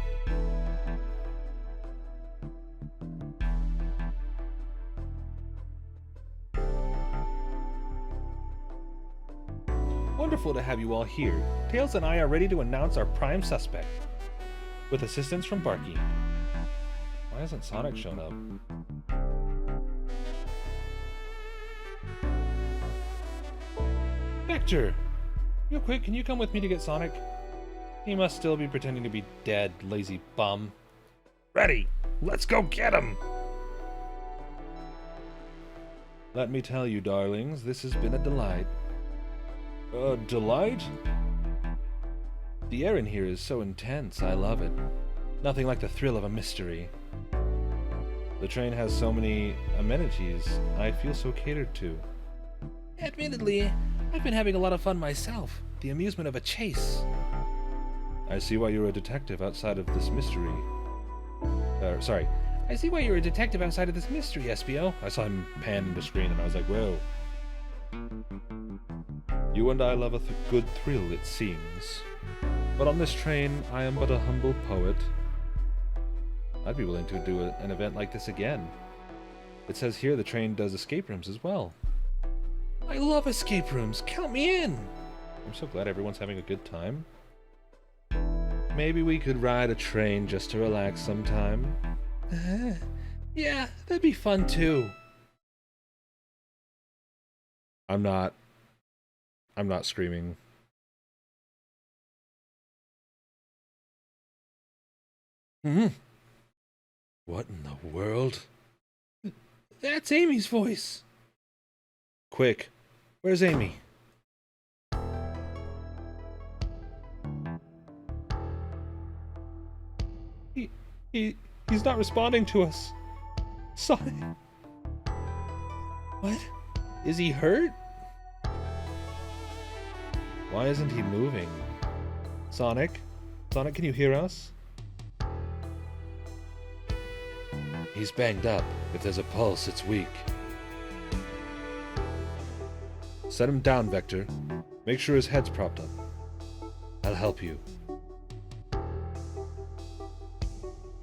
Wonderful to have you all here. Tails and I are ready to announce our prime suspect. With assistance from Barky. Why hasn't Sonic shown up? Vector! Real quick, can you come with me to get Sonic? He must still be pretending to be dead, lazy bum. Ready! Let's go get him! Let me tell you, darlings, this has been a delight. Delight? The air in here is so intense, I love it. Nothing like the thrill of a mystery. The train has so many amenities, I feel so catered to. Admittedly, I've been having a lot of fun myself. The amusement of a chase. I see why you're a detective outside of this mystery. I see why you're a detective outside of this mystery, SBO. I saw him pan into screen and I was like, whoa. You and I love a good thrill, it seems. But on this train, I am but a humble poet. I'd be willing to do an event like this again. It says here the train does escape rooms as well. I love escape rooms. Count me in. I'm so glad everyone's having a good time. Maybe we could ride a train just to relax sometime. Yeah, that'd be fun too. I'm not screaming. What in the world? That's Amy's voice. Quick, where's Amy? He's not responding to us. Sonic. What? Is he hurt? Why isn't he moving? Sonic? Sonic, can you hear us? He's banged up. If there's a pulse, it's weak. Set him down, Vector. Make sure his head's propped up. I'll help you.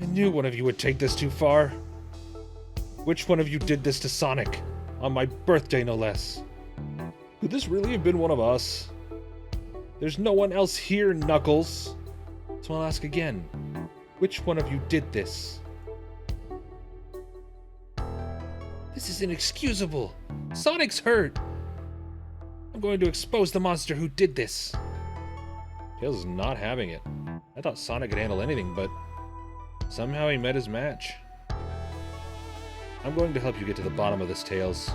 I knew one of you would take this too far. Which one of you did this to Sonic? On my birthday, no less. Could this really have been one of us? There's no one else here, Knuckles. So I'll ask again. Which one of you did this? This is inexcusable. Sonic's hurt. I'm going to expose the monster who did this. Tails is not having it. I thought Sonic could handle anything, but somehow he met his match. I'm going to help you get to the bottom of this, Tails.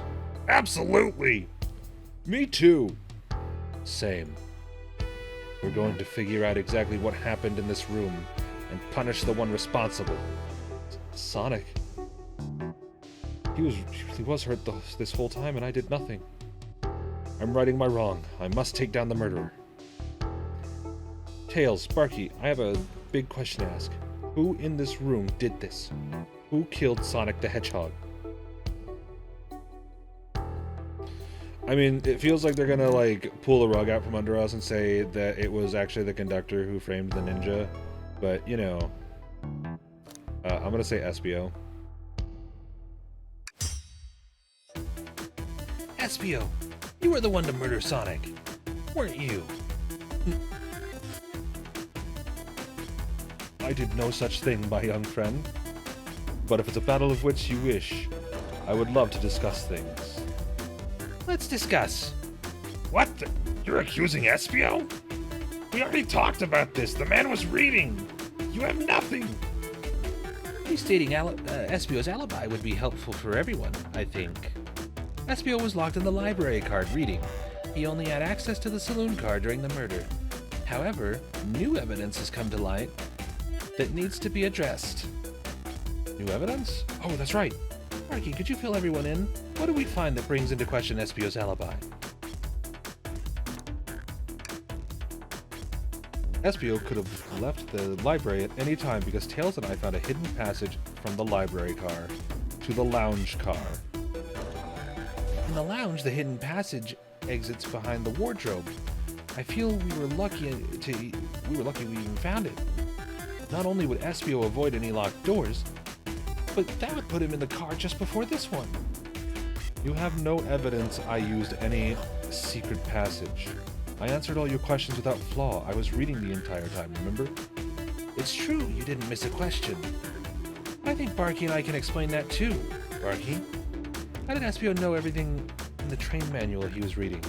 Absolutely! Me too. Same. We're going to figure out exactly what happened in this room and punish the one responsible. Sonic. He really was hurt this whole time and I did nothing. I'm righting my wrong. I must take down the murderer. Tails, Barky, I have a big question to ask. Who in this room did this? Who killed Sonic the Hedgehog? I mean, it feels like they're gonna, like, pull the rug out from under us and say that it was actually the conductor who framed the ninja. But, you know, I'm gonna say Espio. Espio, you were the one to murder Sonic, weren't you? I did no such thing, my young friend. But if it's a battle of wits you wish, I would love to discuss things. Let's discuss. What? You're accusing Espio? We already talked about this. The man was reading. You have nothing. Restating Espio's alibi would be helpful for everyone, I think. Espio was locked in the library card reading. He only had access to the saloon car during the murder. However, new evidence has come to light that needs to be addressed. New evidence? Oh, that's right. Barky, could you fill everyone in? What do we find that brings into question Espio's alibi? Espio could have left the library at any time because Tails and I found a hidden passage from the library car to the lounge car. In the lounge, the hidden passage exits behind the wardrobe. I feel we were lucky we even found it. Not only would Espio avoid any locked doors, but that would put him in the car just before this one. You have no evidence I used any secret passage. I answered all your questions without flaw. I was reading the entire time, remember? It's true, you didn't miss a question. I think Barky and I can explain that too. Barky, how did Espio know everything in the train manual he was reading?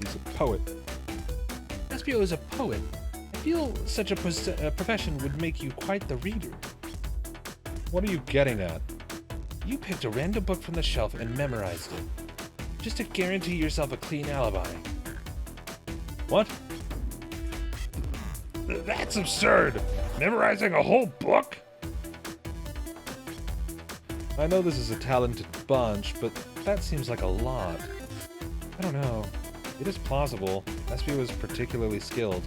He's a poet. Espio is a poet. I feel such a profession would make you quite the reader. What are you getting at? You picked a random book from the shelf and memorized it, just to guarantee yourself a clean alibi. What? That's absurd. Memorizing a whole book? I know this is a talented bunch, but that seems like a lot. I don't know. It is plausible. Espio is particularly skilled.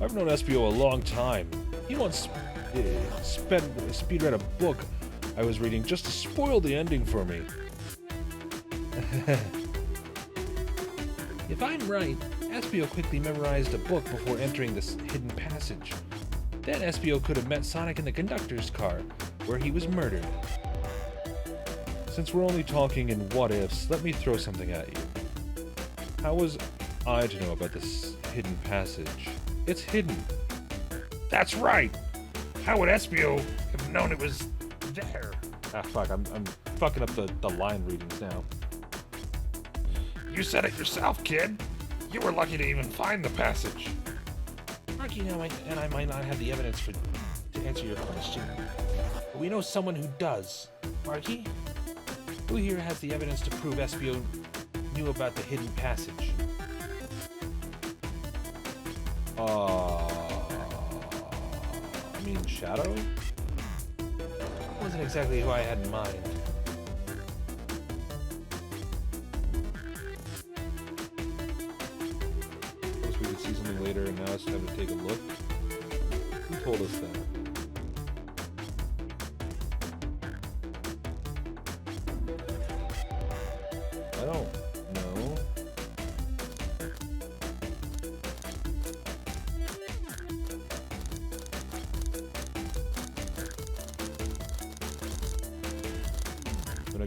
I've known Espio a long time. He once speedread a book I was reading just to spoil the ending for me. If I'm right, Espio quickly memorized a book before entering this hidden passage. Then Espio could have met Sonic in the conductor's car, where he was murdered. Since we're only talking in what-ifs, let me throw something at you. How was I to know about this hidden passage? It's hidden. That's right. How would Espio have known it was there? Ah, fuck, I'm fucking up the line readings now. You said it yourself, kid. You were lucky to even find the passage. Barky and I might not have the evidence to answer your question, but we know someone who does. Barky? Who here has the evidence to prove Espio knew about the hidden passage? I mean, Shadow? Wasn't exactly who I had in mind. Suppose we could see something later and now it's time to take a look. Who told us that? I don't know.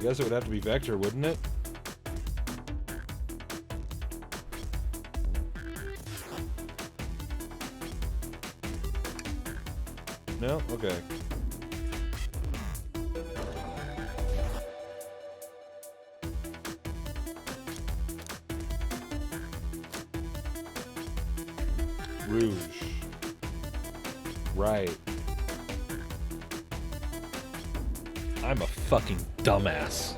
guess it would have to be Vector, wouldn't it? No? Okay. Rouge. Right. I'm a fucking dumbass.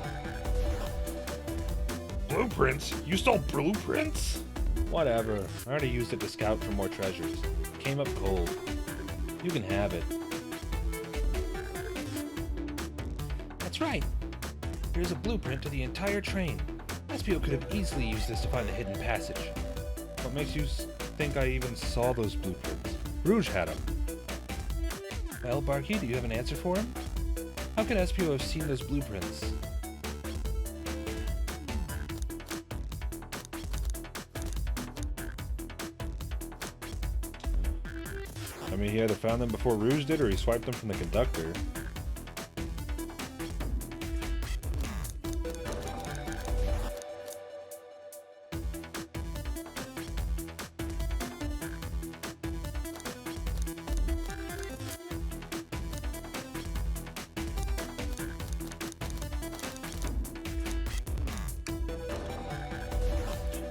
Blueprints? You stole blueprints? Whatever. I already used it to scout for more treasures. Came up cold. You can have it. That's right. Here's a blueprint to the entire train. Espio could have easily used this to find the hidden passage. What makes you think I even saw those blueprints? Rouge had them. Well, Barky, do you have an answer for him? How could Espio have seen those blueprints? I mean, he either found them before Rouge did, or he swiped them from the conductor.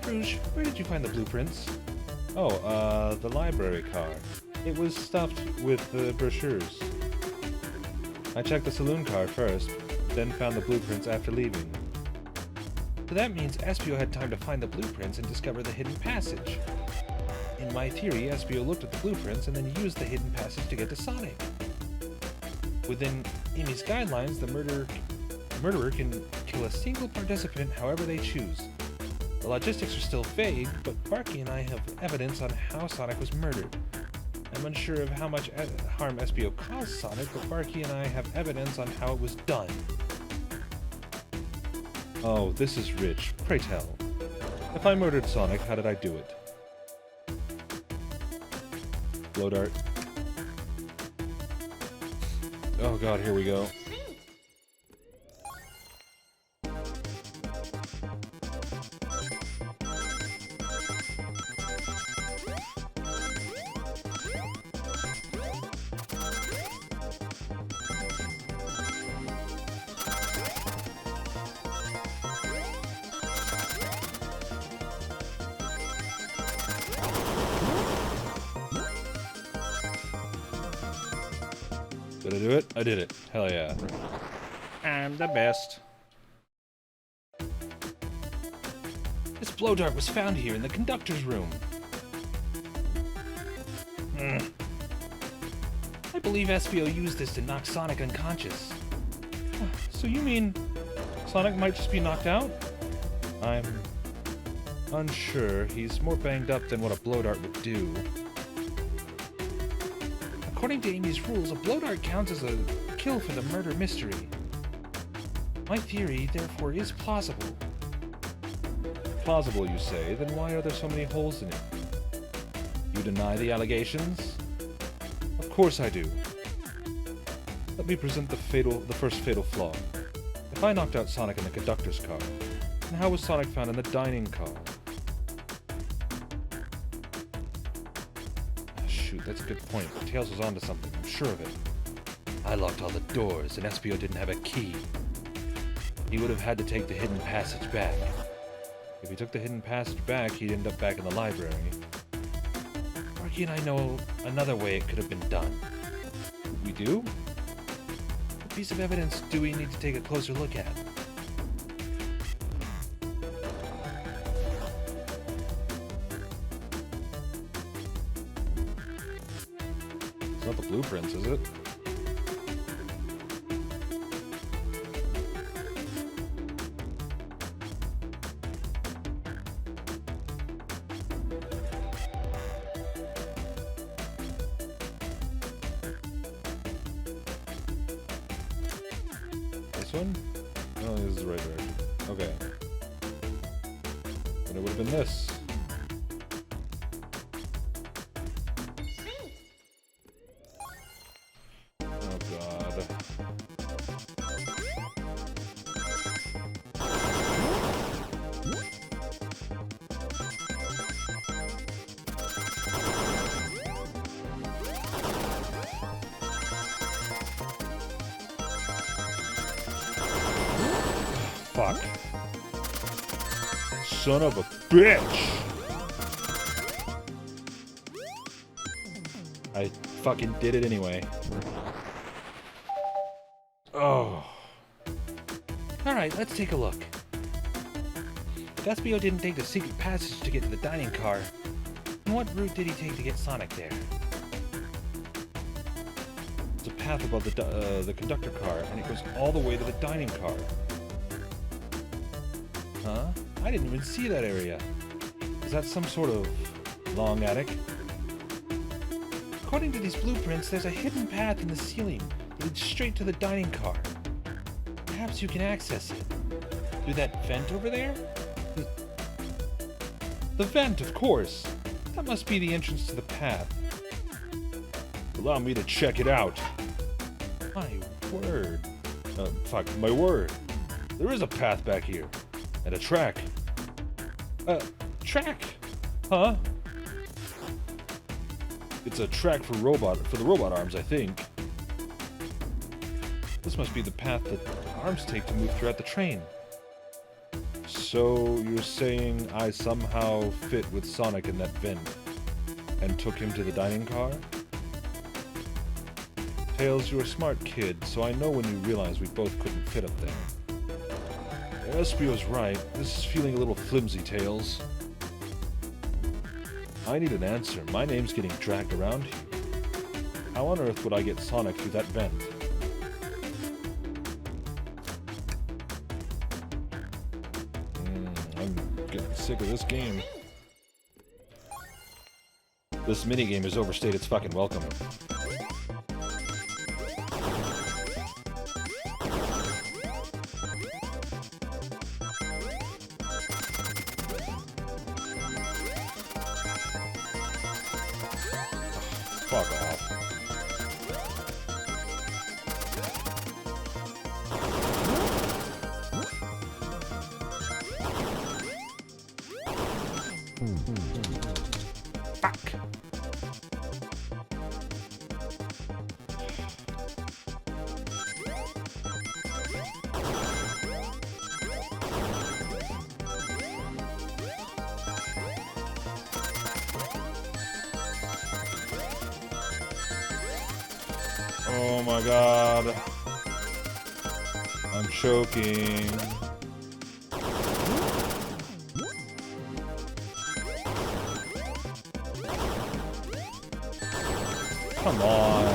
Rouge, where did you find the blueprints? Oh, the library car. It was stuffed with the brochures. I checked the saloon car first, then found the blueprints after leaving. So that means Espio had time to find the blueprints and discover the hidden passage. In my theory, Espio looked at the blueprints and then used the hidden passage to get to Sonic. Within Amy's guidelines, the murderer can kill a single participant however they choose. The logistics are still vague, but Barky and I have evidence on how Sonic was murdered. I'm unsure of how much harm Espio caused Sonic, but Barky and I have evidence on how it was done. Oh, this is rich. Pray tell. If I murdered Sonic, how did I do it? Blow dart. Oh god, here we go. Did I do it? I did it. Hell yeah. I'm the best. This blow dart was found here in the conductor's room. I believe Espio used this to knock Sonic unconscious. So you mean Sonic might just be knocked out? I'm unsure. He's more banged up than what a blow dart would do. According to Amy's rules, a blow dart counts as a kill for the murder mystery. My theory, therefore, is plausible. Plausible, you say? Then why are there so many holes in it? You deny the allegations? Of course I do. Let me present the first fatal flaw. If I knocked out Sonic in the conductor's car, then how was Sonic found in the dining car? That's a good point, but Tails was onto something, I'm sure of it. I locked all the doors, and Espio didn't have a key. He would have had to take the hidden passage back. If he took the hidden passage back, he'd end up back in the library. Barky and I know another way it could have been done. We do? What piece of evidence do we need to take a closer look at? It's not the blueprints, is it? This one? Oh, this is the right direction. Okay. Then it would have been this. fuck. Son of a bitch! I fucking did it anyway. Oh. Alright, let's take a look. Despio didn't take the secret passage to get to the dining car. And what route did he take to get Sonic there? It's a path above the conductor car, and it goes all the way to the dining car. Huh? I didn't even see that area. Is that some sort of long attic? According to these blueprints, there's a hidden path in the ceiling that leads straight to the dining car. Perhaps you can access it. Through that vent over there? The vent, of course! That must be the entrance to the path. Allow me to check it out. My word. Fuck, my word. There is a path back here. And a track. Track! Huh? It's a track for the robot arms, I think. This must be the path that arms take to move throughout the train. So you're saying I somehow fit with Sonic in that vent and took him to the dining car? Tails, you're a smart kid, so I know when you realized we both couldn't fit up there. Espio's right. This is feeling a little flimsy, Tails. I need an answer. My name's getting dragged around here. How on earth would I get Sonic through that vent? I'm getting sick of this game. This minigame has overstayed its fucking welcome. Fuck off. Fuck! Oh my god. I'm choking. Come on.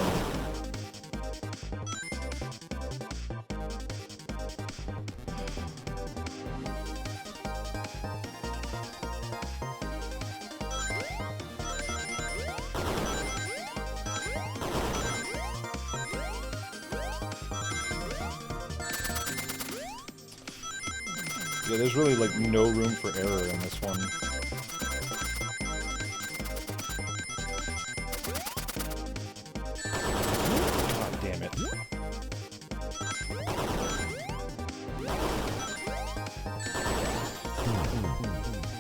Yeah, there's really like no room for error in this one. God damn it.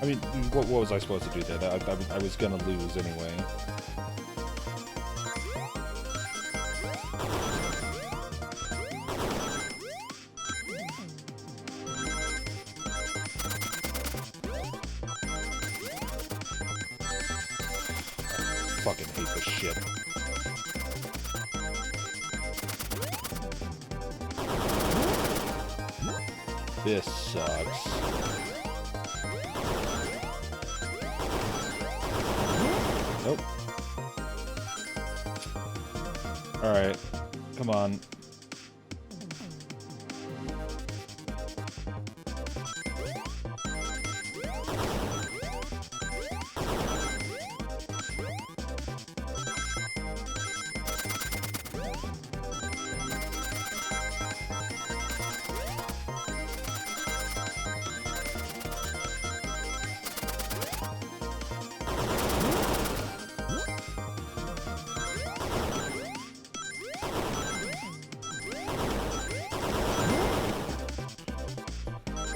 I mean, what was I supposed to do there? I was gonna lose anyway. Fucking hate this shit. This sucks. Nope. Alright. Come on.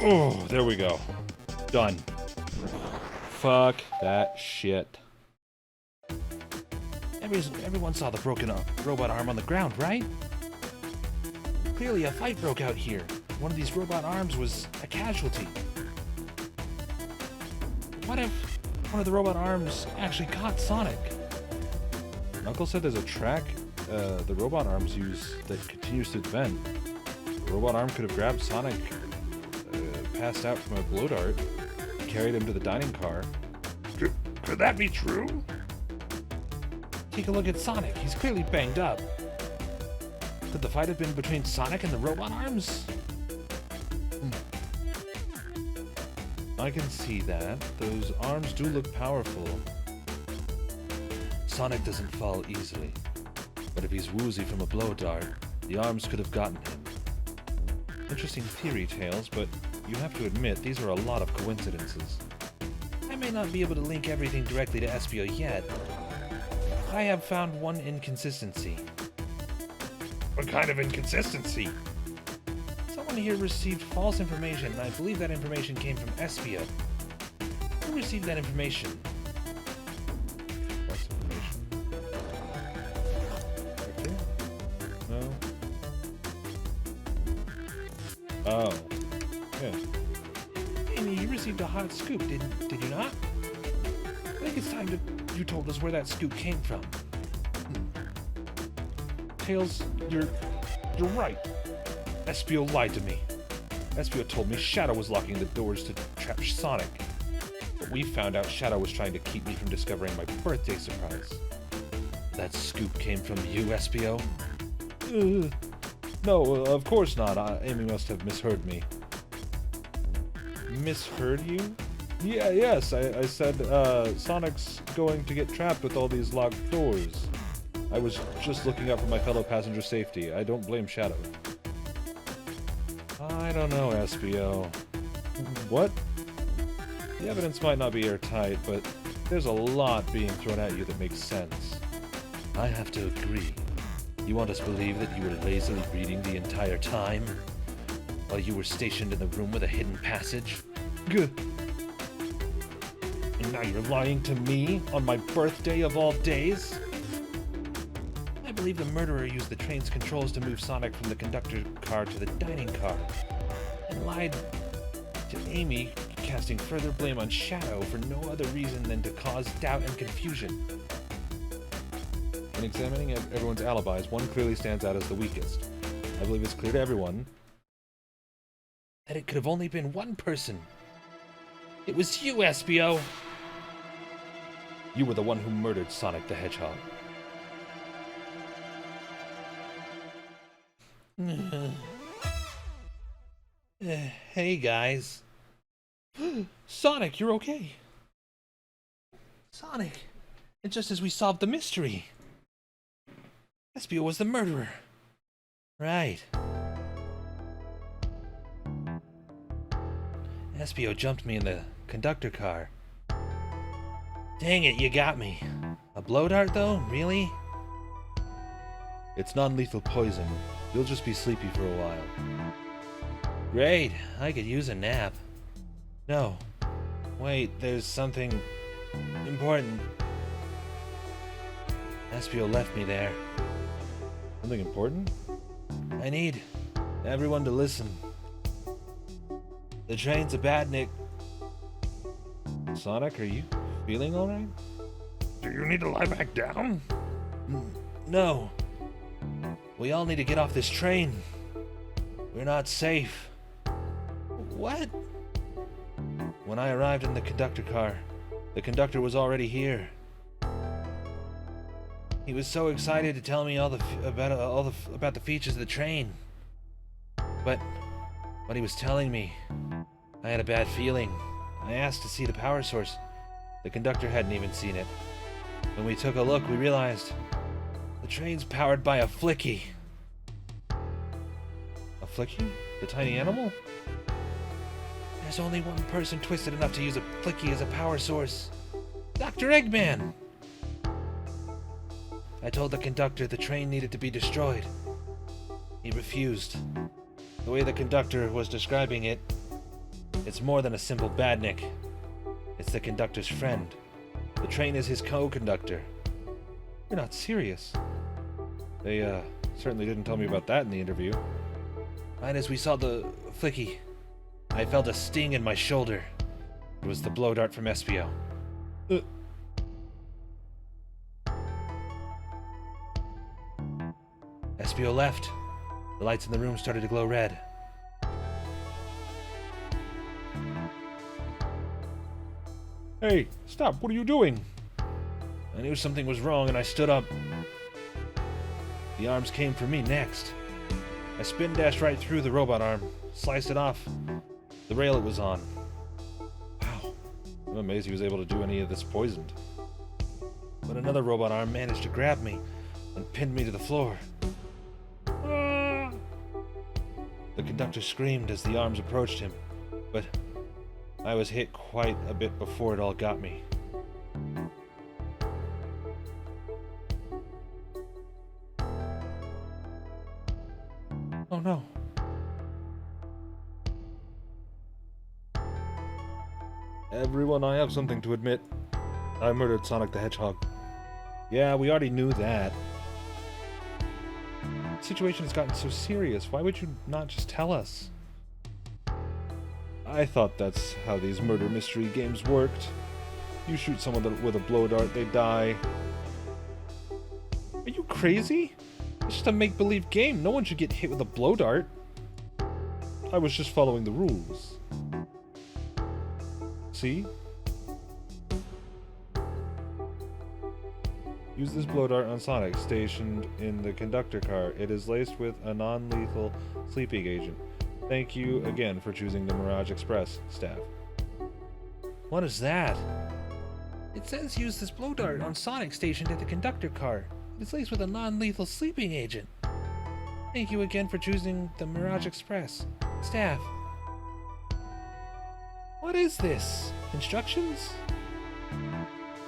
Oh, there we go. Done. Fuck that shit. Everyone saw the broken robot arm on the ground, right? Clearly a fight broke out here. one of these robot arms was a casualty. What if one of the robot arms actually caught Sonic? Knuckles said there's a track the robot arms use that continues to vent. The robot arm could have grabbed Sonic, passed out from a blow dart, and carried him to the dining car. Could that be true? Take a look at Sonic. He's clearly banged up. Could the fight have been between Sonic and the robot arms? I can see that. Those arms do look powerful. Sonic doesn't fall easily. But if he's woozy from a blow dart, the arms could have gotten him. Interesting theory, Tails, but you have to admit these are a lot of coincidences. I may not be able to link everything directly to Espio yet. I have found one inconsistency. What kind of inconsistency? Someone here received false information, and I believe that information came from Espio. Who received that information? False information. Okay. No. Oh. Yeah. Amy, you received a hot scoop, did you not? I think it's time you told us where that scoop came from. Tails, you're right. Espio lied to me. Espio told me Shadow was locking the doors to trap Sonic. But we found out Shadow was trying to keep me from discovering my birthday surprise. That scoop came from you, Espio? No, of course not. Amy must have misheard me. Misheard you? Yes, I said Sonic's going to get trapped with all these locked doors. I was just looking out for my fellow passenger's safety. I don't blame Shadow. I don't know, Espio. What? The evidence might not be airtight, but there's a lot being thrown at you that makes sense. I have to agree. You want us to believe that you were lazily reading the entire time? While you were stationed in the room with a hidden passage? Good. And now you're lying to me on my birthday of all days? I believe the murderer used the train's controls to move Sonic from the conductor car to the dining car, and lied to Amy, casting further blame on Shadow for no other reason than to cause doubt and confusion. In examining everyone's alibis, one clearly stands out as the weakest. I believe it's clear to everyone that it could have only been one person. It was you, Espio! you were the one who murdered Sonic the Hedgehog. Hey, guys. Sonic, you're okay. Sonic, and just as we solved the mystery, Espio was the murderer. Right. Espio jumped me in the conductor car. Dang it, you got me. A blow dart, though? Really? It's non-lethal poison. You'll just be sleepy for a while. Great, I could use a nap. No. Wait, there's something important. Espio left me there. Something important? I need everyone to listen. The train's a badnik. Sonic, are you feeling alright? Do you need to lie back down? No. We all need to get off this train. We're not safe. What? When I arrived in the conductor car, the conductor was already here. He was so excited to tell me about the features of the train. But what he was telling me, I had a bad feeling. I asked to see the power source. The conductor hadn't even seen it. When we took a look, we realized the train's powered by a flicky. A Flicky? The tiny animal? There's only one person twisted enough to use a flicky as a power source. Dr. Eggman! I told the conductor the train needed to be destroyed. He refused. The way the conductor was describing it, it's more than a simple badnik. It's the conductor's friend. The train is his co-conductor. You're not serious. They certainly didn't tell me about that in the interview. Right as we saw the flicky, I felt a sting in my shoulder. It was the blow dart from Espio. Espio left. The lights in the room started to glow red. Hey, stop, what are you doing? I knew something was wrong and I stood up. The arms came for me next. I spin dashed right through the robot arm, sliced it off the rail it was on. Wow, I'm amazed he was able to do any of this poisoned. But another robot arm managed to grab me and pinned me to the floor. The conductor screamed as the arms approached him, but I was hit quite a bit before it all got me. Oh no. Everyone, I have something to admit. I murdered Sonic the Hedgehog. Yeah, we already knew that. The situation has gotten so serious. Why would you not just tell us? I thought that's how these murder mystery games worked. You shoot someone with a blow dart, they die. Are you crazy? It's just a make-believe game. No one should get hit with a blow dart. I was just following the rules. See? Use this blow dart on Sonic, stationed in the conductor car. It is laced with a non-lethal sleeping agent. Thank you again for choosing the Mirage Express, staff. What is that? It says use this blow dart on Sonic stationed at the conductor car. It's laced with a non-lethal sleeping agent. Thank you again for choosing the Mirage Express, staff. What is this? Instructions?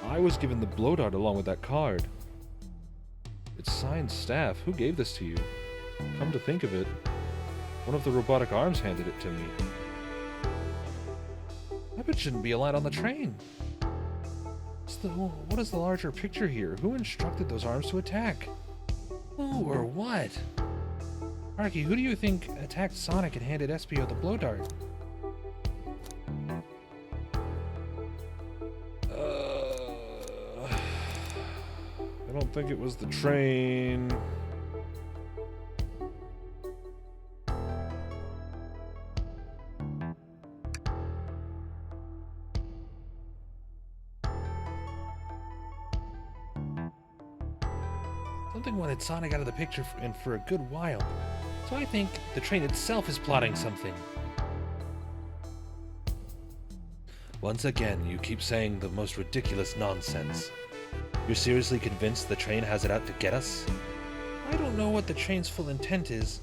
I was given the blow dart along with that card. It's signed staff. Who gave this to you? Come to think of it, one of the robotic arms handed it to me. That shouldn't be allowed on the train. What is the larger picture here? Who instructed those arms to attack? Who or what? Barky, who do you think attacked Sonic and handed Espio the blow dart? I don't think it was the train. Something wanted Sonic out of the picture for a good while, so I think the train itself is plotting something. Once again, you keep saying the most ridiculous nonsense. You're seriously convinced the train has it out to get us? I don't know what the train's full intent is,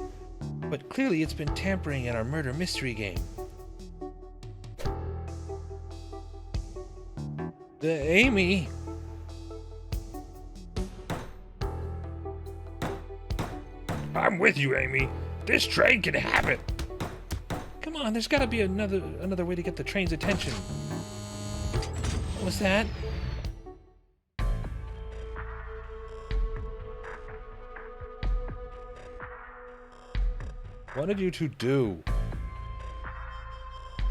but clearly it's been tampering in our murder mystery game. Amy! I'm with you, Amy. This train can have it. Come on, there's gotta be another way to get the train's attention. What was that? What did you two do?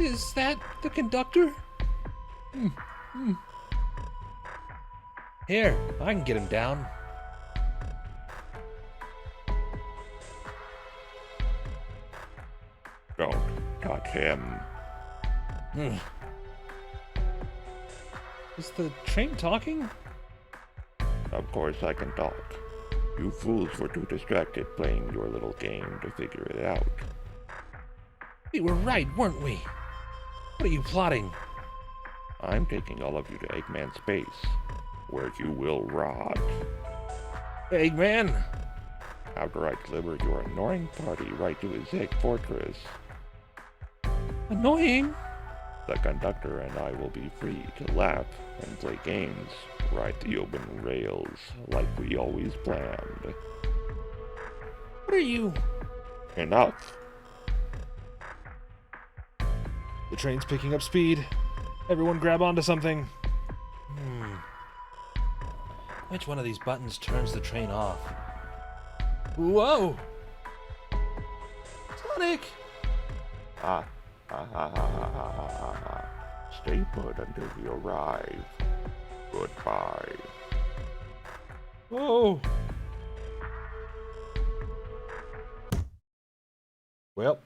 Is that the conductor? Here, I can get him down. Don't touch him. Is the train talking? Of course I can talk. You fools were too distracted playing your little game to figure it out. We were right, weren't we? What are you plotting? I'm taking all of you to Eggman Space, where you will rot. Eggman? After I deliver your annoying party right to his egg fortress, Annoying? the conductor and I will be free to laugh and play games, ride the open rails like we always planned. What are you? Enough! The train's picking up speed. Everyone grab onto something. Which one of these buttons turns the train off? Whoa! Sonic! Ha ha ha ha ha ha ha ha. Stay put until we arrive. Goodbye. Oh. Well.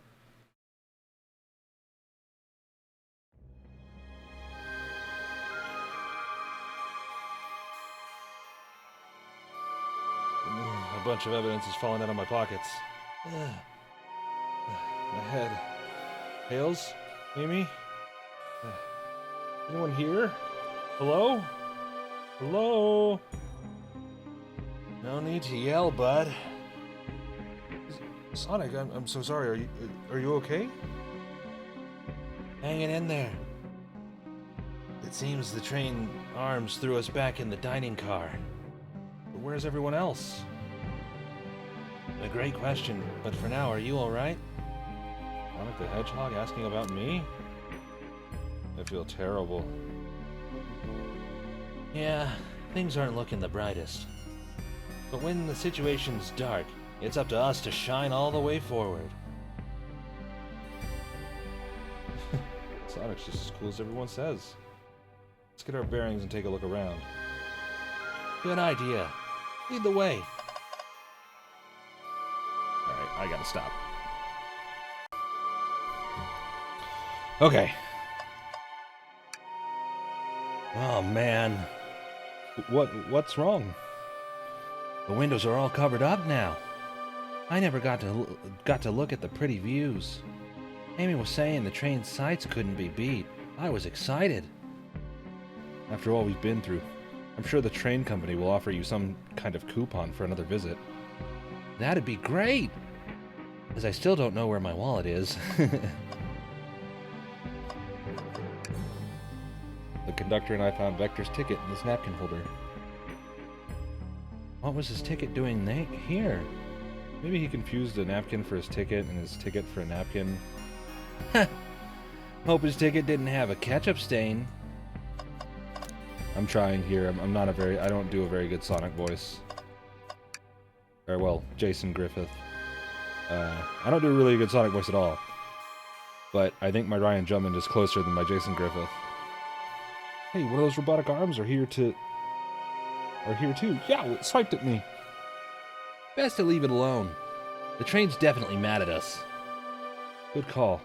A bunch of evidence is falling out of my pockets. My head. Tails? Amy? Anyone here? Hello? Hello? No need to yell, bud. Sonic, I'm so sorry. Are you okay? Hanging in there. It seems the train arms threw us back in the dining car. But where's everyone else? A great question, but for now, are you alright? Sonic the Hedgehog asking about me? I feel terrible. Yeah, things aren't looking the brightest. But when the situation's dark, it's up to us to shine all the way forward. Sonic's just as cool as everyone says. Let's get our bearings and take a look around. Good idea. Lead the way. Alright, I gotta stop. Okay. Oh man, What's wrong? the windows are all covered up now. I never got to look at the pretty views. Amy was saying the train's sights couldn't be beat. I was excited. After all we've been through, I'm sure the train company will offer you some kind of coupon for another visit. That'd be great! As I still don't know where my wallet is. The conductor and I found Vector's ticket in his napkin holder. What was his ticket doing here? Maybe he confused a napkin for his ticket and his ticket for a napkin. Hope his ticket didn't have a ketchup stain. I'm trying here. I don't do a very good Sonic voice. Or, well, Jason Griffith. I don't do a really good Sonic voice at all. But I think my Ryan Drummond is closer than my Jason Griffith. Hey, one of those robotic arms are here too. Yeah, it swiped at me. Best to leave it alone. The train's definitely mad at us. Good call.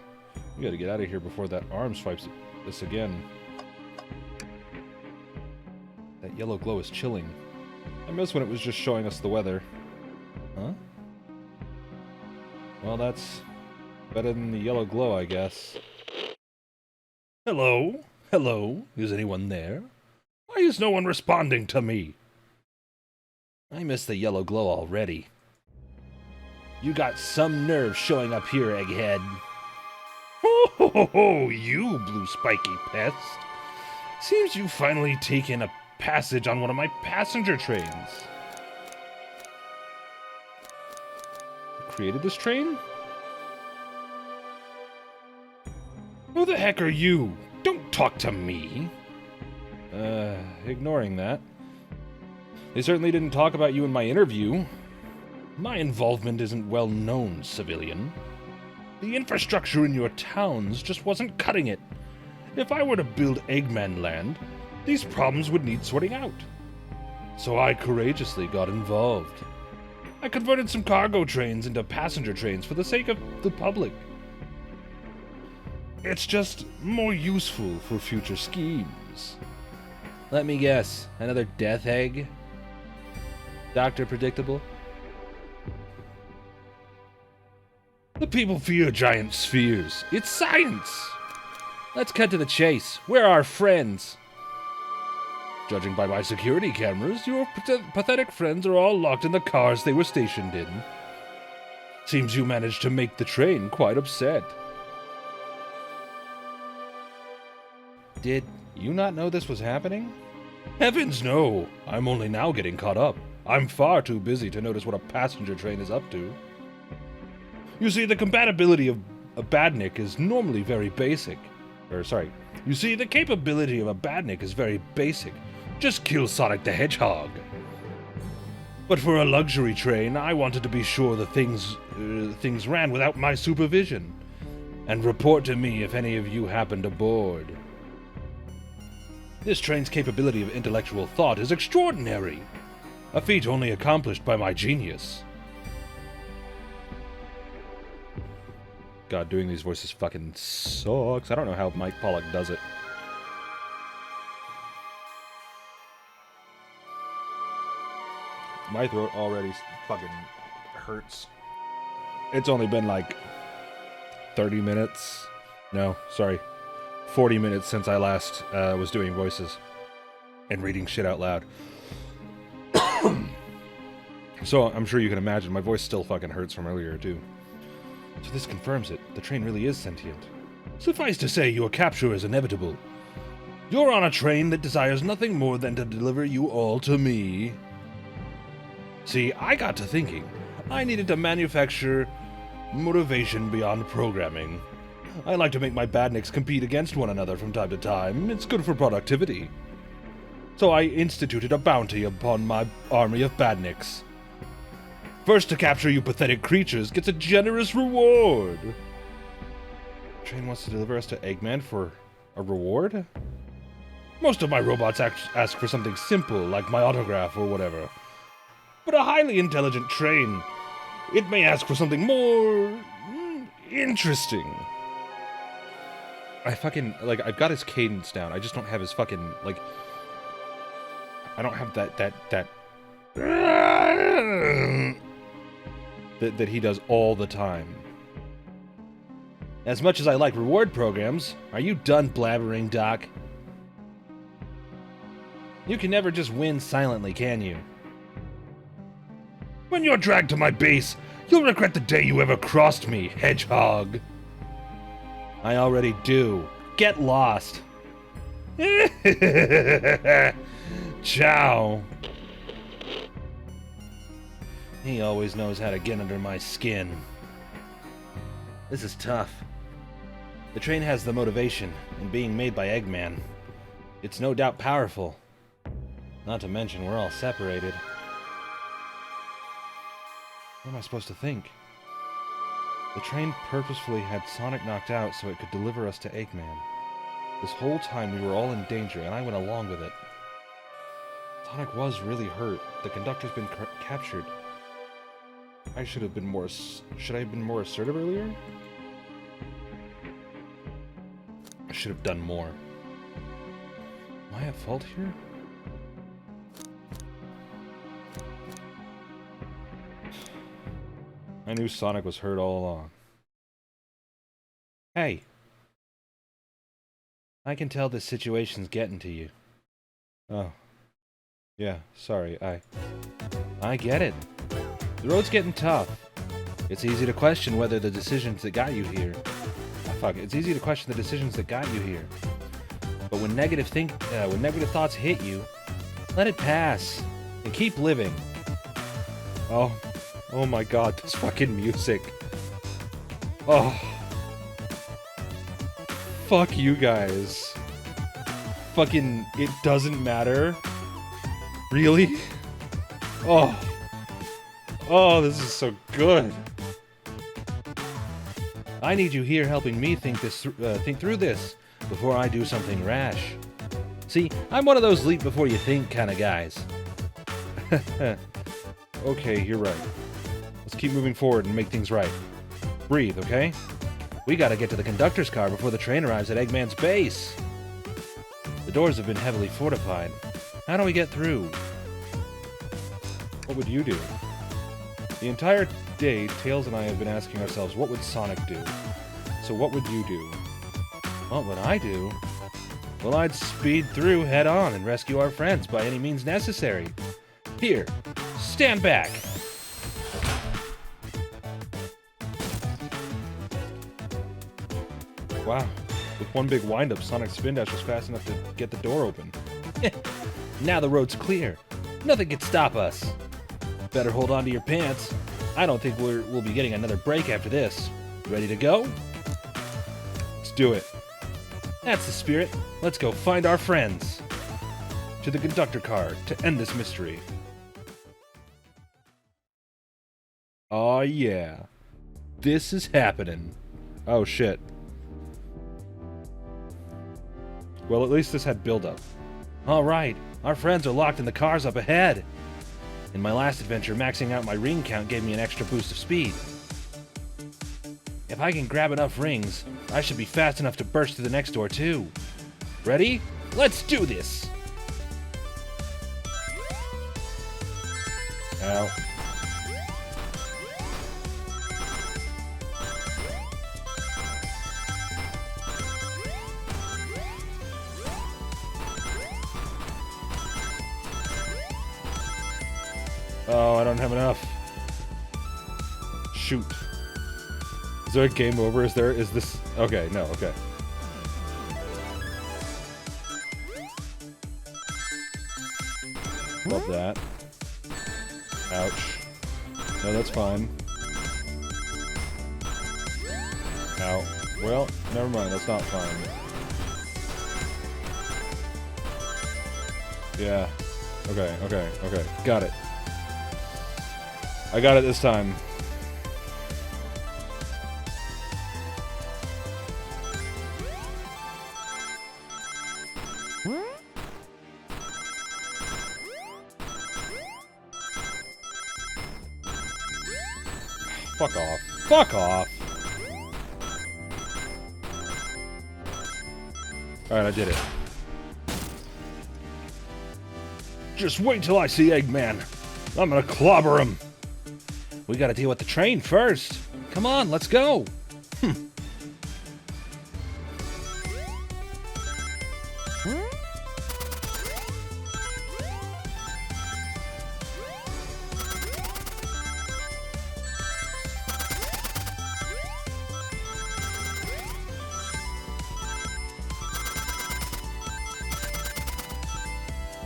We gotta get out of here before that arm swipes at us again. That yellow glow is chilling. I miss when it was just showing us the weather. Huh? Well, that's better than the yellow glow, I guess. Hello? Hello? Is anyone there? Why is no one responding to me? I miss the yellow glow already. You got some nerve showing up here, Egghead. Ho ho ho ho, you blue spiky pest. Seems you've finally taken a passage on one of my passenger trains. You created this train? Who the heck are you? Don't talk to me. Ignoring that. They certainly didn't talk about you in my interview. My involvement isn't well known, civilian. The infrastructure in your towns just wasn't cutting it. If I were to build Eggman Land, these problems would need sorting out. So I courageously got involved. I converted some cargo trains into passenger trains for the sake of the public. It's just more useful for future schemes. Let me guess, another death egg? Dr. Predictable? The people fear giant spheres. It's science! Let's cut to the chase. Where are our friends? Judging by my security cameras, your pathetic friends are all locked in the cars they were stationed in. Seems you managed to make the train quite upset. Did you not know this was happening? Heavens no! I'm only now getting caught up. I'm far too busy to notice what a passenger train is up to. You see, the compatibility of a badnik is normally very basic. You see, the capability of a badnik is very basic. Just kill Sonic the Hedgehog. But for a luxury train, I wanted to be sure the things ran without my supervision. And report to me if any of you happened aboard. This train's capability of intellectual thought is extraordinary. A feat only accomplished by my genius. God, doing these voices fucking sucks. I don't know how Mike Pollock does it. My throat already fucking hurts. It's only been like 30 minutes. No, sorry. 40 minutes since I last was doing voices and reading shit out loud. So I'm sure you can imagine my voice still fucking hurts from earlier too. So this confirms it. The train really is sentient. Suffice to say, your capture is inevitable. You're on a train that desires nothing more than to deliver you all to me. See, I got to thinking. I needed to manufacture motivation beyond programming. I like to make my badniks compete against one another from time to time. It's good for productivity. So I instituted a bounty upon my army of badniks. First to capture you pathetic creatures gets a generous reward. The train wants to deliver us to Eggman for a reward? Most of my robots ask for something simple, like my autograph or whatever. But a highly intelligent train, it may ask for something more interesting. I fucking, like, I've got his cadence down. I just don't have his fucking, like, I don't have that he does all the time. As much as I like reward programs, are you done blabbering, Doc? You can never just win silently, can you? When you're dragged to my base, you'll regret the day you ever crossed me, Hedgehog. I already do. Get lost. Ciao. He always knows how to get under my skin. This is tough. The train has the motivation, and being made by Eggman. It's no doubt powerful. Not to mention, we're all separated. What am I supposed to think? The train purposefully had Sonic knocked out so it could deliver us to Eggman. This whole time we were all in danger, and I went along with it. Sonic was really hurt. The conductor's been captured. I should have been more... Should I have been more assertive earlier? I should have done more. Am I at fault here? I knew Sonic was hurt all along. Hey. I can tell this situation's getting to you. Oh. Yeah, sorry, I get it. The road's getting tough. It's easy to question whether the decisions that got you here... It's easy to question the decisions that got you here. But when negative thoughts hit you, let it pass and keep living. Oh my god, this fucking music. Oh. Fuck you guys. Fucking, it doesn't matter. Really? Oh. Oh, this is so good. I need you here helping me think through this before I do something rash. See, I'm one of those leap before you think kind of guys. Okay, you're right. Let's keep moving forward and make things right. Breathe, okay? We gotta get to the conductor's car before the train arrives at Eggman's base. The doors have been heavily fortified. How do we get through? What would you do? The entire day, Tails and I have been asking ourselves, what would Sonic do? So what would you do? What would I do? Well, I'd speed through head on and rescue our friends by any means necessary. Here, stand back. Wow. With one big wind-up, Sonic's spin dash was fast enough to get the door open. Now the road's clear. Nothing can stop us. Better hold on to your pants. I don't think we'll be getting another break after this. Ready to go? Let's do it. That's the spirit. Let's go find our friends. To the conductor car to end this mystery. Oh yeah. This is happening. Oh shit. Well, at least this had build-up. Alright, our friends are locked in the cars up ahead. In my last adventure, maxing out my ring count gave me an extra boost of speed. If I can grab enough rings, I should be fast enough to burst through the next door too. Ready? Let's do this! Ow. Oh, I don't have enough. Shoot. Is there a game over? Is this... Okay, no, okay. Love that. Ouch. No, that's fine. Ow. Well, never mind, that's not fine. Yeah. Okay, okay, okay. Got it. I got it this time. Fuck off. Fuck off! Alright, I did it. Just wait till I see Eggman. I'm gonna clobber him. We gotta deal with the train first. Come on, let's go.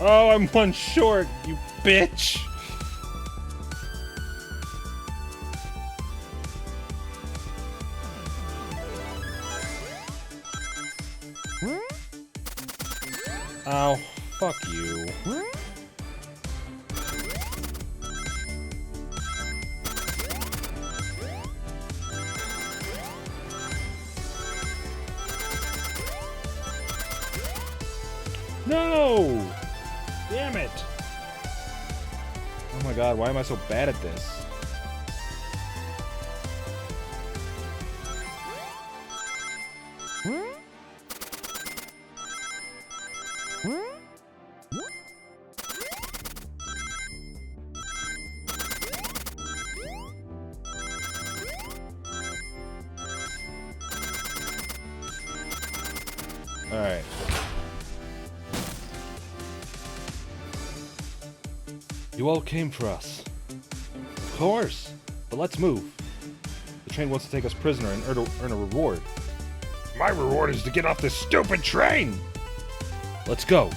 Oh, I'm one short, you bitch! Ow, fuck you. No! Damn it! Oh my god, why am I so bad at this? Alright. You all came for us. Of course. But let's move. The train wants to take us prisoner and earn a reward. My reward is to get off this stupid train! Let's go.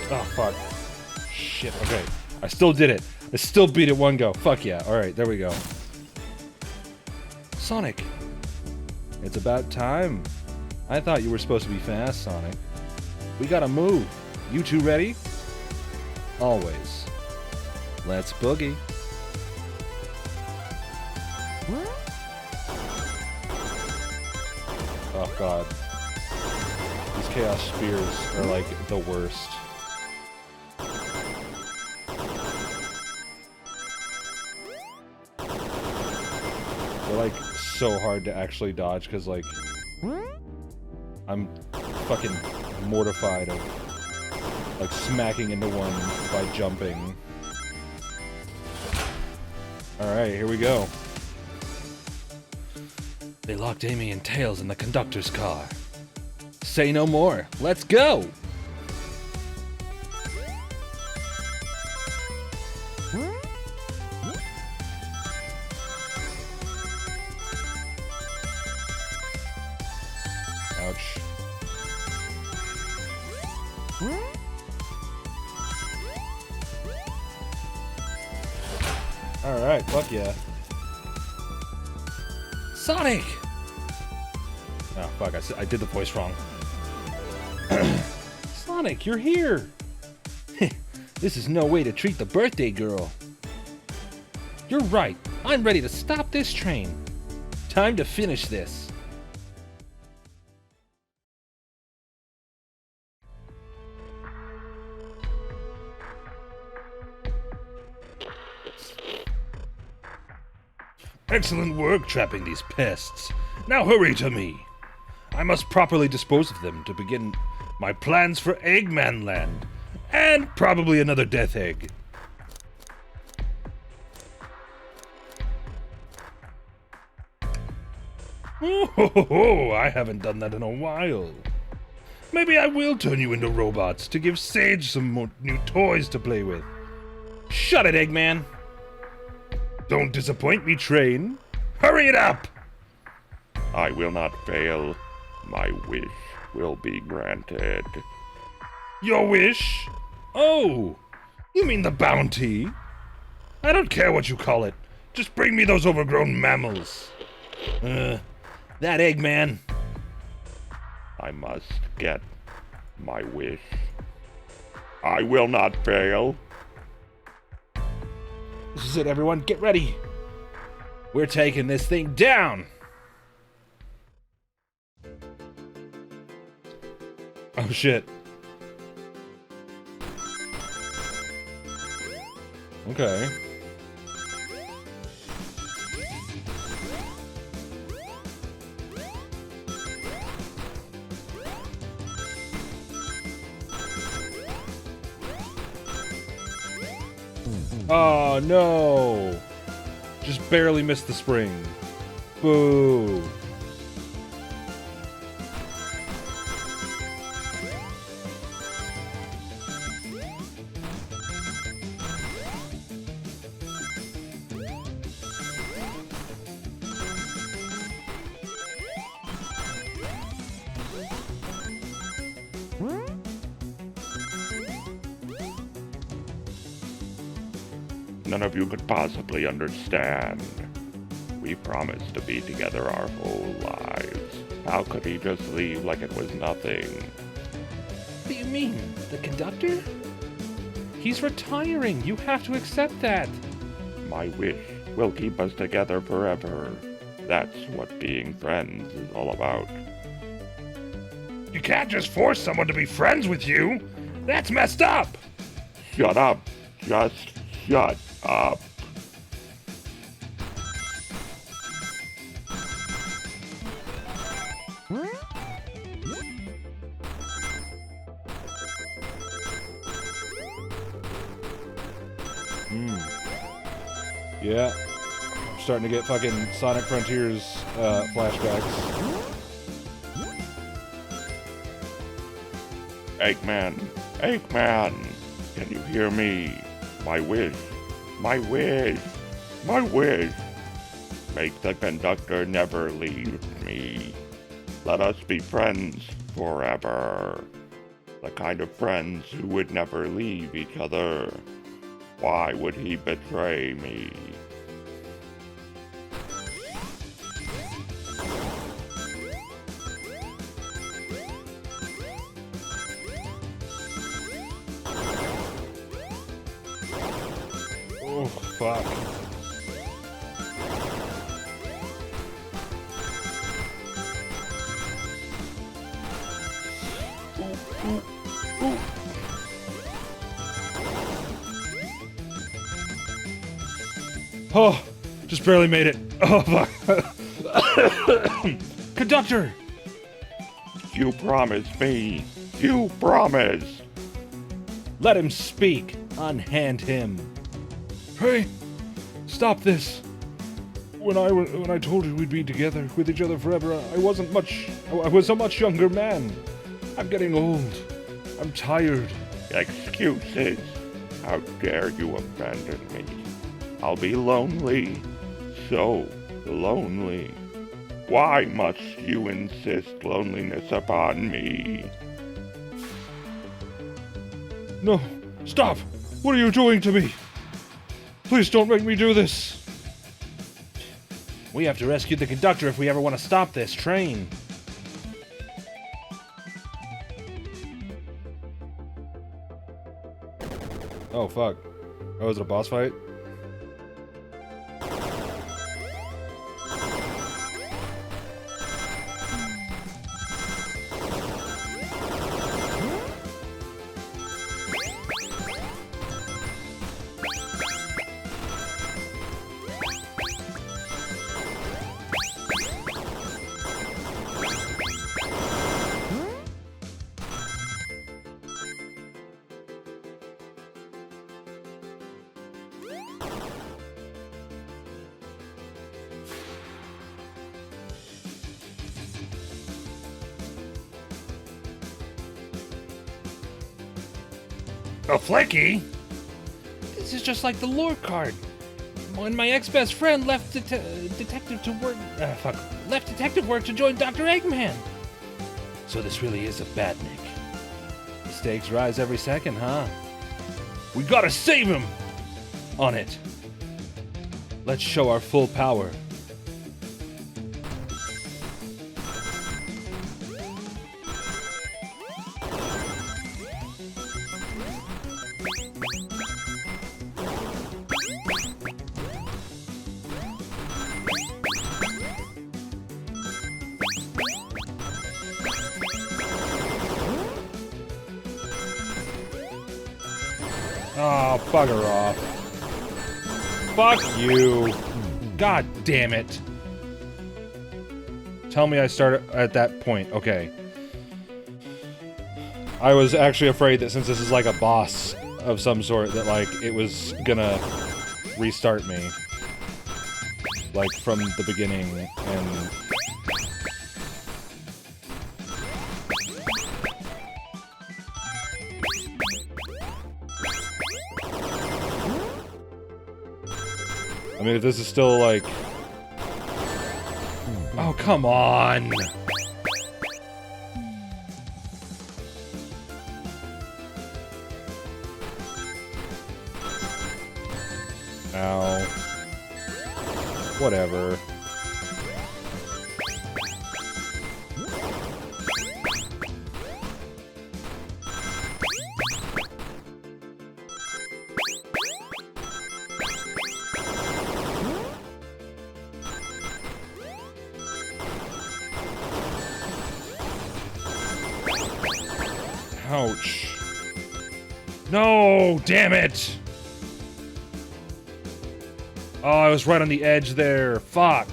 Oh, fuck. Shit, okay. I still did it. I still beat it one go. Fuck yeah. Alright, there we go. Sonic. It's about time. I thought you were supposed to be fast, Sonic. We gotta move. You two ready? Always. Let's boogie. Oh god. These Chaos Spears are like the worst. They're like so hard to actually dodge because like I'm fucking mortified of like smacking into one by jumping. Alright, here we go. They locked Amy and Tails in the conductor's car. Say no more. Let's go! Ouch. Alright, fuck yeah. Sonic! Oh, fuck, I did the voice wrong. Sonic, you're here! This is no way to treat the birthday girl. You're right. I'm ready to stop this train. Time to finish this. Excellent work trapping these pests. Now hurry to me. I must properly dispose of them to begin my plans for Eggman Land. And probably another death egg. Oh, I haven't done that in a while. Maybe I will turn you into robots to give Sage some more new toys to play with. Shut it, Eggman. Don't disappoint me, train. Hurry it up! I will not fail. My wish will be granted. Your wish? Oh, you mean the bounty? I don't care what you call it. Just bring me those overgrown mammals. That Eggman. I must get my wish. I will not fail. This is it, everyone. Get ready. We're taking this thing down. Oh shit. Okay. Oh no! Just barely missed the spring. Boo! None of you could possibly understand. We promised to be together our whole lives. How could he just leave like it was nothing? What do you mean? The conductor? He's retiring. You have to accept that. My wish will keep us together forever. That's what being friends is all about. You can't just force someone to be friends with you. That's messed up. Shut up! Just shut up! Yeah. I'm starting to get fucking Sonic Frontiers flashbacks. Eggman! Eggman! Can you hear me? My wish! My wish! My wish! Make the conductor never leave me. Let us be friends forever. The kind of friends who would never leave each other. Why would he betray me? Oh, fuck. Oh, just barely made it. Oh, fuck. Conductor! You promised me. You promised. Let him speak. Unhand him. Hey, stop this. When I told you we'd be together with each other forever, I was a much younger man. I'm getting old. I'm tired. Excuses. How dare you abandon me? I'll be lonely. So lonely. Why must you insist loneliness upon me? No! Stop! What are you doing to me? Please don't make me do this! We have to rescue the conductor if we ever want to stop this train. Oh, fuck. Oh, is it a boss fight? A flicky? This is just like the lore card. When my ex-best friend left detective work to join Dr. Eggman. So this really is a badnik. The stakes rise every second, huh? We gotta save him! On it. Let's show our full power. Oh, bugger off. Fuck you. God damn it. Tell me I start at that point. Okay. I was actually afraid that since this is like a boss of some sort, that like it was gonna restart me. Like from the beginning and... I mean, if this is still like... Oh, come on. Ow. Whatever. Ouch. No, damn it. Oh, I was right on the edge there. Fuck.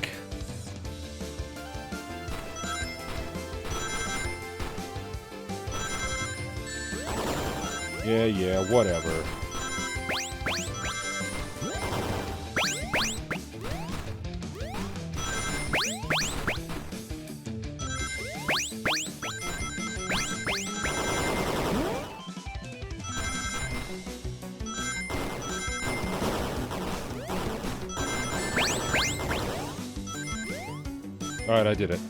Yeah, whatever. Alright, I did it.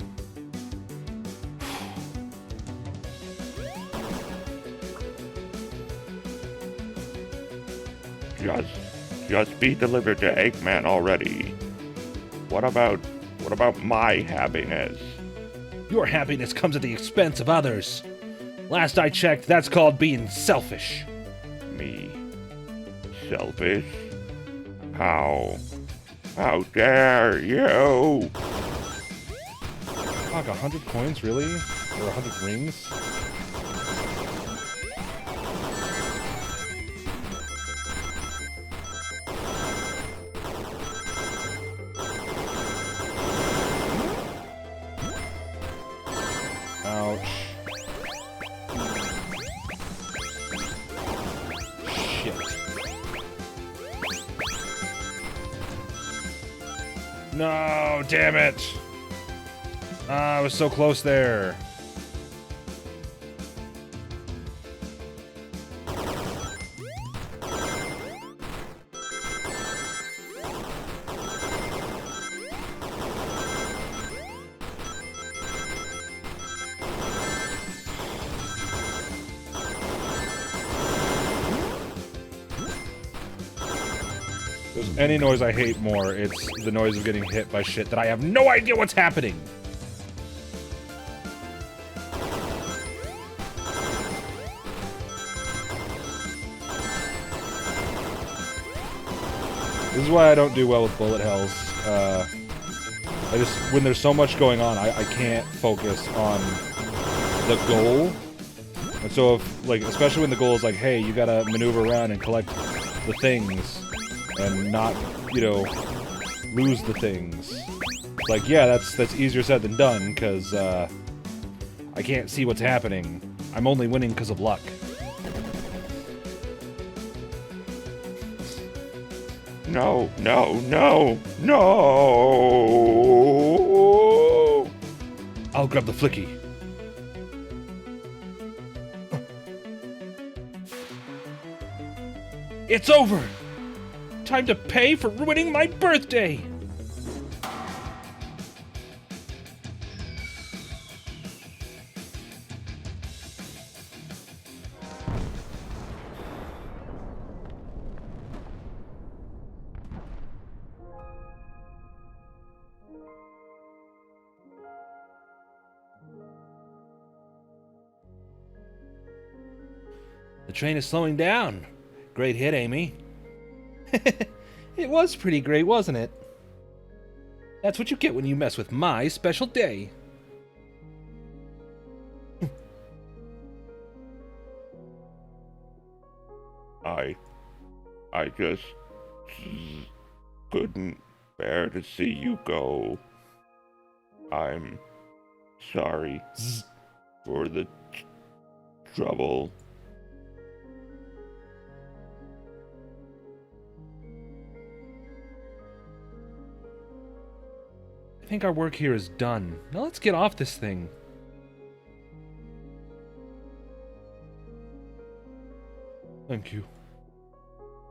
Just be delivered to Eggman already. What about my happiness? Your happiness comes at the expense of others. Last I checked, that's called being selfish. Me? Selfish? How? How dare you? Fuck, 100 coins, really? Or 100 rings? Ouch. Shit. No, damn it. Ah, I was so close there. there's any noise I hate more, it's the noise of getting hit by shit that I have no idea what's happening. This is why I don't do well with bullet hells. When there's so much going on, I can't focus on the goal. And so if, like, especially when the goal is like, hey, you gotta maneuver around and collect the things, and not, you know, lose the things. It's like, yeah, that's easier said than done, because, I can't see what's happening. I'm only winning because of luck. No, no, no, no! I'll grab the flicky. It's over! Time to pay for ruining my birthday! The train is slowing down. Great hit, Amy. It was pretty great, wasn't it? That's what you get when you mess with my special day. I just couldn't bear to see you go. I'm sorry for the trouble. I think our work here is done. Now let's get off this thing. Thank you.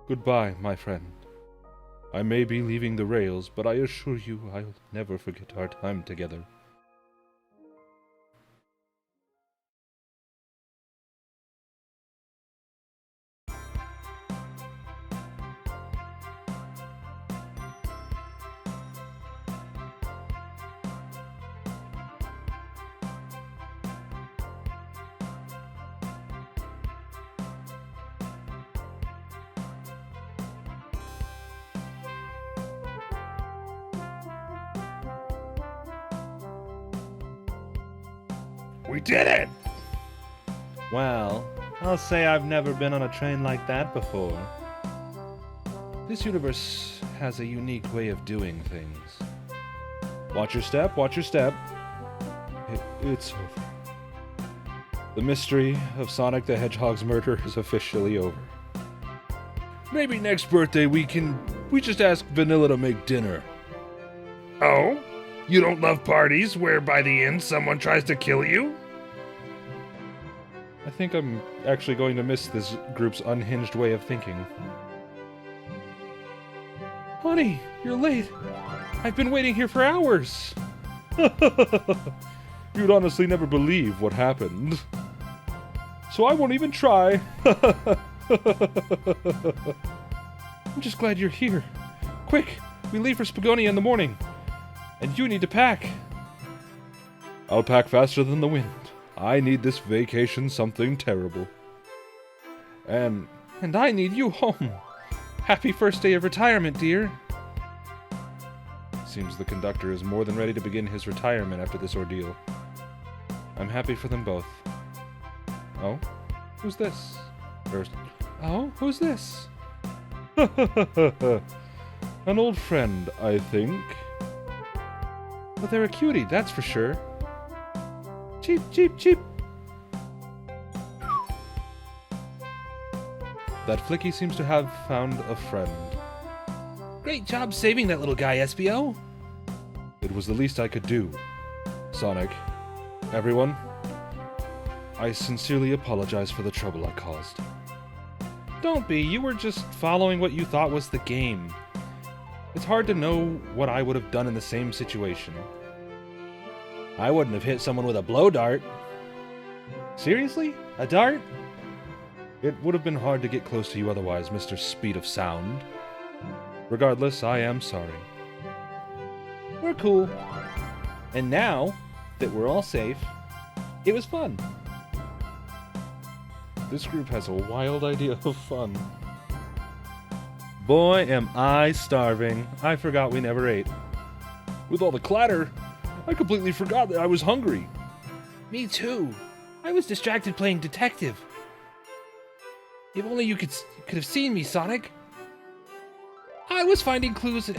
Goodbye, my friend. I may be leaving the rails, but I assure you I'll never forget our time together. We did it! Well, I'll say I've never been on a train like that before. This universe has a unique way of doing things. Watch your step, watch your step. It's over. The mystery of Sonic the Hedgehog's murder is officially over. Maybe next birthday we just ask Vanilla to make dinner. Oh? You don't love parties where by the end someone tries to kill you? I think I'm actually going to miss this group's unhinged way of thinking. Honey, you're late. I've been waiting here for hours. You'd honestly never believe what happened. So I won't even try. I'm just glad you're here. Quick, we leave for Spagonia in the morning. And you need to pack. I'll pack faster than the wind. I need this vacation something terrible. And I need you home. Happy first day of retirement, dear. Seems the conductor is more than ready to begin his retirement after this ordeal. I'm happy for them both. Oh? Who's this? Oh? Who's this? An old friend, I think. But they're a cutie, that's for sure. Cheep, cheep, cheep. That Flicky seems to have found a friend. Great job saving that little guy, SBO. It was the least I could do. Sonic, everyone, I sincerely apologize for the trouble I caused. Don't be, you were just following what you thought was the game. It's hard to know what I would have done in the same situation. I wouldn't have hit someone with a blow dart. Seriously? A dart? It would have been hard to get close to you otherwise, Mr. Speed of Sound. Regardless, I am sorry. We're cool. And now that we're all safe, it was fun. This group has a wild idea of fun. Boy, am I starving. I forgot we never ate. With all the clatter, I completely forgot that I was hungry. Me too. I was distracted playing detective. If only you could have seen me, Sonic. I was finding clues and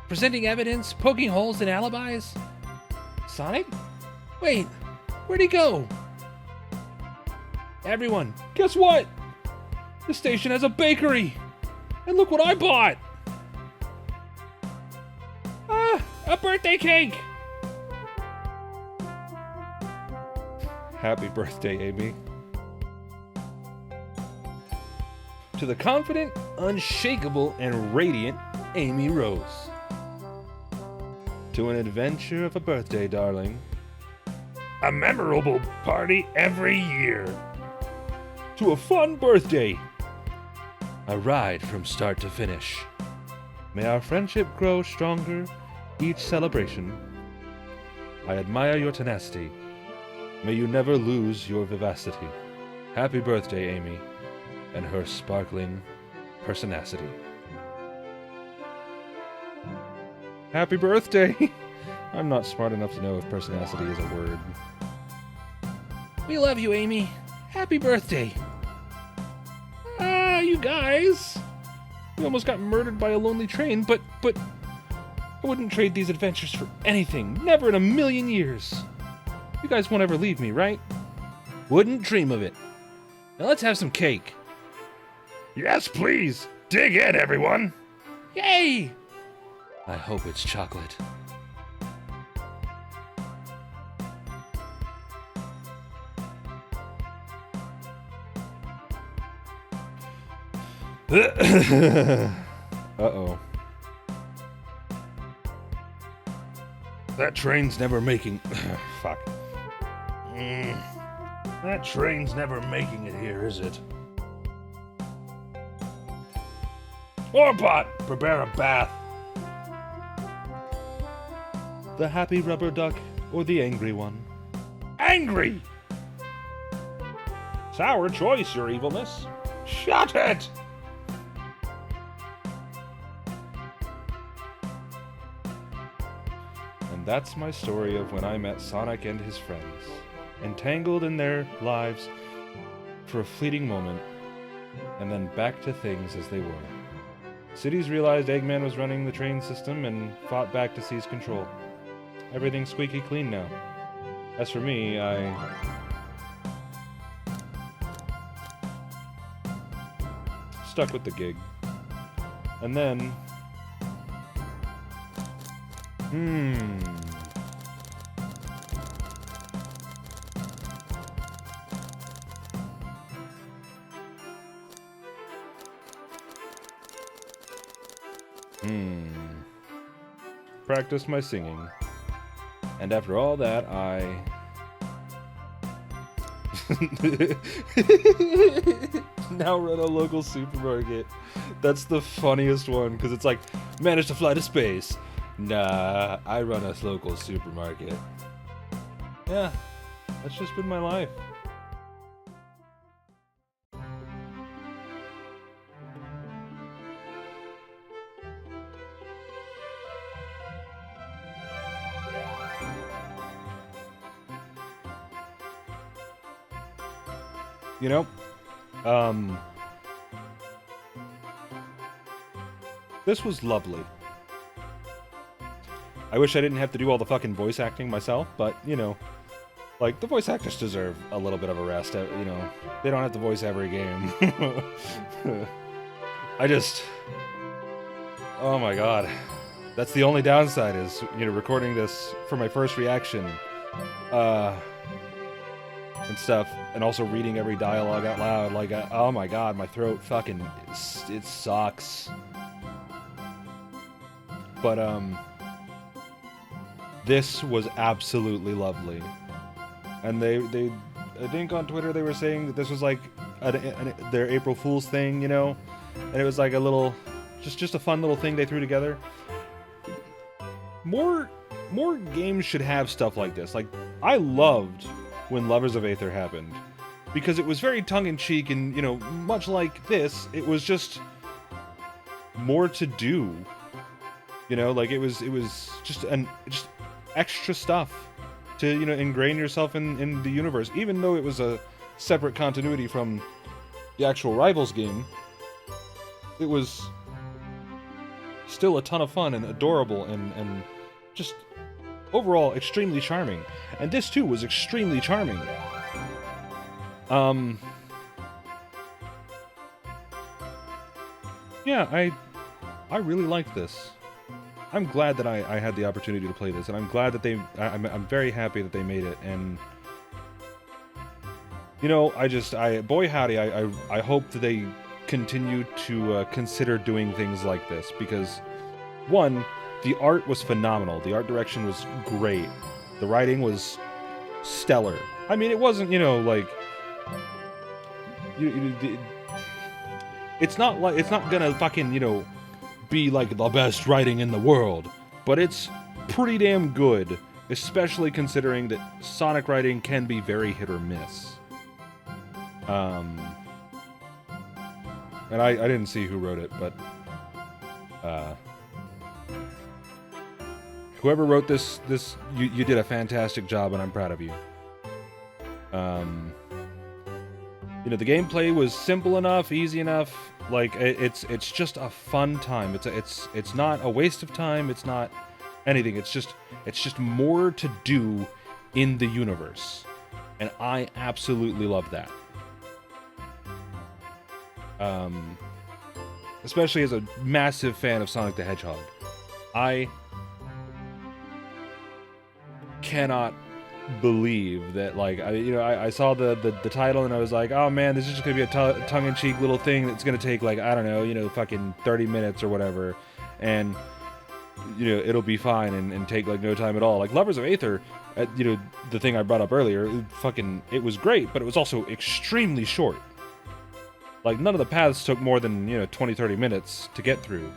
presenting evidence, poking holes in alibis. Sonic? Wait, where'd he go? Everyone, guess what? The station has a bakery! And look what I bought! Ah, a birthday cake! Happy birthday, Amy. To the confident, unshakable, and radiant Amy Rose. To an adventure of a birthday, darling. A memorable party every year. To a fun birthday. A ride from start to finish. May our friendship grow stronger each celebration. I admire your tenacity. May you never lose your vivacity. Happy birthday, Amy, and her sparkling personacity. Happy birthday! I'm not smart enough to know if personacity is a word. We love you, Amy. Happy birthday. You guys! We almost got murdered by a lonely train, but I wouldn't trade these adventures for anything. Never in a million years. You guys won't ever leave me, right? Wouldn't dream of it. Now let's have some cake. Yes, please. Dig in, everyone. Yay! I hope it's chocolate. Uh-oh. That train's never making... Fuck. That train's never making it here, is it? Orbot, prepare a bath. The happy rubber duck or the angry one? Angry! Sour choice, your evilness. Shut it! And that's my story of when I met Sonic and his friends, entangled in their lives for a fleeting moment, and then back to things as they were. Cities realized Eggman was running the train system and fought back to seize control. Everything's squeaky clean now. As for me, I stuck with the gig. And then... Practiced my singing. And after all that, I... now run a local supermarket. That's the funniest one, because it's like, managed to fly to space. Nah, I run a local supermarket. Yeah, that's just been my life. You know, this was lovely. I wish I didn't have to do all the fucking voice acting myself, but, you know, like, the voice actors deserve a little bit of a rest, you know. They don't have to voice every game. Oh my god. That's the only downside is, you know, recording this for my first reaction, and stuff, and also reading every dialogue out loud, like, oh my god, my throat fucking, it sucks. But, this was absolutely lovely. And they I think on Twitter they were saying that this was like their April Fool's thing, you know? And it was like a little Just a fun little thing they threw together. More games should have stuff like this. Like, I loved when Lovers of Aether happened, because it was very tongue-in-cheek, and, you know, much like this, it was just more to do. You know, like, it was just extra stuff to, you know, ingrain yourself in the universe. Even though it was a separate continuity from the actual Rivals game, it was still a ton of fun and adorable and just overall extremely charming. And this too was extremely charming. Yeah, I really liked this. I'm glad that I had the opportunity to play this, and I'm glad that I'm very happy that they made it. And you know, boy howdy, I hope that they continue to consider doing things like this, because one, the art was phenomenal, the art direction was great, the writing was stellar. I mean, it wasn't, you know, like it's not gonna fucking, you know, be like the best writing in the world, but it's pretty damn good, especially considering that Sonic writing can be very hit or miss. And I didn't see who wrote it, but whoever wrote this you did a fantastic job, and I'm proud of you. You know, the gameplay was simple enough, easy enough. Like, it's just a fun time. It's not a waste of time. It's not anything. It's just more to do in the universe, and I absolutely love that. Especially as a massive fan of Sonic the Hedgehog, I cannot believe that, like, I saw the title and I was like, oh man, this is just gonna be a tongue-in-cheek little thing that's gonna take, like, I don't know, you know, fucking 30 minutes or whatever, and you know, it'll be fine and take like no time at all. Like Lovers of Aether, you know, the thing I brought up earlier, it was great, but it was also extremely short. Like, none of the paths took more than, you know, 20-30 minutes to get through.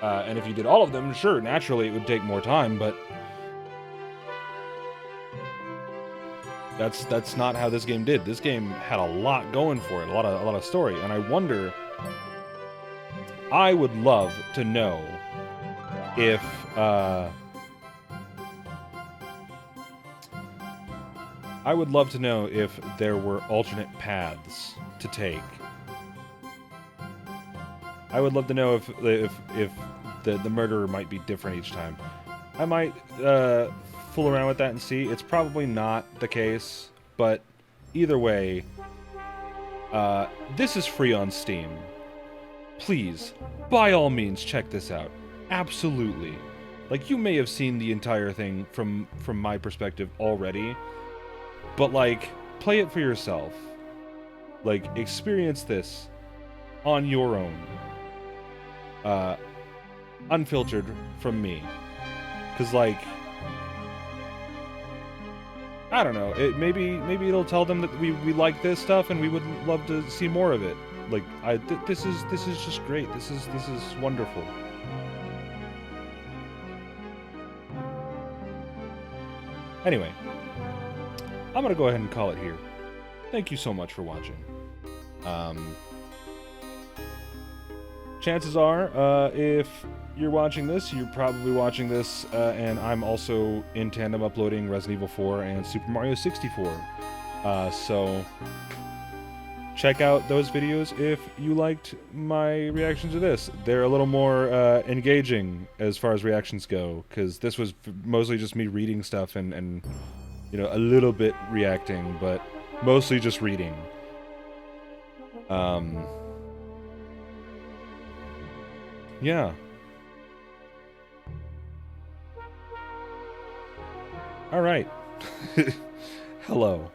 And if you did all of them, sure, naturally it would take more time, but that's not how this game did. This game had a lot going for it, a lot of story, and I wonder, I would love to know if there were alternate paths to take. I would love to know if the murderer might be different each time. I might fool around with that and see. It's probably not the case, but either way, this is free on Steam. Please, by all means, check this out. Absolutely. Like, you may have seen the entire thing from my perspective already, but, like, play it for yourself. Like, experience this on your own. Unfiltered from me. 'Cause, like, I don't know, maybe it'll tell them that we like this stuff and we would love to see more of it. Like, this is just great. This is wonderful. Anyway, I'm gonna go ahead and call it here. Thank you so much for watching. Chances are, if you're watching this, you're probably watching this, and I'm also in tandem uploading Resident Evil 4 and Super Mario 64. So check out those videos if you liked my reaction to this. They're a little more engaging as far as reactions go, because this was mostly just me reading stuff and you know, a little bit reacting, but mostly just reading. Yeah. All right. Hello.